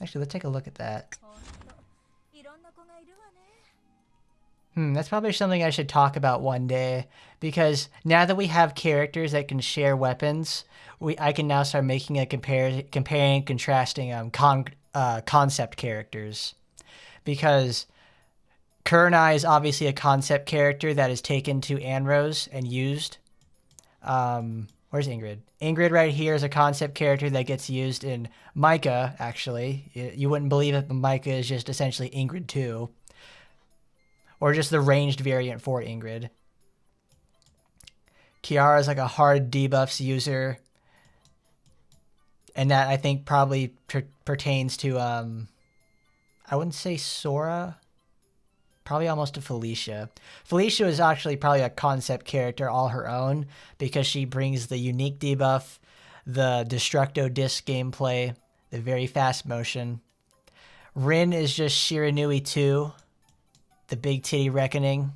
Actually, let's take a look at that. That's probably something I should talk about one day, because now that we have characters that can share weapons, I can now start making a comparing, contrasting concept characters. Because Kurenai is obviously a concept character that is taken to Annerose and used. Where's Ingrid? Ingrid right here is a concept character that gets used in Micah, actually. You wouldn't believe it, but Micah is just essentially Ingrid 2. Or just the ranged variant for Ingrid. Kiara is like a hard debuffs user. And that, I think, probably pertains to, I wouldn't say Sora. Probably almost to Felicia. Felicia is actually probably a concept character all her own, because she brings the unique debuff, the Destructo Disc gameplay, the very fast motion. Rin is just Shiranui 2, the Big Titty Reckoning.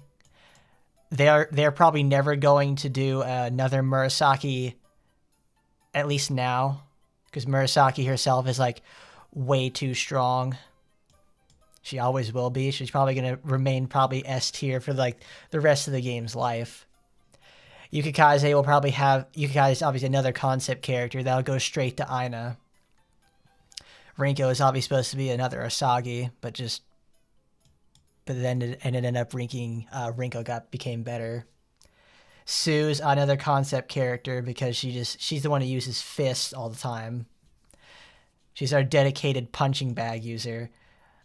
They're probably never going to do another Murasaki, at least now, because Murasaki herself is like way too strong. She always will be. She's probably going to remain probably S tier for like the rest of the game's life. Yukikaze will probably have... Yukikaze is obviously another concept character that'll go straight to Aina. Rinko is obviously supposed to be another Asagi, but then it ended up Rinko became better. Sue's another concept character because she's the one who uses fists all the time. She's our dedicated punching bag user.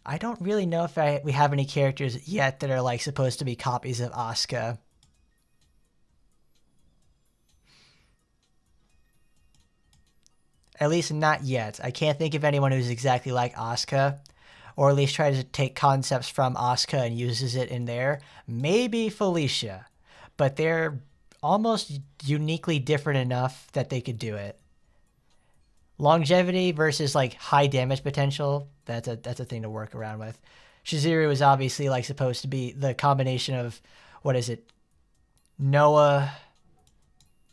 I don't really know if we have any characters yet that are like supposed to be copies of Asuka. At least not yet. I can't think of anyone who's exactly like Asuka, or at least tries to take concepts from Asuka and uses it in there. Maybe Felicia, but they're almost uniquely different enough that they could do it. Longevity versus like high damage potential, that's a thing to work around with. Shizuru is obviously like supposed to be the combination of, what is it, Noah,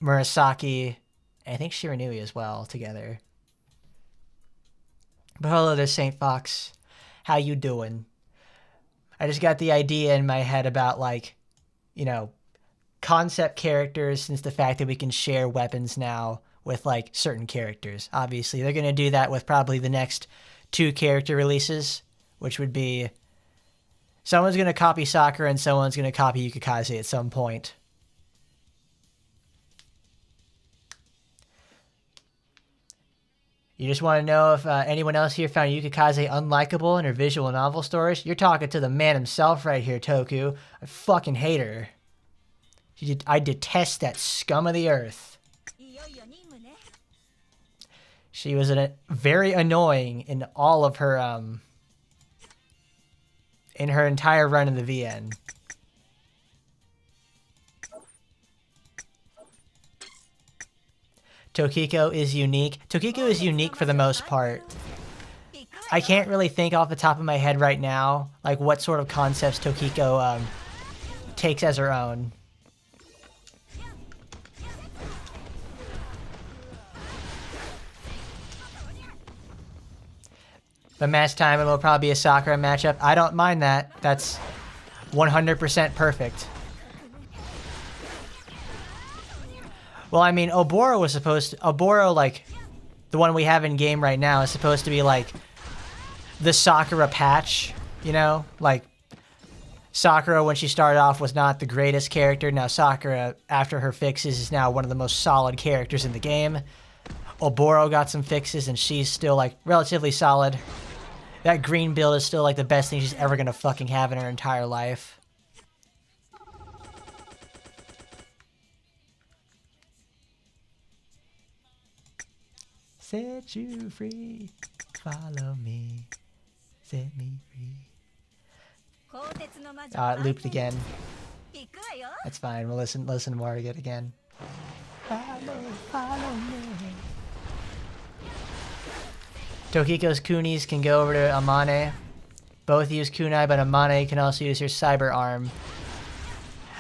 Murasaki, and I think Shiranui as well together. But hello there, Saint Fox. How you doing? I just got the idea in my head about like, you know, concept characters, since the fact that we can share weapons now with like certain characters. Obviously, they're going to do that with probably the next 2 character releases, which would be someone's going to copy Sakura and someone's going to copy Yukikaze at some point. You just want to know if anyone else here found Yukikaze unlikable in her visual novel stories? You're talking to the man himself right here, Toku. I fucking hate her. I detest that scum of the earth. She was very annoying in all of her, in her entire run in the VN. Tokiko is unique. Tokiko is unique for the most part. I can't really think off the top of my head right now, like what sort of concepts Tokiko takes as her own. But match time, it will probably be a Sakura matchup. I don't mind that. That's 100% perfect. Well, I mean, Oboro, like, the one we have in game right now is supposed to be like the Sakura patch, you know? Like, Sakura, when she started off, was not the greatest character. Now Sakura, after her fixes, is now one of the most solid characters in the game. Oboro got some fixes, and she's still, like, relatively solid. That green build is still, like, the best thing she's ever gonna fucking have in her entire life. Set you free, follow me, set me free. It looped again. That's fine. We'll listen more again. Follow me. Tokiko's kunis can go over to Amane. Both use kunai, but Amane can also use her cyber arm.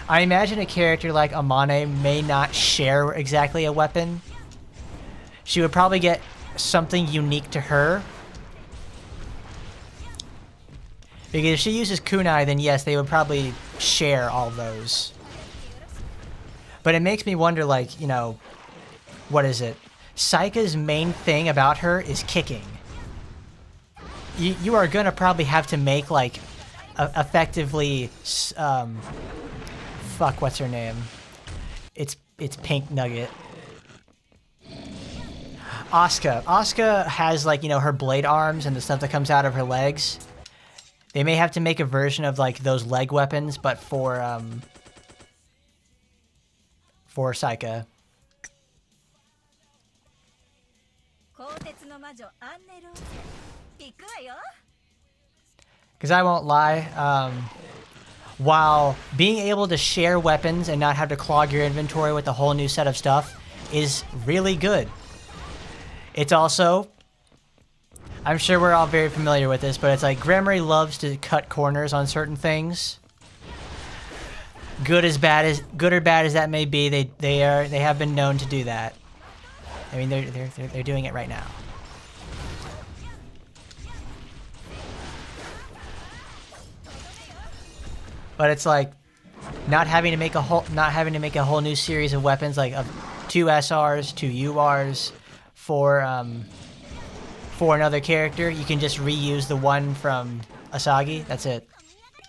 I imagine a character like Amane may not share exactly a weapon. She would probably get something unique to her. Because if she uses kunai, then yes, they would probably share all those. But it makes me wonder, like, you know, what is it? Saika's main thing about her is kicking. You are gonna probably have to make, like, effectively, fuck, what's her name? It's Pink Nugget. Asuka. Asuka has, like, you know, her blade arms and the stuff that comes out of her legs. They may have to make a version of, like, those leg weapons, but for Saika. Because I won't lie, while being able to share weapons and not have to clog your inventory with a whole new set of stuff is really good. It's also, I'm sure we're all very familiar with this, but it's like Gremory loves to cut corners on certain things. Good or bad as that may be, they have been known to do that. I mean, they're doing it right now. But it's like not having to make a whole new series of weapons, like of 2 SRs, 2 URs for another character. You can just reuse the one from Asagi. That's it.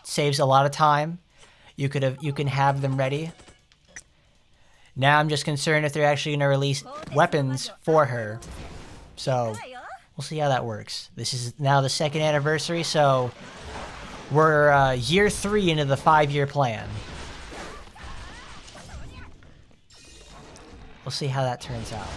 Saves a lot of time. You can have them ready. Now I'm just concerned if they're actually going to release weapons for her. So we'll see how that works. This is now the 2nd anniversary, so we're year 3 into the 5-year plan. We'll see how that turns out.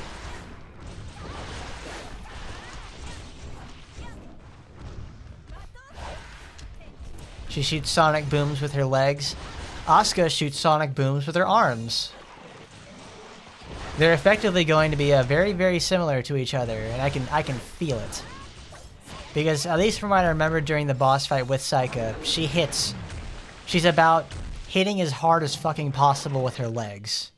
She shoots sonic booms with her legs. Asuka shoots sonic booms with her arms. They're effectively going to be very, very similar to each other, and I can feel it. Because at least from what I remember during the boss fight with Saika, she's about hitting as hard as fucking possible with her legs.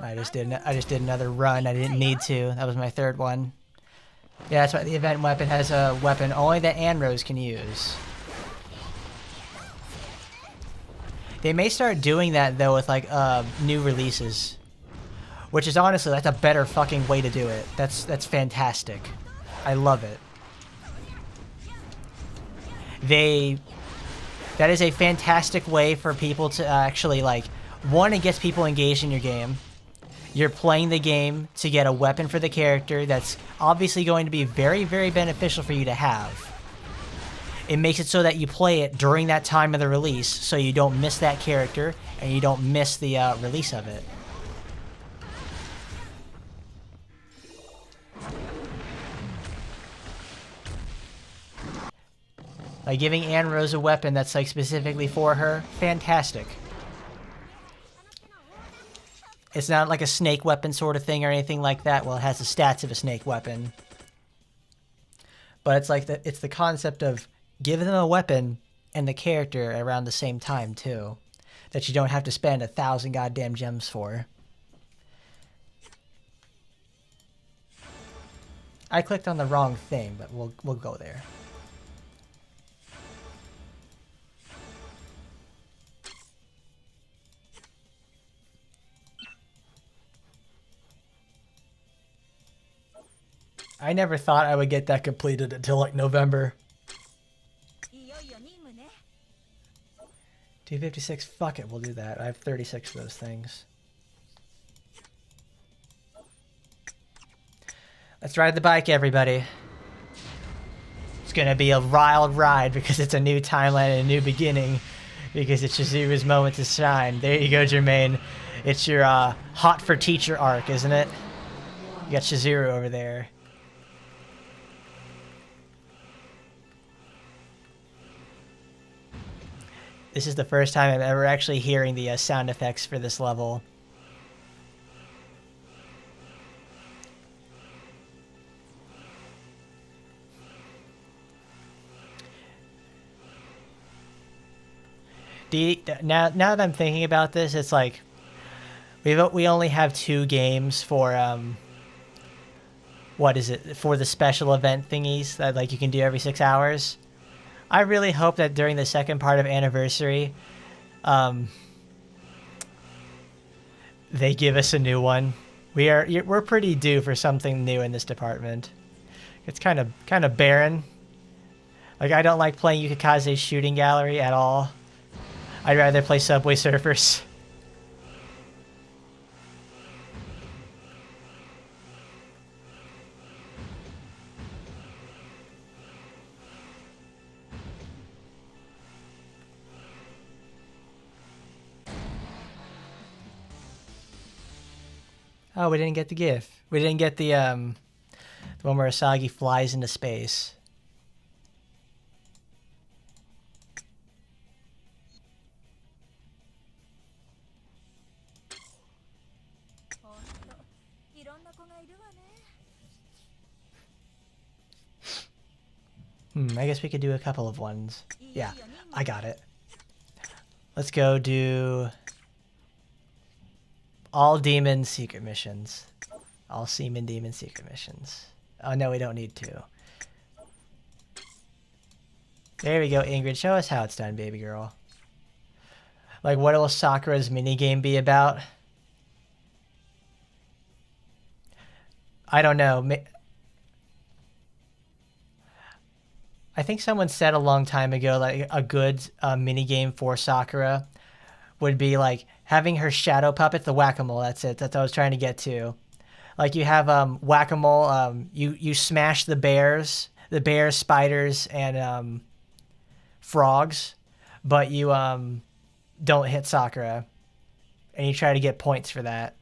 I just did another run. I didn't need to. That was my 3rd one. Yeah, that's why the event weapon has a weapon only that Annerose can use. They may start doing that though with like new releases, which is honestly, that's a better fucking way to do it. That's fantastic. I love it. That is a fantastic way for people to actually, like, one, it gets people engaged in your game. You're playing the game to get a weapon for the character that's obviously going to be very, very beneficial for you to have. It makes it so that you play it during that time of the release, so you don't miss that character, and you don't miss the release of it. Like giving Annerose a weapon that's like specifically for her, fantastic. It's not like a snake weapon sort of thing or anything like that. Well, it has the stats of a snake weapon. But it's like it's the concept of giving them a weapon and the character around the same time too. that you don't have to spend 1,000 goddamn gems for. I clicked on the wrong thing, but we'll go there. I never thought I would get that completed until like November. 256, fuck it, we'll do that. I have 36 of those things. Let's ride the bike, everybody. It's gonna be a wild ride because it's a new timeline and a new beginning. Because it's Chizuru's moment to shine. There you go, Jermaine. It's your hot for teacher arc, isn't it? You got Chizuru over there. This is the first time I'm ever actually hearing the sound effects for this level. Now that I'm thinking about this, it's like we only have 2 games for what is it, for the special event thingies that like you can do every 6 hours. I really hope that during the second part of Anniversary, they give us a new one. We're pretty due for something new in this department. It's kind of barren. Like, I don't like playing Yukikaze's shooting gallery at all. I'd rather play Subway Surfers. Oh, we didn't get the GIF. We didn't get the one where Asagi flies into space. I guess we could do a couple of ones. Yeah, I got it. Let's go do all demon secret missions. All seaman demon secret missions. Oh no, we don't need to. There we go, Ingrid. Show us how it's done, baby girl. Like, what will Sakura's minigame be about? I don't know. I think someone said a long time ago, like, a good minigame for Sakura would be, like, having her shadow puppet, the whack-a-mole, that's it. That's what I was trying to get to. Like, you have whack-a-mole, you smash the bears, spiders, and frogs, but you don't hit Sakura. And you try to get points for that.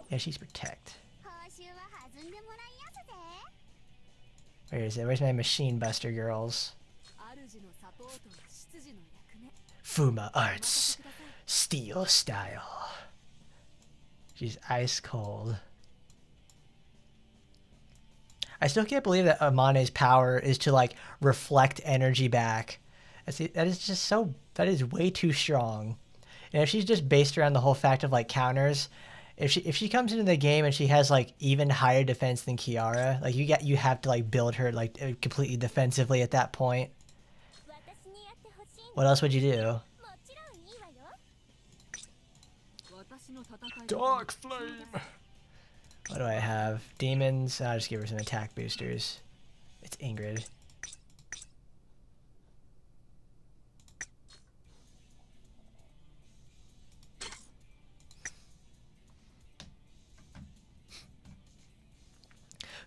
Yeah, she's protect. Where is it? Where's my machine buster girls? Fuma Arts. Steel style. She's ice cold. I still can't believe that Amane's power is to, like, reflect energy back. That is just so... That is way too strong. And if she's just based around the whole fact of, like, counters... If she comes into the game and she has, like, even higher defense than Kiara, like, you have to, like, build her, like, completely defensively at that point. What else would you do? Dark Flame! What do I have? Demons? I'll just give her some attack boosters. It's Ingrid.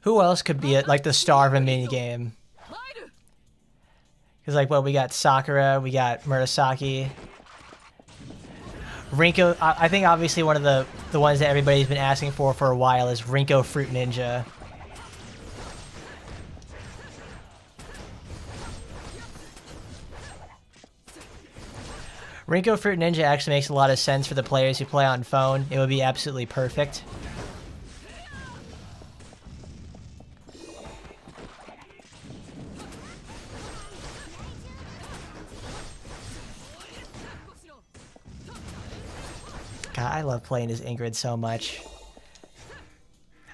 Who else could be like the star of a minigame? Because, like, what, we got Sakura, we got Murasaki. Rinko, I think obviously one of the ones that everybody's been asking for a while is Rinko Fruit Ninja. Rinko Fruit Ninja actually makes a lot of sense for the players who play on phone. It would be absolutely perfect. God, I love playing as Ingrid so much.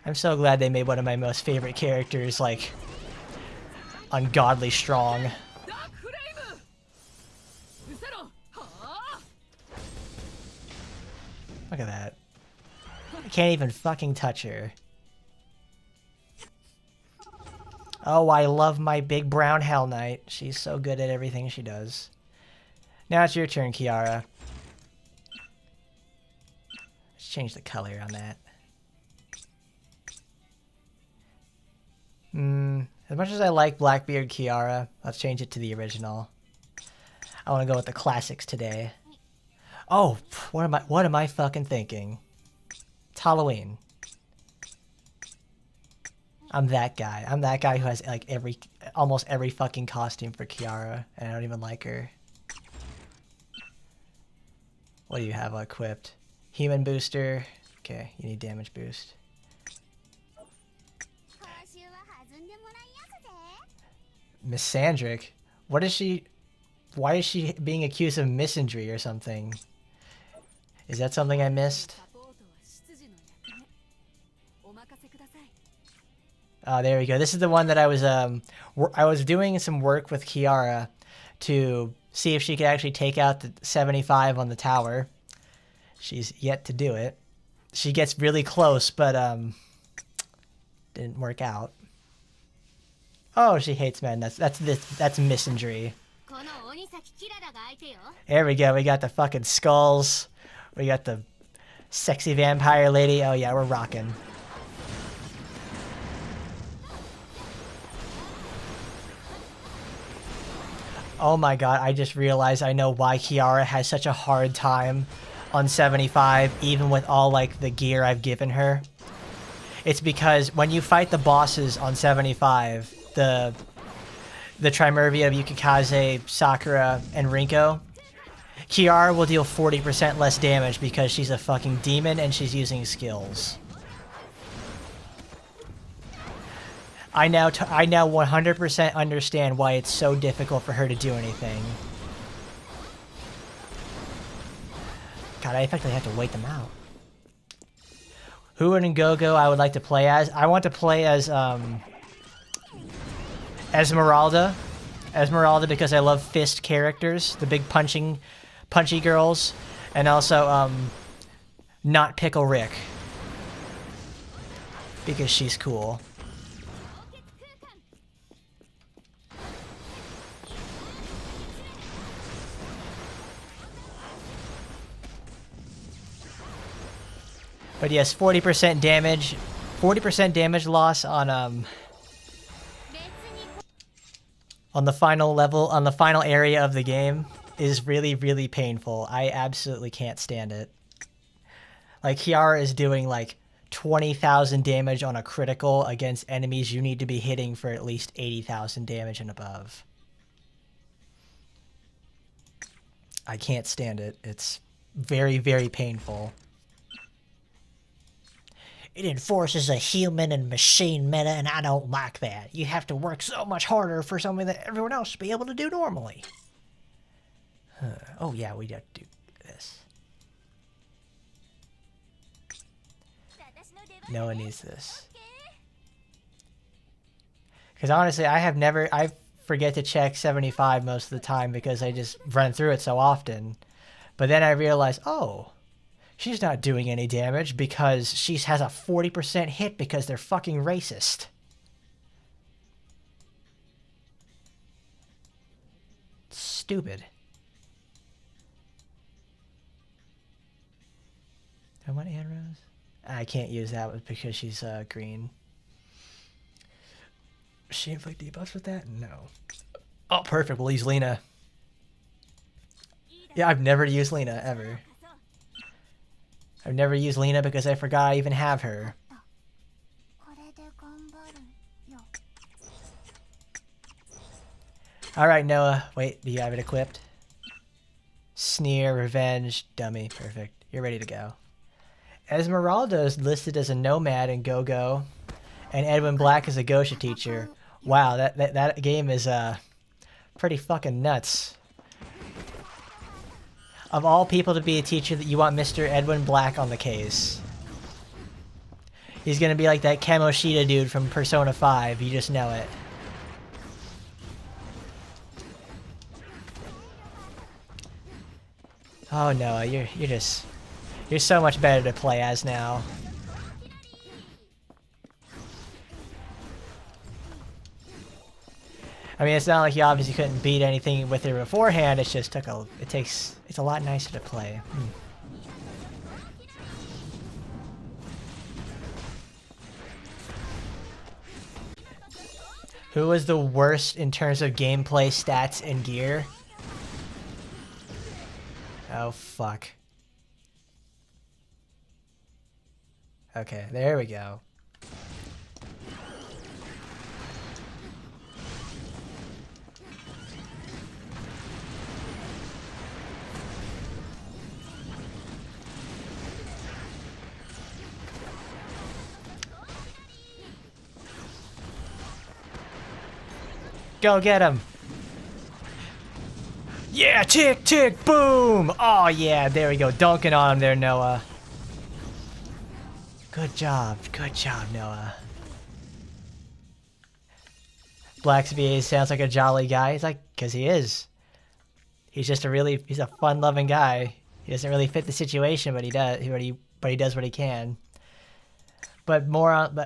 I'm so glad they made one of my most favorite characters, like, ungodly strong. Look at that. I can't even fucking touch her. Oh, I love my big brown Hell Knight. She's so good at everything she does. Now it's your turn, Kiara. Let's change the color on that. As much as I like Blackbeard Kiara, let's change it to the original. I want to go with the classics today. Oh, what am I fucking thinking? It's Halloween. I'm that guy. I'm that guy who has like almost every fucking costume for Kiara, and I don't even like her. What do you have equipped? Human booster. Okay, you need damage boost. Misandric? What is she? Why is she being accused of misandry or something? Is that something I missed? Oh, there we go. This is the one that I was doing some work with Kiara to see if she could actually take out the 75 on the tower. She's yet to do it. She gets really close, but didn't work out. Oh, she hates men. That's misandry. There we go. We got the fucking skulls. We got the sexy vampire lady. Oh yeah, we're rocking. Oh my god, I just realized I know why Kiara has such a hard time on 75, even with all like the gear I've given her. It's because when you fight the bosses on 75, the Trimervia of Yukikaze, Sakura, and Rinko, Kiara will deal 40% less damage because she's a fucking demon and she's using skills. I now 100% understand why it's so difficult for her to do anything. God, I effectively have to wait them out. Who and Gogo I would like to play as? I want to play as Esmeralda. Esmeralda because I love fist characters, the big punchy girls, and also not Pickle Rick because she's cool. But yes, 40% damage, 40% damage loss on the final level, on the final area of the game is really, really painful. I absolutely can't stand it. Like, Kiara is doing like 20,000 damage on a critical against enemies you need to be hitting for at least 80,000 damage and above. I can't stand it. It's very, very painful. It enforces a human and machine meta, and I don't like that. You have to work so much harder for something that everyone else should be able to do normally. Oh yeah, we have to do this. No one needs this. Because honestly, I forget to check 75 most of the time because I just run through it so often. But then I realize, oh, she's not doing any damage because she has a 40% hit because they're fucking racist. Stupid. I want Annerose. I can't use that because she's green. Does she inflict debuffs with that? No. Oh, perfect. We'll use Lena. Yeah, I've never used Lena, ever. I've never used Lena because I forgot I even have her. Alright, Noah. Wait, do you have it equipped? Sneer, Revenge, Dummy. Perfect. You're ready to go. Esmeralda is listed as a nomad in Go-Go, and Edwin Black is a Gosha teacher. Wow, that game is pretty fucking nuts. Of all people to be a teacher, that you want Mr. Edwin Black on the case. He's gonna be like that Kamoshida dude from Persona 5. You just know it. Oh no, you're so much better to play as now. I mean, it's not like you obviously couldn't beat anything with her beforehand. It's just it's a lot nicer to play. Who was the worst in terms of gameplay, stats, and gear? Oh, fuck. Okay, there we go. Go get him! Yeah, tick, tick, boom! Oh yeah, there we go. Dunking on him there, Noah. Good job, Noah. Blacksby sounds like a jolly guy. He's like, cause he is. He's just he's a fun-loving guy. He doesn't really fit the situation, but he does. But he does what he can. But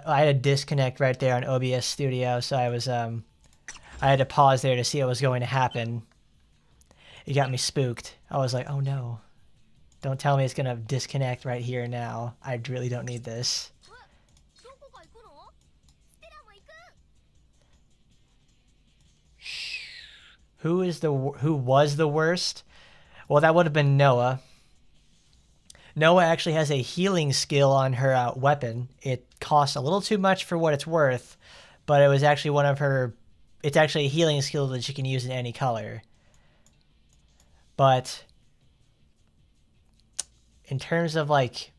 I had a disconnect right there on OBS Studio, so I had to pause there to see what was going to happen. It got me spooked. I was like, oh no. Don't tell me it's gonna disconnect right here now. I really don't need this. Shh. Who was the worst? Well, that would have been Noah. Noah actually has a healing skill on her weapon. It costs a little too much for what it's worth, but it was actually one of her... It's actually a healing skill that you can use in any color. But in terms of like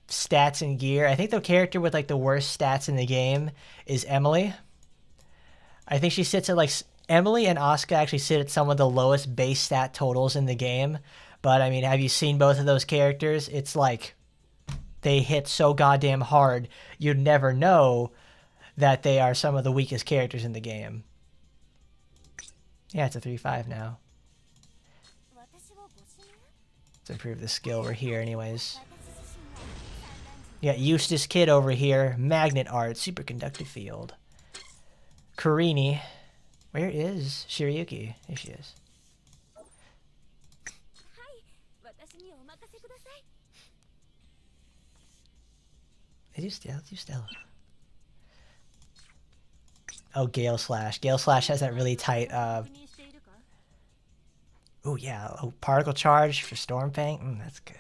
stats and gear, I think the character with like the worst stats in the game is Emily. I think she sits at like... Emily and Asuka actually sit at some of the lowest base stat totals in the game. But I mean, have you seen both of those characters? It's like they hit so goddamn hard, you'd never know that they are some of the weakest characters in the game. Yeah, it's a 3-5 now. Let's improve the skill. We're here anyways. You got Eustace Kid over here. Magnet Art. Superconductive Field. Karini. Where is Shirayuki? There she is. Do stealth. Oh, Gale Slash. Gale Slash has that really tight, oh, yeah. Oh, Particle Charge for Stormfang. That's good.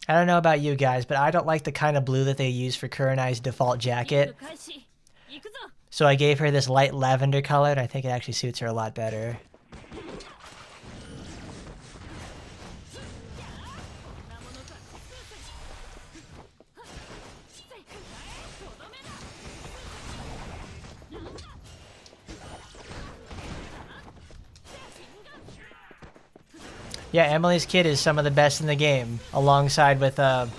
I don't know about you guys, but I don't like the kind of blue that they use for Kurenai's default jacket. So I gave her this light lavender color, and I think it actually suits her a lot better. Yeah, Emily's kit is some of the best in the game, alongside with, in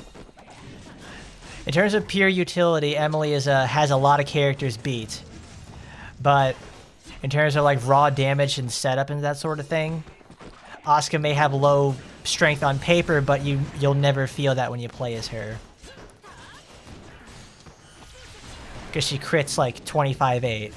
terms of pure utility, Emily is has a lot of characters beat. But in terms of like raw damage and setup and that sort of thing, Asuka may have low strength on paper, but you'll never feel that when you play as her. Because she crits like 25-8.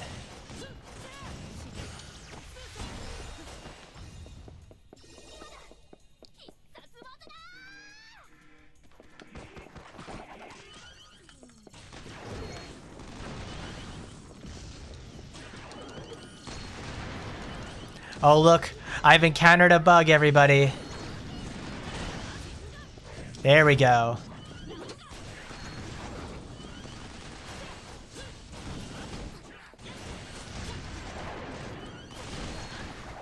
Oh look, I've encountered a bug, everybody. There we go.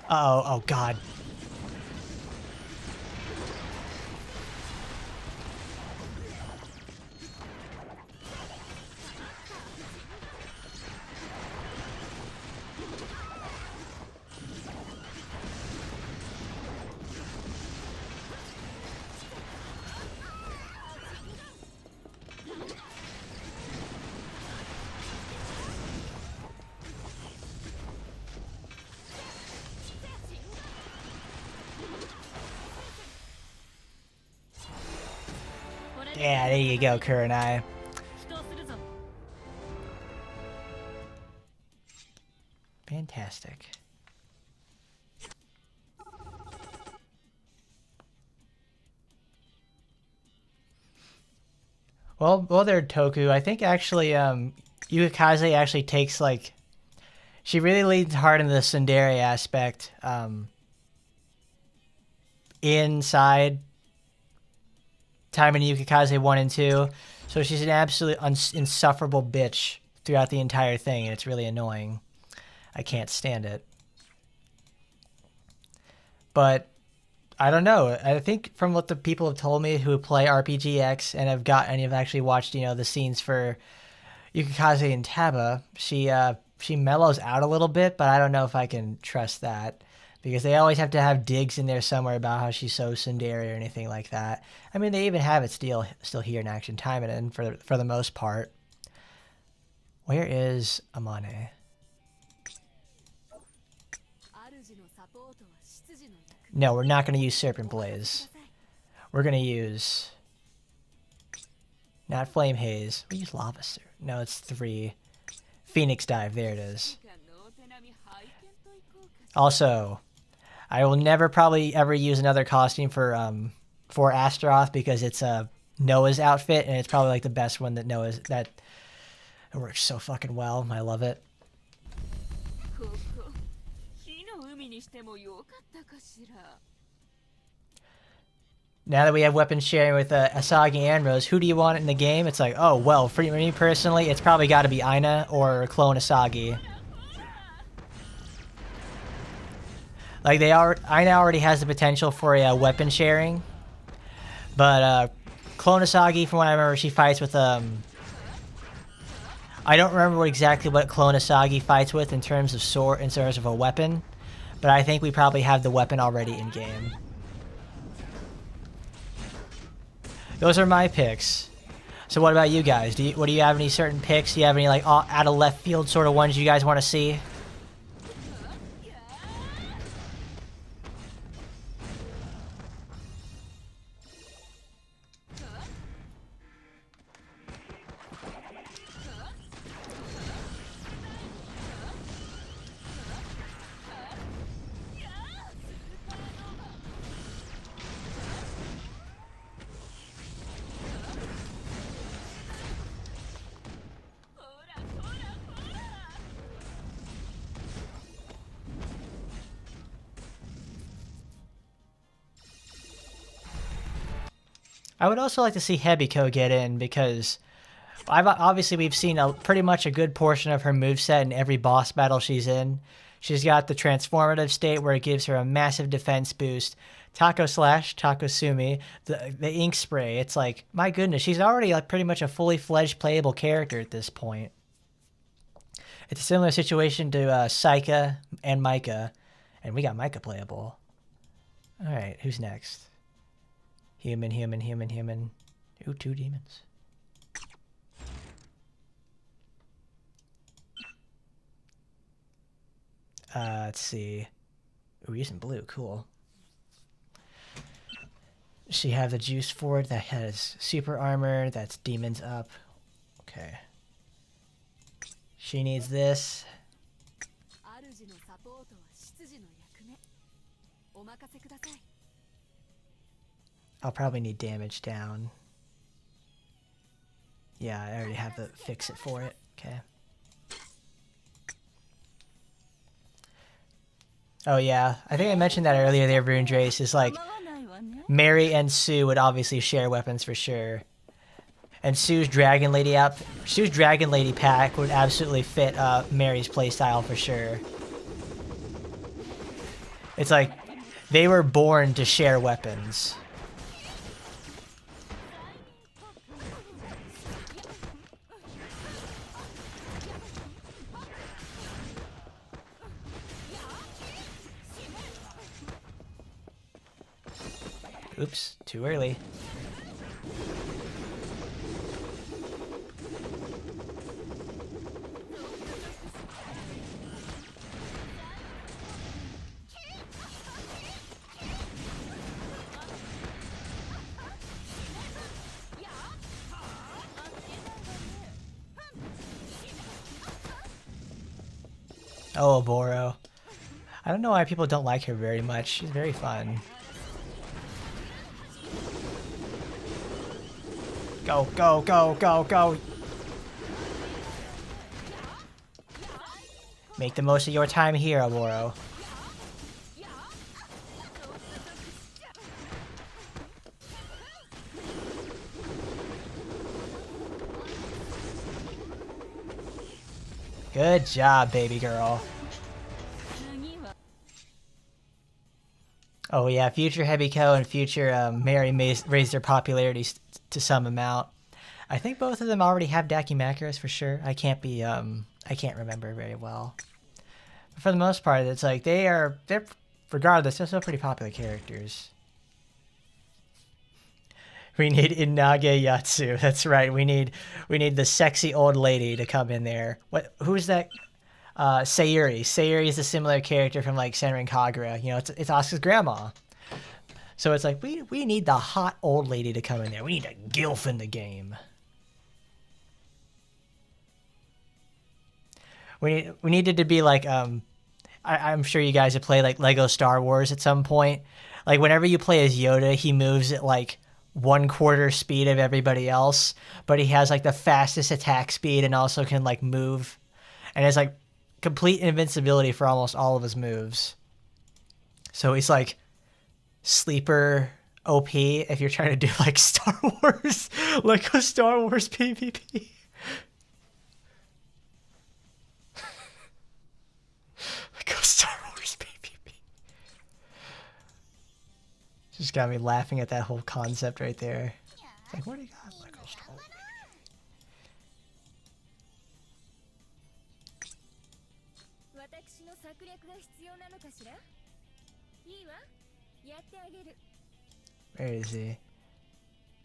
Uh-oh, oh god. Yeah, there you go, Kurenai. Fantastic. Well, there, Toku. I think actually, Yukikaze actually takes like, she really leans hard into the tsundere aspect. Inside Taimanin Yukikaze 1 and 2, so she's an absolute insufferable bitch throughout the entire thing, and it's really annoying. I can't stand it. But I don't know. I think from what the people have told me who play RPGX and have actually watched, the scenes for Yukikaze and Taba, she mellows out a little bit, but I don't know if I can trust that, because they always have to have digs in there somewhere about how she's so tsundere or anything like that. I mean, they even have it still here in Action Taimanin for the most part. Where is Amane? No, we're not going to use Serpent Blaze. We're going to use... Not Flame Haze. We use Lava Surge. No, it's 3. Phoenix Dive. There it is. Also, I will never probably ever use another costume for Astaroth, because it's Noah's outfit, and it's probably like the best one that it works so fucking well. I love it. Now that we have weapon sharing with Asagi and Rose, who do you want in the game? It's like, oh, well, for me personally, it's probably got to be Aina or Clone Asagi. Like, Aina already has the potential for a weapon sharing, but Clone Asagi, from what I remember, she fights with I don't remember exactly what Clone Asagi fights with in terms of sword, in terms of a weapon, but I think we probably have the weapon already in game. Those are my picks. So what about you guys? Do you have any certain picks? Do you have any like out of left field sort of ones you guys want to see? I would also like to see Hebiko get in, because obviously we've seen pretty much a good portion of her moveset in every boss battle she's in. She's got the transformative state where it gives her a massive defense boost. Taco Slash, Taco Sumi, the ink spray. It's like, my goodness, she's already like pretty much a fully fledged playable character at this point. It's a similar situation to Saika and Micah, and we got Micah playable. All right, who's next? Human. Ooh, 2 demons. Let's see. Ooh, using blue. Cool. She have the juice for it that has super armor. That's demons up. Okay. She needs this. I'll probably need damage down. Yeah, I already have the fix it for it. Okay. Oh yeah, I think I mentioned that earlier there, Rundrace, is like, Mary and Sue would obviously share weapons for sure. And Sue's Dragon Lady pack would absolutely fit Mary's playstyle for sure. It's like, they were born to share weapons. Oops, too early. Oh, Boro. I don't know why people don't like her very much. She's very fun. Go, go, go, go, go. Make the most of your time here, Boro. Good job, baby girl. Oh yeah, future Hebiko and future Mary raised their popularity to some amount. I think both of them already have Dakimakuras for sure. I can't remember very well. But for the most part, it's like they're regardless, they're still pretty popular characters. We need Inage Yatsu. That's right. We need the sexy old lady to come in there. Who's that? Sayuri. Sayuri is a similar character from like Senran Kagura. You know, it's Asuka's grandma. So it's like we need the hot old lady to come in there. We need a gilf in the game. We needed to be like I'm sure you guys have played like Lego Star Wars at some point. Like whenever you play as Yoda, he moves at like 1/4 speed of everybody else, but he has like the fastest attack speed and also can like move, and it's like complete invincibility for almost all of his moves. So he's like sleeper OP if you're trying to do like Star Wars, like a Star Wars PvP. Like a Star Wars PvP. Just got me laughing at that whole concept right there. It's like, what do you got? Like a Star Wars PvP. Where is he?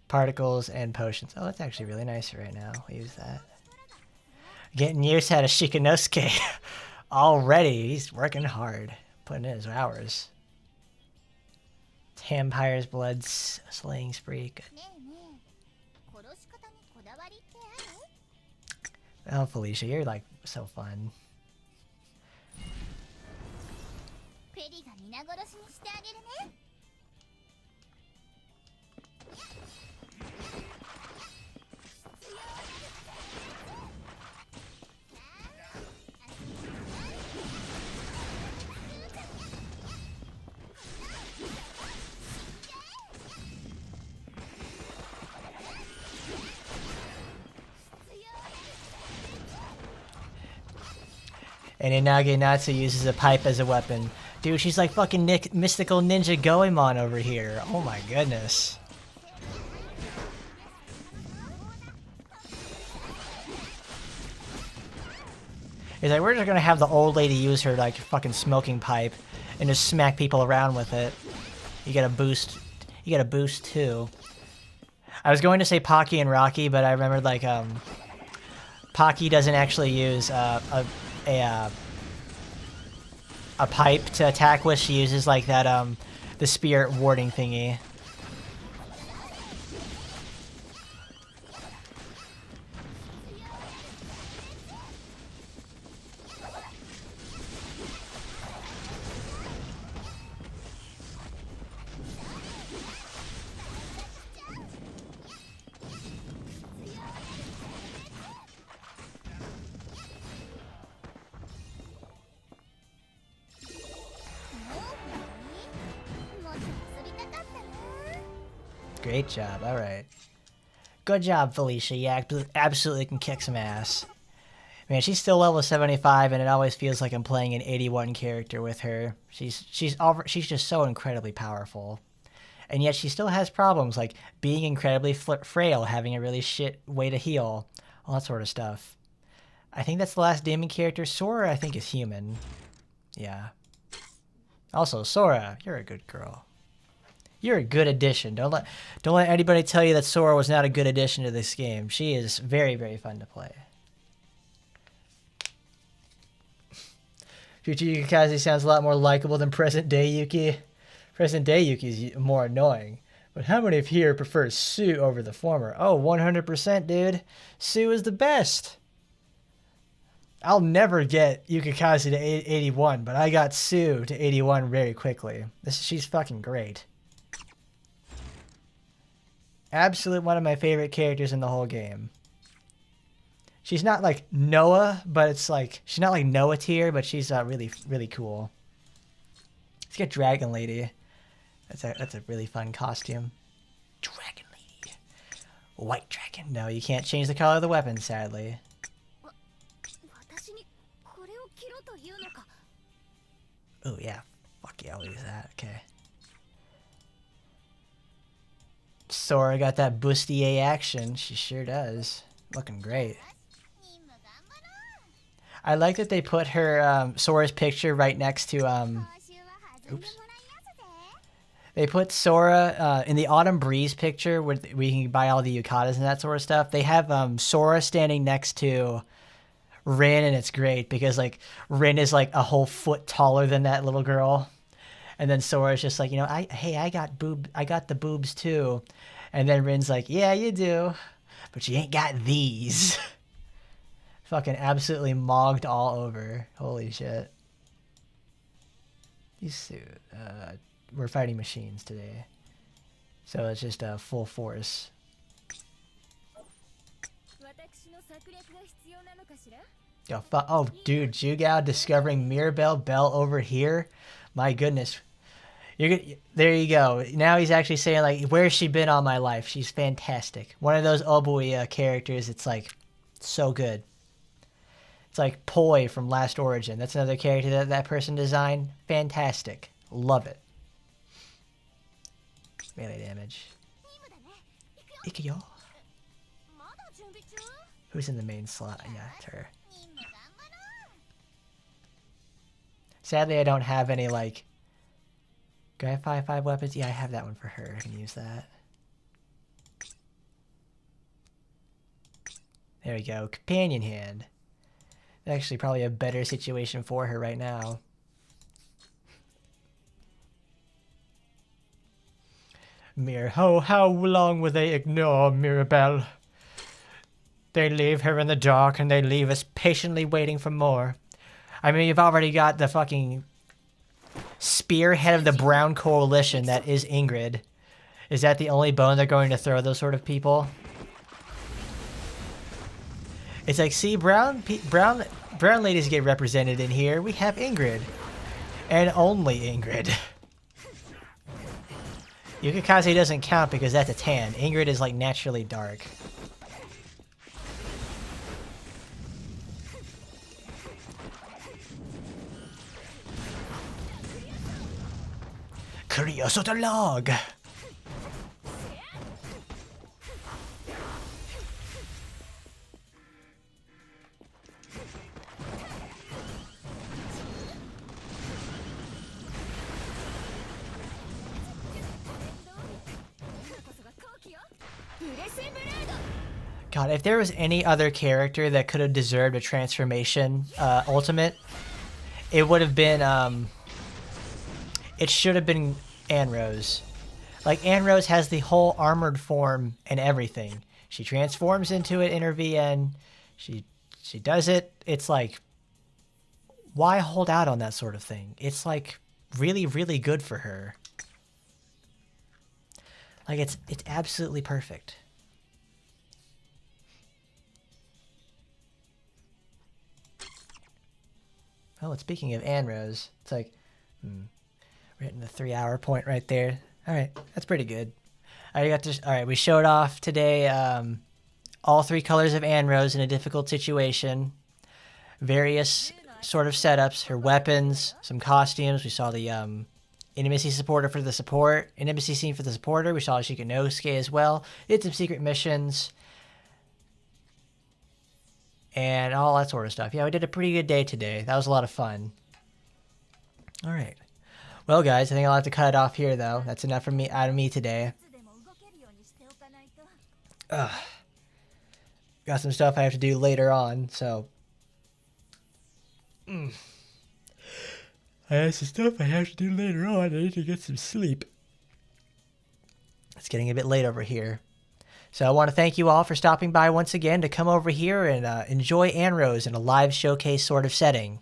Particles and potions. Oh, that's actually really nice right now. We'll use that. Getting years out of Shikanosuke. Already. He's working hard. Putting in his hours. Vampire's blood slaying spree. Good. Oh, Felicia, you're like so fun. And Inage Natsu uses a pipe as a weapon. Dude, she's like fucking mystical ninja Goemon over here. Oh my goodness. He's like, we're just gonna have the old lady use her like fucking smoking pipe and just smack people around with it. You get a boost. You get a boost too. I was going to say Pocky and Rocky, but I remembered like Pocky doesn't actually use a pipe to attack with. She uses like that the spirit warding thingy. Great job. All right. Good job, Felicia. You absolutely can kick some ass. Man, she's still level 75, and it always feels like I'm playing an 81 character with her. She's just so incredibly powerful. And yet she still has problems, like being incredibly frail, having a really shit way to heal, all that sort of stuff. I think that's the last demon character. Sora, I think, is human. Yeah. Also, Sora, you're a good girl. You're a good addition. Don't let anybody tell you that Sora was not a good addition to this game. She is very, very fun to play. Future Yukikaze sounds a lot more likable than present day Yuki. Present day Yuki is more annoying. But how many of here prefer Sue over the former? Oh, 100%, dude. Sue is the best. I'll never get Yukikazu to 81, but I got Sue to 81 very quickly. She's fucking great. Absolute one of my favorite characters in the whole game. She's not like Noah, but it's like she's not like Noah tier, but she's really really cool. Let's get Dragon Lady. That's a really fun costume. Dragon Lady. White dragon. No, you can't change the color of the weapon, sadly. Oh yeah, fuck yeah, I'll use that. Okay. Sora got that bustier action. She sure does. Looking great. I like that they put her Sora's picture right next to oops. They put Sora in the Autumn Breeze picture where we can buy all the yukatas and that sort of stuff. They have Sora standing next to Rin, and it's great because like Rin is like a whole foot taller than that little girl, and then Sora's just like, you know, I got the boobs too, and then Rin's like, yeah, you do, but you ain't got these. Fucking absolutely mogged all over. Holy shit. We're fighting machines today, so it's just full force. Yo, oh, dude, Jugao discovering Mirabelle Bell over here. My goodness. There you go. Now he's actually saying, like, where's she been all my life? She's fantastic. One of those Obui characters, it's, like, so good. It's like Poi from Last Origin. That's another character that person designed. Fantastic. Love it. Melee damage. Ikuyo. Who's in the main slot? Yeah, it's her. Sadly, I don't have any, like... Do I have 5/5 weapons? Yeah, I have that one for her. I can use that. There we go. Companion hand. Actually, probably a better situation for her right now. How long will they ignore Mirabelle? They leave her in the dark and they leave us patiently waiting for more. I mean, you've already got the fucking spearhead of the Brown Coalition that is Ingrid. Is that the only bone they're going to throw those sort of people? It's like, see, brown ladies get represented in here. We have Ingrid. And only Ingrid. Yukikaze doesn't count because that's a tan. Ingrid is like naturally dark. Kuriosota log. God, if there was any other character that could have deserved a transformation ultimate, it would have been, it should have been Annerose. Like, Annerose has the whole armored form and everything. She transforms into it in her VN. She does it. It's like, why hold out on that sort of thing? It's like really, really good for her. Like, it's absolutely perfect. Oh, speaking of Annerose, it's like, we're hitting the 3-hour point right there. All right, that's pretty good. I got this. All right, we showed off today all 3 colors of Annerose in a difficult situation. Various sort of setups, her weapons, some costumes. We saw the intimacy supporter for the support, intimacy scene for the supporter. We saw Shikanosuke as well. Did some secret missions. And all that sort of stuff. Yeah, we did a pretty good day today. That was a lot of fun. All right. Well, guys, I think I'll have to cut it off here, though. That's enough from out of me today. Got some stuff I have to do later on, so... I have some stuff I have to do later on. I need to get some sleep. It's getting a bit late over here. So I want to thank you all for stopping by once again to come over here and enjoy Annerose in a live showcase sort of setting.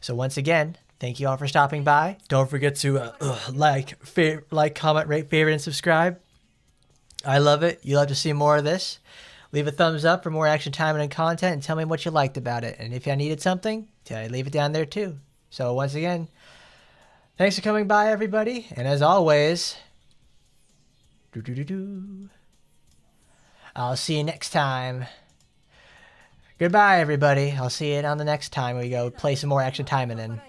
So once again, thank you all for stopping by. Don't forget to like, comment, rate, favorite, and subscribe. I love it. You love to see more of this. Leave a thumbs up for more Action Taimanin content and tell me what you liked about it. And if I needed something, leave it down there too. So once again, thanks for coming by, everybody. And as always, I'll see you next time. Goodbye, everybody. I'll see you on the next time we go play some more Action Taimanin.